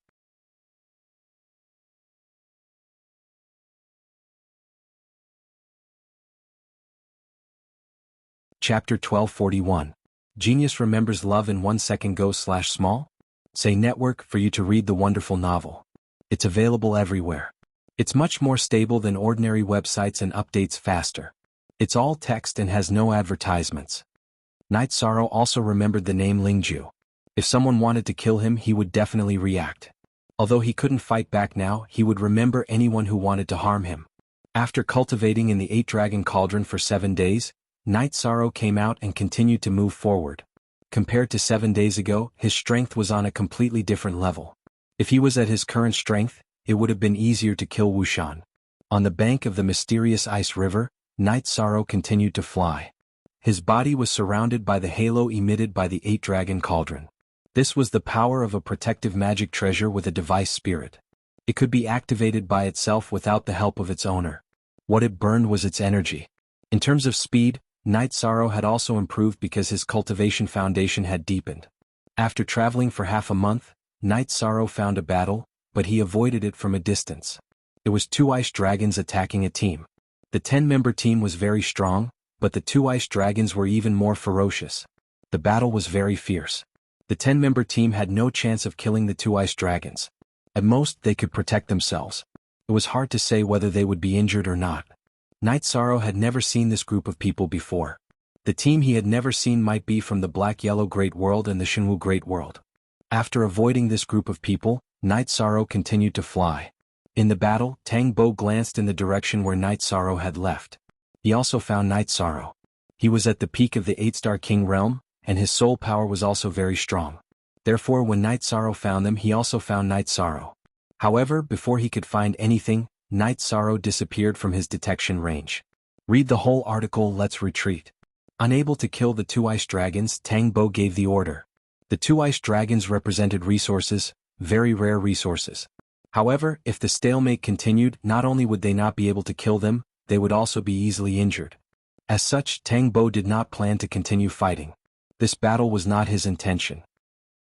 Chapter 1241. Genius remembers love in 1 second go/small? Say network for you to read the wonderful novel. It's available everywhere. It's much more stable than ordinary websites and updates faster. It's all text and has no advertisements. Night Sorrow also remembered the name Lingju. If someone wanted to kill him, he would definitely react. Although he couldn't fight back now, he would remember anyone who wanted to harm him. After cultivating in the 8-dragon cauldron for 7 days, Night Sorrow came out and continued to move forward. Compared to 7 days ago, his strength was on a completely different level. If he was at his current strength, it would have been easier to kill Wuxian. On the bank of the mysterious ice river, Night Sorrow continued to fly. His body was surrounded by the halo emitted by the 8-dragon cauldron. This was the power of a protective magic treasure with a device spirit. It could be activated by itself without the help of its owner. What it burned was its energy. In terms of speed, Night Sorrow had also improved because his cultivation foundation had deepened. After traveling for half a month, Night Sorrow found a battle, but he avoided it from a distance. It was 2 ice dragons attacking a team. The 10-member team was very strong, but the 2 ice dragons were even more ferocious. The battle was very fierce. The 10-member team had no chance of killing the 2 ice dragons. At most, they could protect themselves. It was hard to say whether they would be injured or not. Night Sorrow had never seen this group of people before. The team he had never seen might be from the Black-Yellow Great World and the Shinwu Great World. After avoiding this group of people, Night Sorrow continued to fly. In the battle, Tang Bo glanced in the direction where Night Sorrow had left. He also found Night Sorrow. He was at the peak of the 8-star King realm, and his soul power was also very strong. Therefore, when Night Sorrow found them, he also found Night Sorrow. However, before he could find anything, Night Sorrow disappeared from his detection range. Read the whole article. Let's retreat. Unable to kill the 2 ice dragons, Tang Bo gave the order. The 2 ice dragons represented resources, very rare resources. However, if the stalemate continued, not only would they not be able to kill them, they would also be easily injured. As such, Tang Bo did not plan to continue fighting. This battle was not his intention.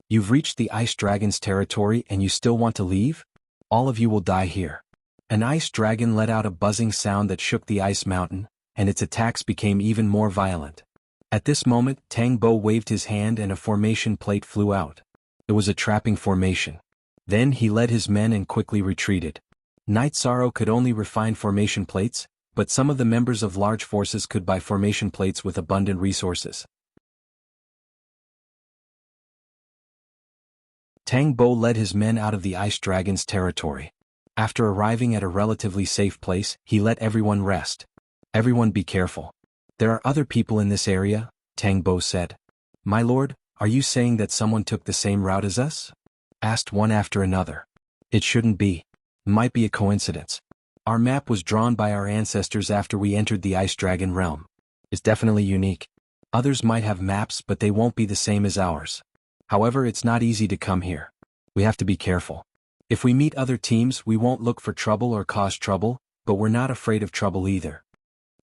You've reached the ice dragon's territory and you still want to leave? All of you will die here. An ice dragon let out a buzzing sound that shook the ice mountain, and its attacks became even more violent. At this moment, Tang Bo waved his hand and a formation plate flew out. It was a trapping formation. Then he led his men and quickly retreated. Night Sorrow could only refine formation plates, but some of the members of large forces could buy formation plates with abundant resources. Tang Bo led his men out of the ice dragon's territory. After arriving at a relatively safe place, he let everyone rest. Everyone be careful. There are other people in this area, Tang Bo said. My lord, are you saying that someone took the same route as us? Asked one after another. It shouldn't be. Might be a coincidence. Our map was drawn by our ancestors after we entered the Ice Dragon realm. It's definitely unique. Others might have maps, but they won't be the same as ours. However, it's not easy to come here. We have to be careful. If we meet other teams, we won't look for trouble or cause trouble, but we're not afraid of trouble either.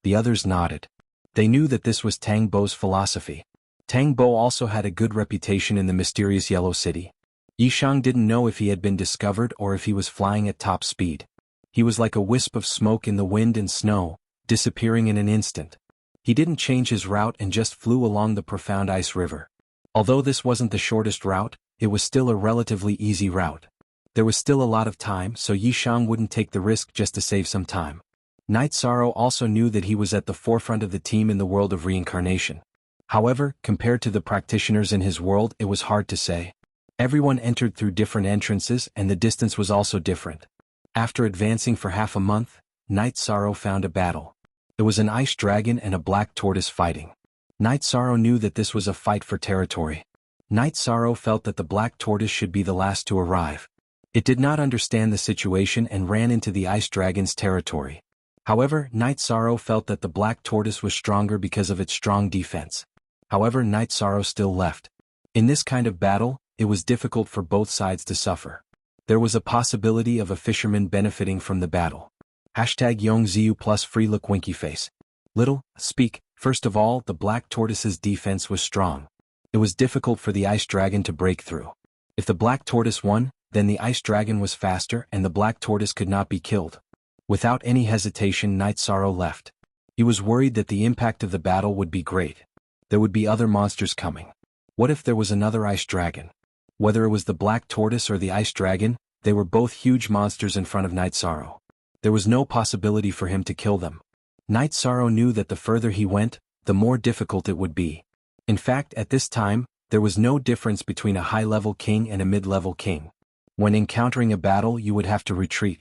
The others nodded. They knew that this was Tang Bo's philosophy. Tang Bo also had a good reputation in the mysterious Yellow City. Yishang didn't know if he had been discovered or if he was flying at top speed. He was like a wisp of smoke in the wind and snow, disappearing in an instant. He didn't change his route and just flew along the profound ice river. Although this wasn't the shortest route, it was still a relatively easy route. There was still a lot of time, so Yishang wouldn't take the risk just to save some time. Night Sorrow also knew that he was at the forefront of the team in the world of reincarnation. However, compared to the practitioners in his world, it was hard to say. Everyone entered through different entrances and the distance was also different. After advancing for half a month, Night Sorrow found a battle. It was an ice dragon and a black tortoise fighting. Night Sorrow knew that this was a fight for territory. Night Sorrow felt that the black tortoise should be the last to arrive. It did not understand the situation and ran into the ice dragon's territory. However, Night Sorrow felt that the black tortoise was stronger because of its strong defense. However, Night Sorrow still left. In this kind of battle, it was difficult for both sides to suffer. There was a possibility of a fisherman benefiting from the battle. #YongZiu plus free look winky face. Little, speak. First of all, the black tortoise's defense was strong. It was difficult for the ice dragon to break through. If the black tortoise won, then the ice dragon was faster and the black tortoise could not be killed. Without any hesitation, Night Sorrow left. He was worried that the impact of the battle would be great. There would be other monsters coming. What if there was another ice dragon? Whether it was the black tortoise or the ice dragon, they were both huge monsters in front of Night Sorrow. There was no possibility for him to kill them. Night Sorrow knew that the further he went, the more difficult it would be. In fact, at this time, there was no difference between a high-level king and a mid-level king. When encountering a battle, you would have to retreat.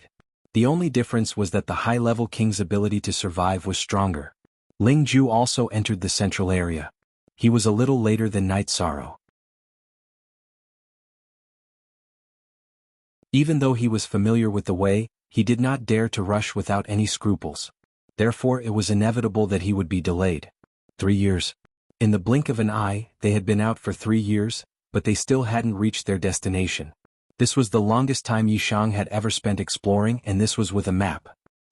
The only difference was that the high-level king's ability to survive was stronger. Ling Ju also entered the central area. He was a little later than Night Sorrow. Even though he was familiar with the way, he did not dare to rush without any scruples. Therefore it was inevitable that he would be delayed. 3 years. In the blink of an eye, they had been out for 3 years, but they still hadn't reached their destination. This was the longest time Yishang had ever spent exploring, and this was with a map.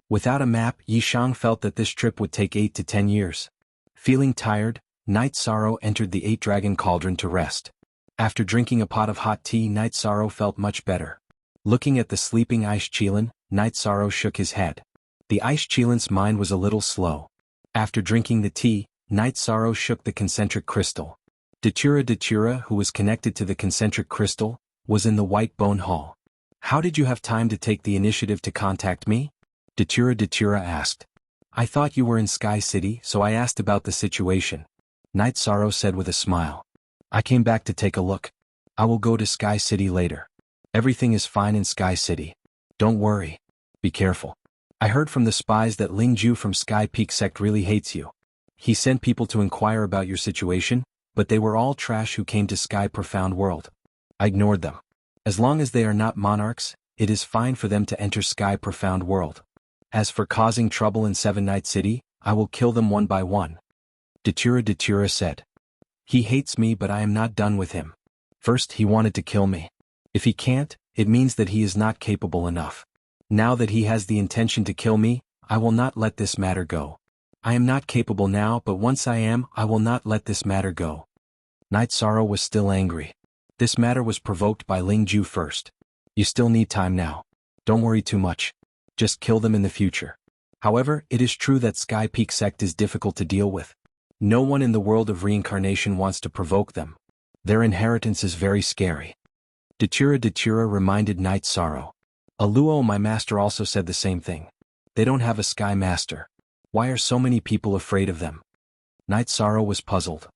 Without a map, Yishang felt that this trip would take 8 to 10 years. Feeling tired, Night Sorrow entered the 8-dragon cauldron to rest. After drinking a pot of hot tea, Night Sorrow felt much better. Looking at the sleeping Ice Qilin, Night Sorrow shook his head. The Ice Qilin's mind was a little slow. After drinking the tea, Night Sorrow shook the concentric crystal. Datura, who was connected to the concentric crystal, was in the White Bone Hall. "How did you have time to take the initiative to contact me?" Datura asked. "I thought you were in Sky City, so I asked about the situation." Night Sorrow said with a smile. "I came back to take a look. I will go to Sky City later. Everything is fine in Sky City. Don't worry. Be careful. I heard from the spies that Ling Ju from Sky Peak Sect really hates you. He sent people to inquire about your situation, but they were all trash who came to Sky Profound World. I ignored them. As long as they are not monarchs, it is fine for them to enter Sky Profound World. As for causing trouble in Seven Night City, I will kill them one by one." Datura said. "He hates me, but I am not done with him. First he wanted to kill me. If he can't, it means that he is not capable enough. Now that he has the intention to kill me, I will not let this matter go. I am not capable now, but once I am, I will not let this matter go." Night Sorrow was still angry. This matter was provoked by Ling Ju first. "You still need time now. Don't worry too much. Just kill them in the future." However, it is true that Sky Peak Sect is difficult to deal with. No one in the world of reincarnation wants to provoke them. Their inheritance is very scary. Datura reminded Night Sorrow. "Aluo, my master, also said the same thing. They don't have a Sky Master. Why are so many people afraid of them?" Night Sorrow was puzzled.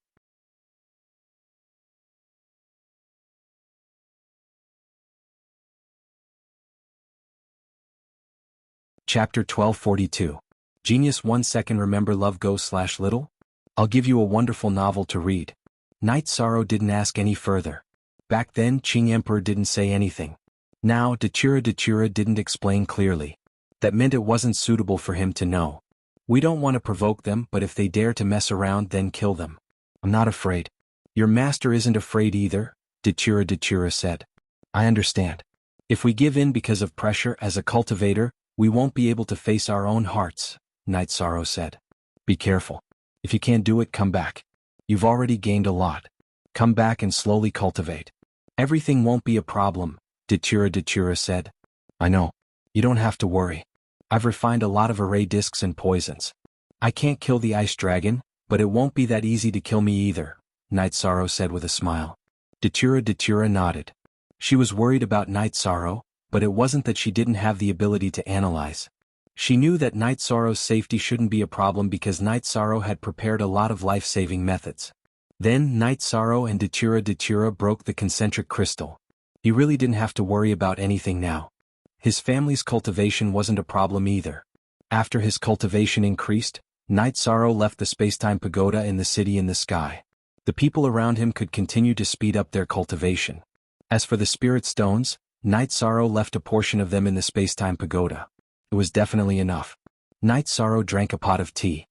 Chapter 1242. Genius 1 second. Remember love go/little? I'll give you a wonderful novel to read. Night Sorrow didn't ask any further. Back then Qing Emperor didn't say anything. Now Datura didn't explain clearly. That meant it wasn't suitable for him to know. "We don't want to provoke them, but if they dare to mess around, then kill them." "I'm not afraid." "Your master isn't afraid either," Datura said. "I understand. If we give in because of pressure as a cultivator, we won't be able to face our own hearts," Night Sorrow said. "Be careful. If you can't do it, come back. You've already gained a lot. Come back and slowly cultivate. Everything won't be a problem," Datura said. "I know. You don't have to worry. I've refined a lot of array discs and poisons. I can't kill the ice dragon, but it won't be that easy to kill me either," Night Sorrow said with a smile. Datura nodded. She was worried about Night Sorrow, but it wasn't that she didn't have the ability to analyze. She knew that Night Sorrow's safety shouldn't be a problem because Night Sorrow had prepared a lot of life-saving methods. Then Night Sorrow and Datura broke the concentric crystal. He really didn't have to worry about anything now. His family's cultivation wasn't a problem either. After his cultivation increased, Night Sorrow left the Spacetime Pagoda in the city in the sky. The people around him could continue to speed up their cultivation. As for the Spirit Stones, Night Sorrow left a portion of them in the Spacetime Pagoda. It was definitely enough. Night Sorrow drank a pot of tea.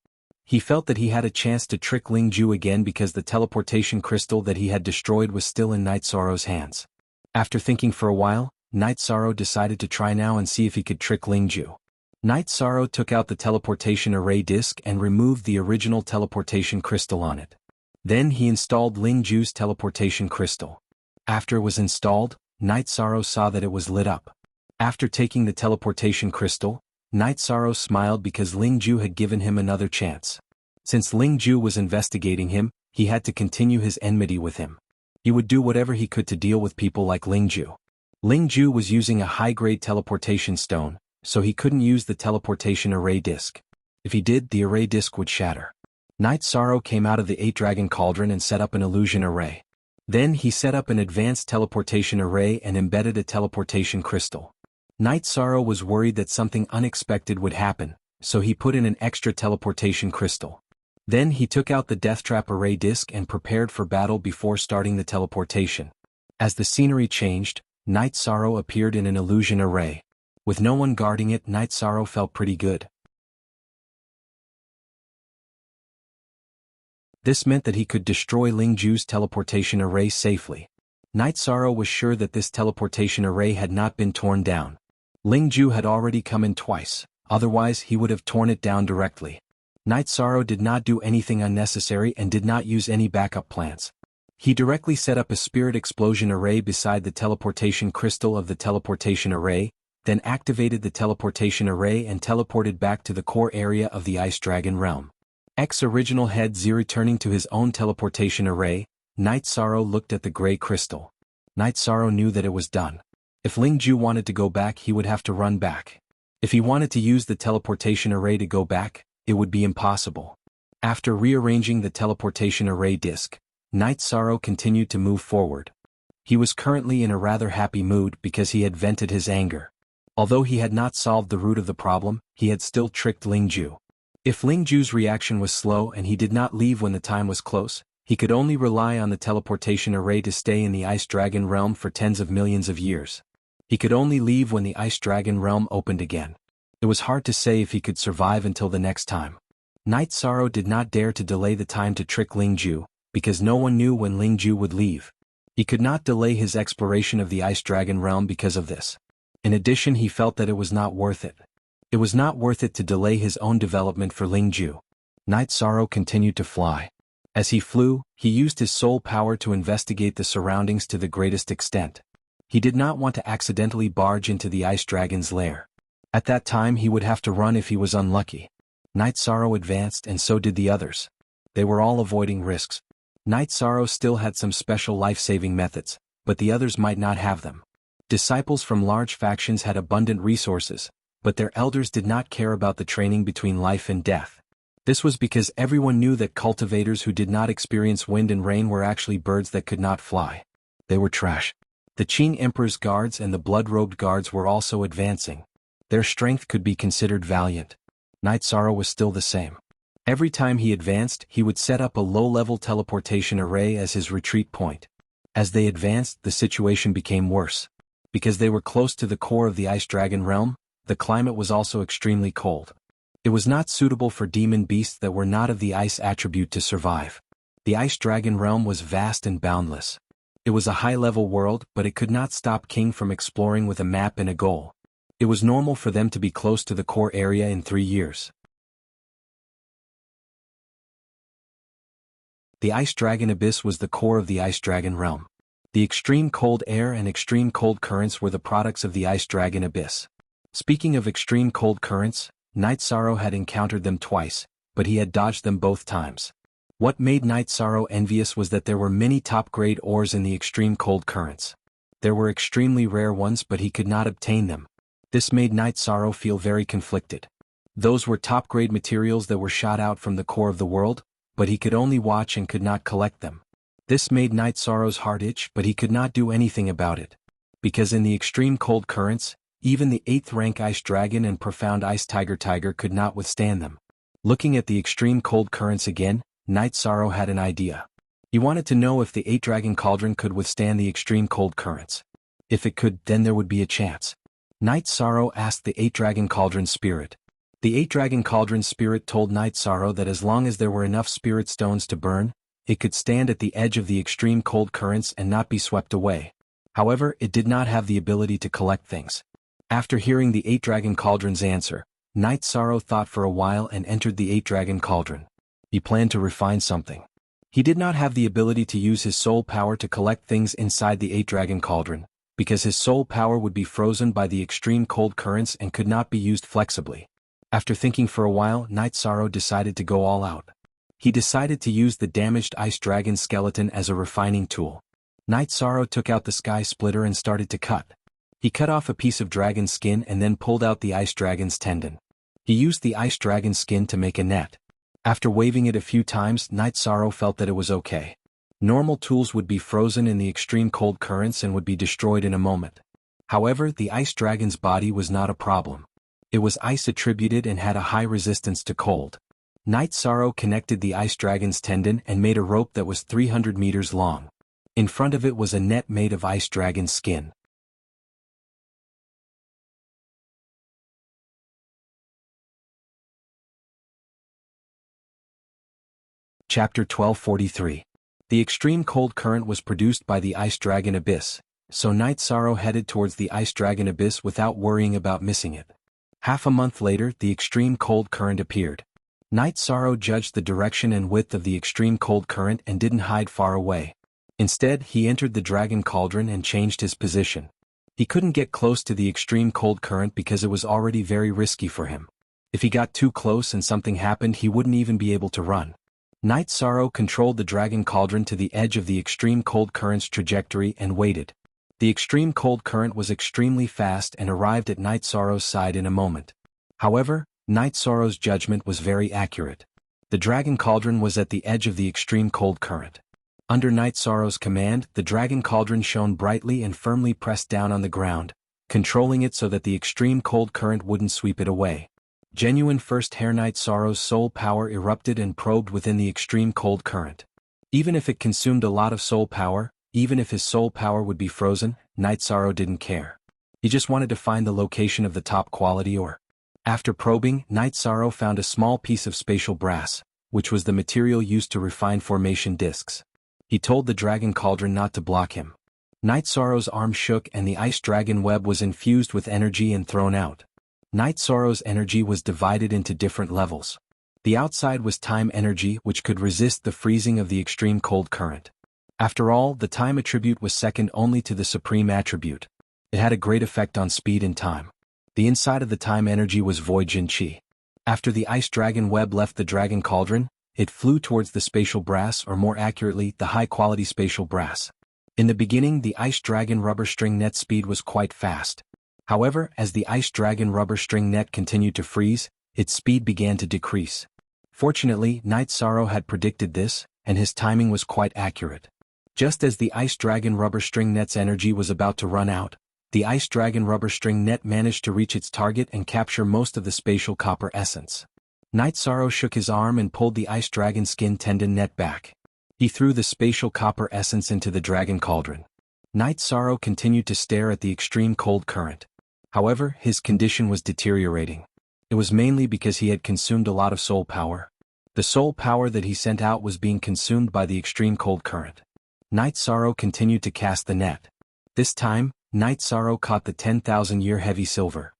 He felt that he had a chance to trick Ling Ju again because the teleportation crystal that he had destroyed was still in Night Sorrow's hands. After thinking for a while, Night Sorrow decided to try now and see if he could trick Ling Ju. Night Sorrow took out the teleportation array disc and removed the original teleportation crystal on it. Then he installed Ling Ju's teleportation crystal. After it was installed, Night Sorrow saw that it was lit up. After taking the teleportation crystal, Night Sorrow smiled because Ling Ju had given him another chance. Since Ling Ju was investigating him, he had to continue his enmity with him. He would do whatever he could to deal with people like Lingju. Lingju was using a high-grade teleportation stone, so he couldn't use the teleportation array disc. If he did, the array disc would shatter. Night Sorrow came out of the 8-dragon cauldron and set up an illusion array. Then he set up an advanced teleportation array and embedded a teleportation crystal. Night Sorrow was worried that something unexpected would happen, so he put in an extra teleportation crystal. Then he took out the Death Trap array disc and prepared for battle before starting the teleportation. As the scenery changed, Night Sorrow appeared in an illusion array. With no one guarding it, Night Sorrow felt pretty good. This meant that he could destroy Lingju's teleportation array safely. Night Sorrow was sure that this teleportation array had not been torn down. Lingju had already come in twice, otherwise he would have torn it down directly. Night Sorrow did not do anything unnecessary and did not use any backup plans. He directly set up a spirit explosion array beside the teleportation crystal of the teleportation array, then activated the teleportation array and teleported back to the core area of the Ice Dragon realm. Original Head Z returning to his own teleportation array, Night Sorrow looked at the gray crystal. Night Sorrow knew that it was done. If Lingju wanted to go back, he would have to run back. If he wanted to use the teleportation array to go back, it would be impossible. After rearranging the teleportation array disc, Night Sorrow continued to move forward. He was currently in a rather happy mood because he had vented his anger. Although he had not solved the root of the problem, he had still tricked Lingju. If Lingju's reaction was slow and he did not leave when the time was close, he could only rely on the teleportation array to stay in the Ice Dragon realm for tens of millions of years. He could only leave when the Ice Dragon realm opened again. It was hard to say if he could survive until the next time. Night Sorrow did not dare to delay the time to trick Lingju, because no one knew when Lingju would leave. He could not delay his exploration of the Ice Dragon realm because of this. In addition, he felt that it was not worth it. It was not worth it to delay his own development for Lingju. Night Sorrow continued to fly. As he flew, he used his soul power to investigate the surroundings to the greatest extent. He did not want to accidentally barge into the Ice Dragon's lair. At that time he would have to run if he was unlucky. Night Sorrow advanced and so did the others. They were all avoiding risks. Night Sorrow still had some special life-saving methods, but the others might not have them. Disciples from large factions had abundant resources, but their elders did not care about the training between life and death. This was because everyone knew that cultivators who did not experience wind and rain were actually birds that could not fly. They were trash. The Qing Emperor's guards and the blood-robed guards were also advancing. Their strength could be considered valiant. Night Sorrow was still the same. Every time he advanced, he would set up a low-level teleportation array as his retreat point. As they advanced, the situation became worse. Because they were close to the core of the Ice Dragon realm, the climate was also extremely cold. It was not suitable for demon beasts that were not of the ice attribute to survive. The Ice Dragon realm was vast and boundless. It was a high-level world, but it could not stop King from exploring with a map and a goal. It was normal for them to be close to the core area in 3 years. The Ice Dragon Abyss was the core of the Ice Dragon realm. The extreme cold air and extreme cold currents were the products of the Ice Dragon Abyss. Speaking of extreme cold currents, Night Sorrow had encountered them twice, but he had dodged them both times. What made Night Sorrow envious was that there were many top-grade ores in the extreme cold currents. There were extremely rare ones, but he could not obtain them. This made Night Sorrow feel very conflicted. Those were top-grade materials that were shot out from the core of the world, but he could only watch and could not collect them. This made Night Sorrow's heart itch, but he could not do anything about it. Because in the extreme cold currents, even the 8th rank Ice Dragon and Profound Ice Tiger could not withstand them. Looking at the extreme cold currents again, Night Sorrow had an idea. He wanted to know if the 8-dragon cauldron could withstand the extreme cold currents. If it could, then there would be a chance. Night Sorrow asked the 8-dragon cauldron spirit. The 8-dragon cauldron spirit told Night Sorrow that as long as there were enough spirit stones to burn, it could stand at the edge of the extreme cold currents and not be swept away. However, it did not have the ability to collect things. After hearing the 8-dragon cauldron's answer, Night Sorrow thought for a while and entered the 8-dragon cauldron. He planned to refine something. He did not have the ability to use his soul power to collect things inside the 8-dragon cauldron, because his soul power would be frozen by the extreme cold currents and could not be used flexibly. After thinking for a while, Night Sorrow decided to go all out. He decided to use the damaged ice dragon skeleton as a refining tool. Night Sorrow took out the sky splitter and started to cut. He cut off a piece of dragon skin and then pulled out the ice dragon's tendon. He used the ice dragon skin to make a net. After waving it a few times, Night Sorrow felt that it was okay. Normal tools would be frozen in the extreme cold currents and would be destroyed in a moment. However, the ice dragon's body was not a problem. It was ice attributed and had a high resistance to cold. Night Sorrow connected the ice dragon's tendon and made a rope that was 300 meters long. In front of it was a net made of ice dragon skin. Chapter 1243. The extreme cold current was produced by the ice dragon abyss, so Night Sorrow headed towards the ice dragon abyss without worrying about missing it. Half a month later, the extreme cold current appeared. Night Sorrow judged the direction and width of the extreme cold current and didn't hide far away. Instead, he entered the dragon cauldron and changed his position. He couldn't get close to the extreme cold current because it was already very risky for him. If he got too close and something happened, he wouldn't even be able to run. Night Sorrow controlled the dragon cauldron to the edge of the extreme cold current's trajectory and waited. The extreme cold current was extremely fast and arrived at Night Sorrow's side in a moment. However, Night Sorrow's judgment was very accurate. The dragon cauldron was at the edge of the extreme cold current. Under Night Sorrow's command, the dragon cauldron shone brightly and firmly pressed down on the ground, controlling it so that the extreme cold current wouldn't sweep it away. Genuine first hair Night Sorrow's soul power erupted and probed within the extreme cold current. Even if it consumed a lot of soul power, even if his soul power would be frozen, Night Sorrow didn't care. He just wanted to find the location of the top quality ore. After probing, Night Sorrow found a small piece of spatial brass, which was the material used to refine formation discs. He told the dragon cauldron not to block him. Night Sorrow's arm shook and the ice dragon web was infused with energy and thrown out. Night Sorrow's energy was divided into different levels. The outside was time energy, which could resist the freezing of the extreme cold current. After all, the time attribute was second only to the supreme attribute. It had a great effect on speed and time. The inside of the time energy was void Jin Chi. After the ice dragon web left the dragon cauldron, it flew towards the spatial brass, or more accurately, the high-quality spatial brass. In the beginning, the ice dragon rubber string net speed was quite fast. However, as the ice dragon rubber string net continued to freeze, its speed began to decrease. Fortunately, Night Sorrow had predicted this, and his timing was quite accurate. Just as the ice dragon rubber string net's energy was about to run out, the ice dragon rubber string net managed to reach its target and capture most of the spatial copper essence. Night Sorrow shook his arm and pulled the ice dragon skin tendon net back. He threw the spatial copper essence into the dragon cauldron. Night Sorrow continued to stare at the extreme cold current. However, his condition was deteriorating. It was mainly because he had consumed a lot of soul power. The soul power that he sent out was being consumed by the extreme cold current. Night Sorrow continued to cast the net. This time, Night Sorrow caught the 10,000-year heavy silver.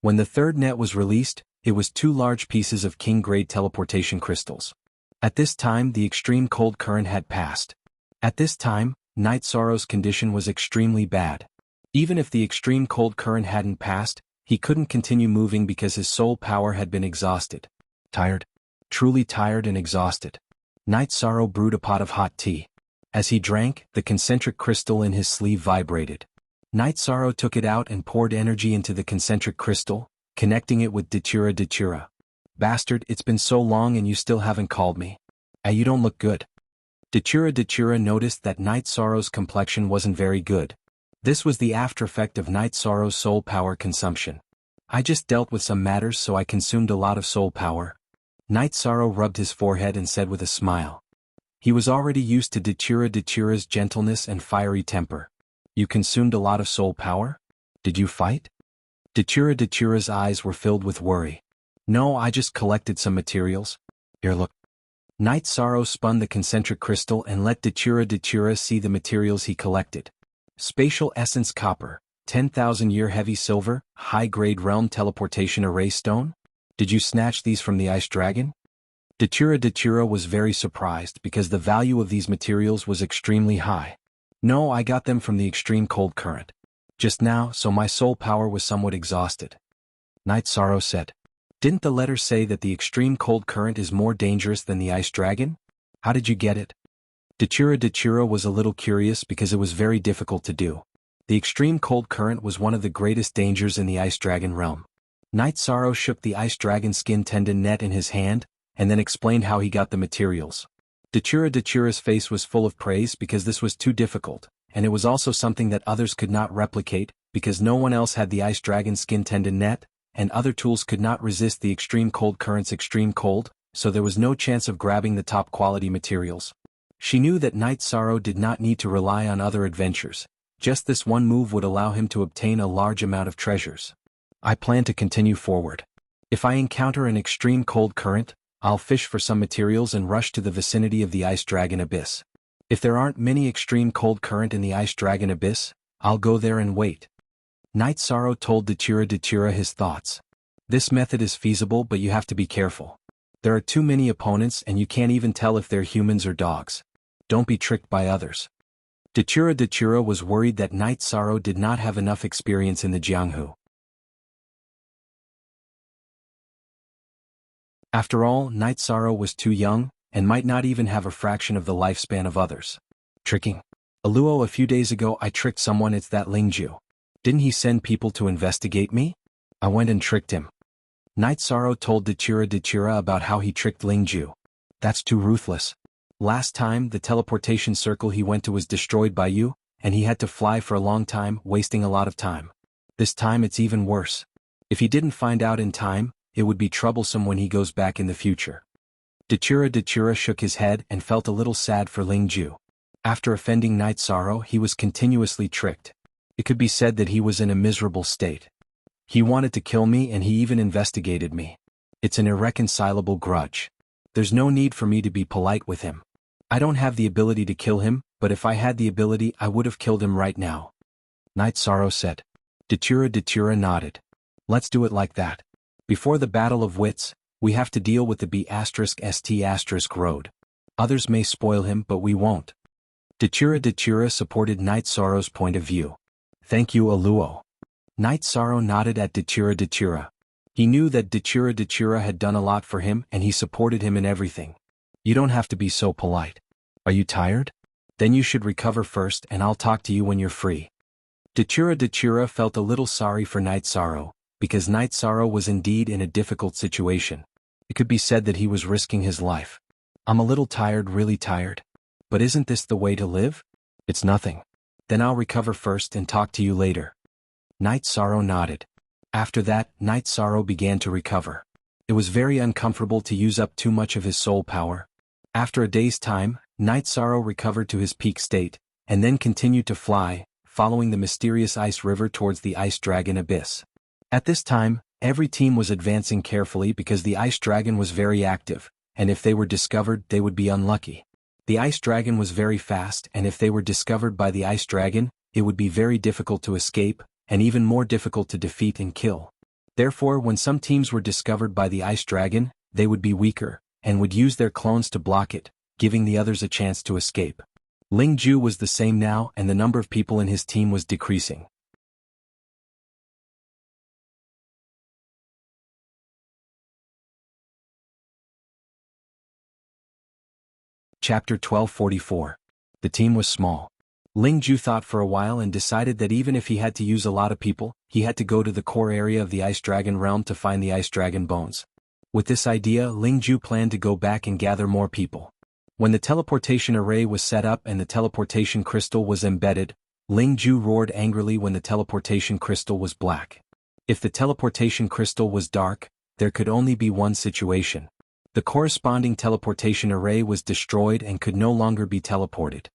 When the third net was released, it was 2 large pieces of king-grade teleportation crystals. At this time, the extreme cold current had passed. At this time, Night Sorrow's condition was extremely bad. Even if the extreme cold current hadn't passed, he couldn't continue moving because his soul power had been exhausted. Tired. Truly tired and exhausted. Night Sorrow brewed a pot of hot tea. As he drank, the concentric crystal in his sleeve vibrated. Night Sorrow took it out and poured energy into the concentric crystal, connecting it with Datura Datura. Bastard, it's been so long and you still haven't called me. You don't look good. Datura Datura noticed that Night Sorrow's complexion wasn't very good. This was the after effect of Night Sorrow's soul power consumption. I just dealt with some matters, so I consumed a lot of soul power. Night Sorrow rubbed his forehead and said with a smile. He was already used to Datura Datura's gentleness and fiery temper. You consumed a lot of soul power? Did you fight? Datura Datura's eyes were filled with worry. No, I just collected some materials. Here, look. Night Sorrow spun the concentric crystal and let Datura Datura see the materials he collected. Spatial essence copper, 10,000-year heavy silver, high-grade realm teleportation array stone? Did you snatch these from the ice dragon? Datura Datura was very surprised because the value of these materials was extremely high. No, I got them from the extreme cold current. Just now, so my soul power was somewhat exhausted. Night Sorrow said. Didn't the letter say that the extreme cold current is more dangerous than the ice dragon? How did you get it? Dachira was a little curious because it was very difficult to do. The extreme cold current was one of the greatest dangers in the ice dragon realm. Night Sorrow shook the ice dragon skin tendon net in his hand, and then explained how he got the materials. Dachira's face was full of praise because this was too difficult, and it was also something that others could not replicate, because no one else had the ice dragon skin tendon net, and other tools could not resist the extreme cold current's extreme cold, so there was no chance of grabbing the top quality materials. She knew that Night Sorrow did not need to rely on other adventures. Just this one move would allow him to obtain a large amount of treasures. I plan to continue forward. If I encounter an extreme cold current, I'll fish for some materials and rush to the vicinity of the ice dragon abyss. If there aren't many extreme cold current in the ice dragon abyss, I'll go there and wait. Night Sorrow told Dachira his thoughts. This method is feasible, but you have to be careful. There are too many opponents and you can't even tell if they're humans or dogs. Don't be tricked by others. Dachira was worried that Night Sorrow did not have enough experience in the Jianghu. After all, Night Sorrow was too young, and might not even have a fraction of the lifespan of others. Tricking. Aluo, a few days ago I tricked someone. It's that Lingju. Didn't he send people to investigate me? I went and tricked him. Night Sorrow told Dachira about how he tricked Lingju. That's too ruthless. Last time, the teleportation circle he went to was destroyed by you, and he had to fly for a long time, wasting a lot of time. This time it's even worse. If he didn't find out in time, it would be troublesome when he goes back in the future. Dachira shook his head and felt a little sad for Lingju. After offending Night Sorrow, he was continuously tricked. It could be said that he was in a miserable state. He wanted to kill me and he even investigated me. It's an irreconcilable grudge. There's no need for me to be polite with him. I don't have the ability to kill him, but if I had the ability I would have killed him right now. Night Sorrow said. Dachira nodded. Let's do it like that. Before the Battle of Wits, we have to deal with the B*ST* road. Others may spoil him, but we won't. Dachira supported Night Sorrow's point of view. Thank you, Aluo. Night Sorrow nodded at Dachira. He knew that Dachira had done a lot for him and he supported him in everything. You don't have to be so polite. Are you tired? Then you should recover first and I'll talk to you when you're free. Dachira felt a little sorry for Night Sorrow, because Night Sorrow was indeed in a difficult situation. It could be said that he was risking his life. I'm a little tired, really tired. But isn't this the way to live? It's nothing. Then I'll recover first and talk to you later. Night Sorrow nodded. After that, Night Sorrow began to recover. It was very uncomfortable to use up too much of his soul power. After a day's time, Night Sorrow recovered to his peak state, and then continued to fly, following the mysterious ice river towards the ice dragon abyss. At this time, every team was advancing carefully because the ice dragon was very active, and if they were discovered they would be unlucky. The ice dragon was very fast, and if they were discovered by the ice dragon, it would be very difficult to escape, and even more difficult to defeat and kill. Therefore, when some teams were discovered by the ice dragon, they would be weaker, and would use their clones to block it, giving the others a chance to escape. Lingju was the same now, and the number of people in his team was decreasing. Chapter 1244. The team was small. Lingju thought for a while and decided that even if he had to use a lot of people, he had to go to the core area of the Ice Dragon realm to find the Ice Dragon bones. With this idea, Lingju planned to go back and gather more people. When the teleportation array was set up and the teleportation crystal was embedded, Lingju roared angrily when the teleportation crystal was black. If the teleportation crystal was dark, there could only be one situation. The corresponding teleportation array was destroyed and could no longer be teleported.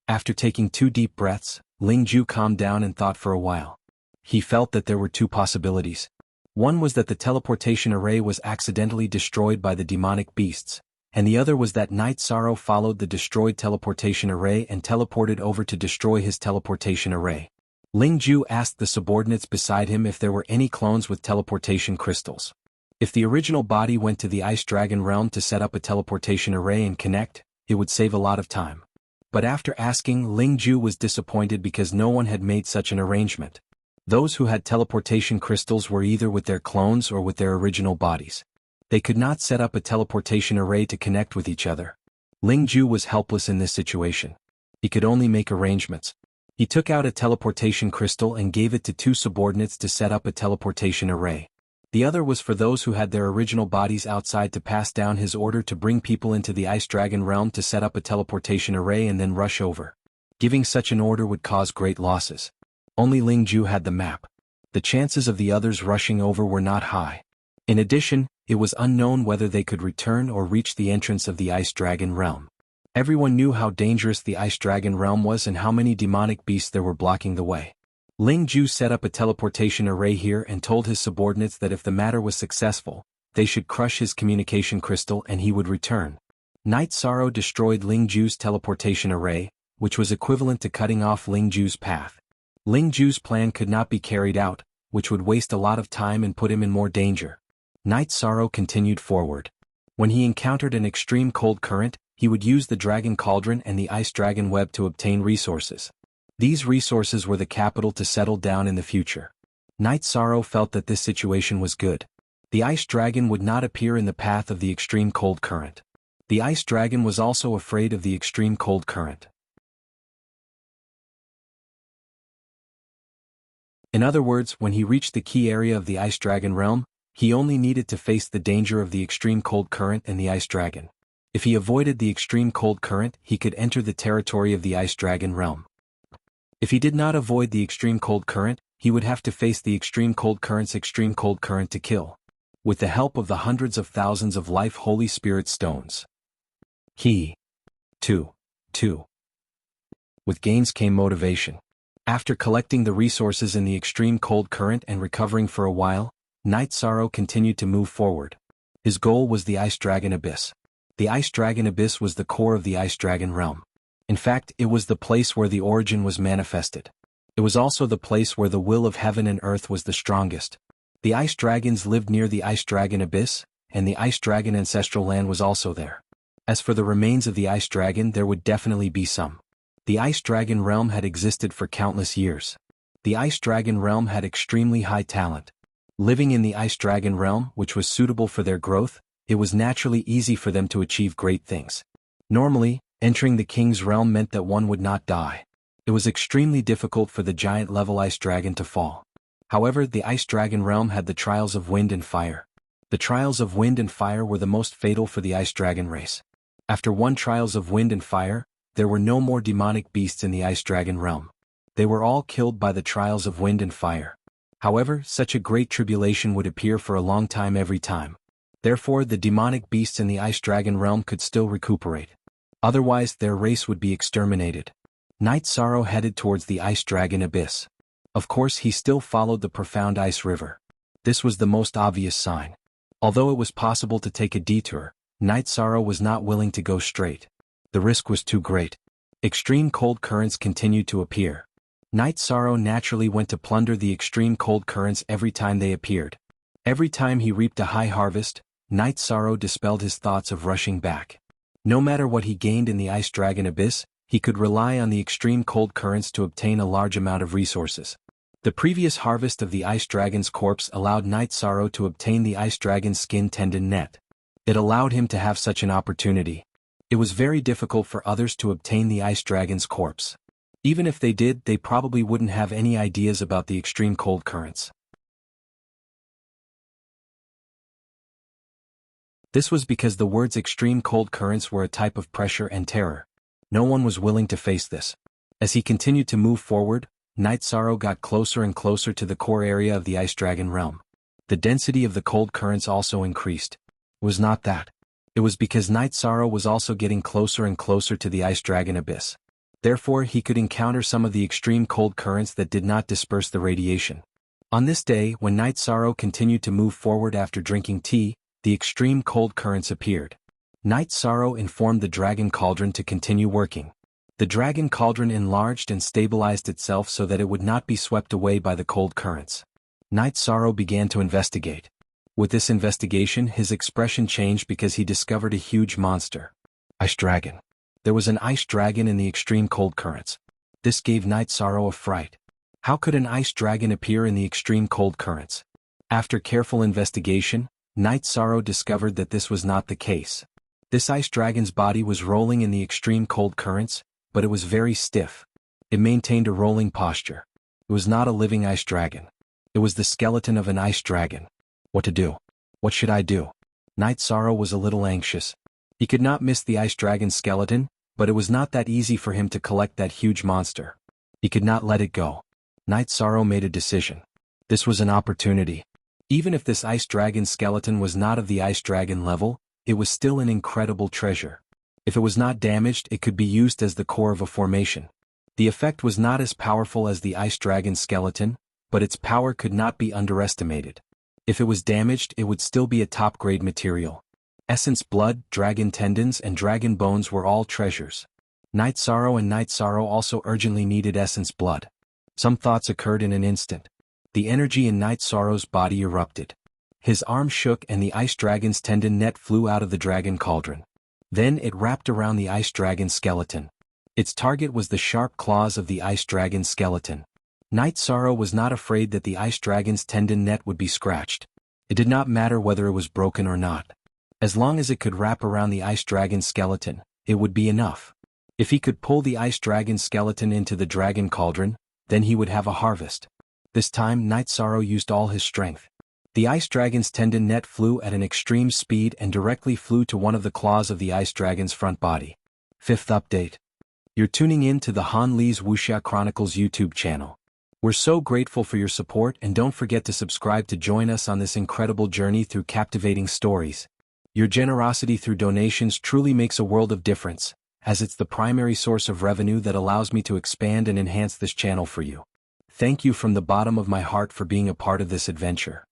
After taking 2 deep breaths, Lingju calmed down and thought for a while. He felt that there were 2 possibilities. One was that the teleportation array was accidentally destroyed by the demonic beasts, and the other was that Night Sorrow followed the destroyed teleportation array and teleported over to destroy his teleportation array. Lingju asked the subordinates beside him if there were any clones with teleportation crystals. If the original body went to the Ice Dragon realm to set up a teleportation array and connect, it would save a lot of time. But after asking, Lingju was disappointed because no one had made such an arrangement. Those who had teleportation crystals were either with their clones or with their original bodies. They could not set up a teleportation array to connect with each other. Ling Ju was helpless in this situation. He could only make arrangements. He took out a teleportation crystal and gave it to two subordinates to set up a teleportation array. The other was for those who had their original bodies outside to pass down his order to bring people into the Ice Dragon realm to set up a teleportation array and then rush over. Giving such an order would cause great losses. Only Ling Ju had the map. The chances of the others rushing over were not high. In addition, it was unknown whether they could return or reach the entrance of the Ice Dragon realm. Everyone knew how dangerous the Ice Dragon realm was and how many demonic beasts there were blocking the way. Ling Ju set up a teleportation array here and told his subordinates that if the matter was successful, they should crush his communication crystal and he would return. Night Sorrow destroyed Ling Ju's teleportation array, which was equivalent to cutting off Ling Ju's path. Ling Ju's plan could not be carried out, which would waste a lot of time and put him in more danger. Night Sorrow continued forward. When he encountered an extreme cold current, he would use the Dragon Cauldron and the Ice Dragon Web to obtain resources. These resources were the capital to settle down in the future. Night Sorrow felt that this situation was good. The Ice Dragon would not appear in the path of the extreme cold current. The Ice Dragon was also afraid of the extreme cold current. In other words, when he reached the key area of the Ice Dragon realm, he only needed to face the danger of the extreme cold current and the Ice Dragon. If he avoided the extreme cold current, he could enter the territory of the Ice Dragon realm. If he did not avoid the extreme cold current, he would have to face the extreme cold current's extreme cold current to kill. With the help of the hundreds of thousands of life Holy Spirit stones. He, too. With gains came motivation. After collecting the resources in the extreme cold current and recovering for a while, Night Sorrow continued to move forward. His goal was the Ice Dragon Abyss. The Ice Dragon Abyss was the core of the Ice Dragon realm. In fact, it was the place where the origin was manifested. It was also the place where the will of heaven and earth was the strongest. The Ice Dragons lived near the Ice Dragon Abyss, and the Ice Dragon ancestral land was also there. As for the remains of the Ice Dragon, there would definitely be some. The Ice Dragon realm had existed for countless years. The Ice Dragon realm had extremely high talent. Living in the Ice Dragon realm, which was suitable for their growth, it was naturally easy for them to achieve great things. Normally, entering the king's realm meant that one would not die. It was extremely difficult for the giant-level Ice Dragon to fall. However, the Ice Dragon realm had the trials of wind and fire. The trials of wind and fire were the most fatal for the Ice Dragon race. After one trials of wind and fire, there were no more demonic beasts in the Ice Dragon realm. They were all killed by the trials of wind and fire. However, such a great tribulation would appear for a long time every time. Therefore, the demonic beasts in the Ice Dragon realm could still recuperate. Otherwise, their race would be exterminated. Night Sorrow headed towards the Ice Dragon Abyss. Of course, he still followed the profound ice river. This was the most obvious sign. Although it was possible to take a detour, Night Sorrow was not willing to go straight. The risk was too great. Extreme cold currents continued to appear. Night Sorrow naturally went to plunder the extreme cold currents every time they appeared. Every time he reaped a high harvest, Night Sorrow dispelled his thoughts of rushing back. No matter what he gained in the Ice Dragon Abyss, he could rely on the extreme cold currents to obtain a large amount of resources. The previous harvest of the Ice Dragon's corpse allowed Night Sorrow to obtain the Ice Dragon's skin tendon net. It allowed him to have such an opportunity. It was very difficult for others to obtain the Ice Dragon's corpse. Even if they did, they probably wouldn't have any ideas about the extreme cold currents. This was because the words extreme cold currents were a type of pressure and terror. No one was willing to face this. As he continued to move forward, Night Sorrow got closer and closer to the core area of the Ice Dragon realm. The density of the cold currents also increased. It was not that. It was because Night Sorrow was also getting closer and closer to the Ice Dragon Abyss. Therefore, he could encounter some of the extreme cold currents that did not disperse the radiation. On this day, when Night Sorrow continued to move forward after drinking tea, the extreme cold currents appeared. Night Sorrow informed the Dragon Cauldron to continue working. The Dragon Cauldron enlarged and stabilized itself so that it would not be swept away by the cold currents. Night Sorrow began to investigate. With this investigation, his expression changed because he discovered a huge monster. Ice Dragon. There was an Ice Dragon in the extreme cold currents. This gave Night Sorrow a fright. How could an ice dragon appear in the extreme cold currents? After careful investigation, Night Sorrow discovered that this was not the case. This ice dragon's body was rolling in the extreme cold currents, but it was very stiff. It maintained a rolling posture. It was not a living ice dragon. It was the skeleton of an ice dragon. What to do? What should I do? Night Sorrow was a little anxious. He could not miss the ice dragon's skeleton, but it was not that easy for him to collect that huge monster. He could not let it go. Night Sorrow made a decision. This was an opportunity. Even if this ice dragon skeleton was not of the ice dragon level, it was still an incredible treasure. If it was not damaged, it could be used as the core of a formation. The effect was not as powerful as the ice dragon skeleton, but its power could not be underestimated. If it was damaged, it would still be a top-grade material. Essence blood, dragon tendons, and dragon bones were all treasures. Night Sorrow also urgently needed essence blood. Some thoughts occurred in an instant. The energy in Night Sorrow's body erupted. His arm shook and the ice dragon's tendon net flew out of the dragon cauldron. Then it wrapped around the ice dragon skeleton. Its target was the sharp claws of the ice dragon skeleton. Night Sorrow was not afraid that the ice dragon's tendon net would be scratched. It did not matter whether it was broken or not. As long as it could wrap around the ice dragon skeleton, it would be enough. If he could pull the ice dragon skeleton into the dragon cauldron, then he would have a harvest. This time Night Sorrow used all his strength. The ice dragon's tendon net flew at an extreme speed and directly flew to one of the claws of the ice dragon's front body. Fifth update. You're tuning in to the Han Lee's Wuxia Chronicles YouTube channel. We're so grateful for your support, and don't forget to subscribe to join us on this incredible journey through captivating stories. Your generosity through donations truly makes a world of difference, as it's the primary source of revenue that allows me to expand and enhance this channel for you. Thank you from the bottom of my heart for being a part of this adventure.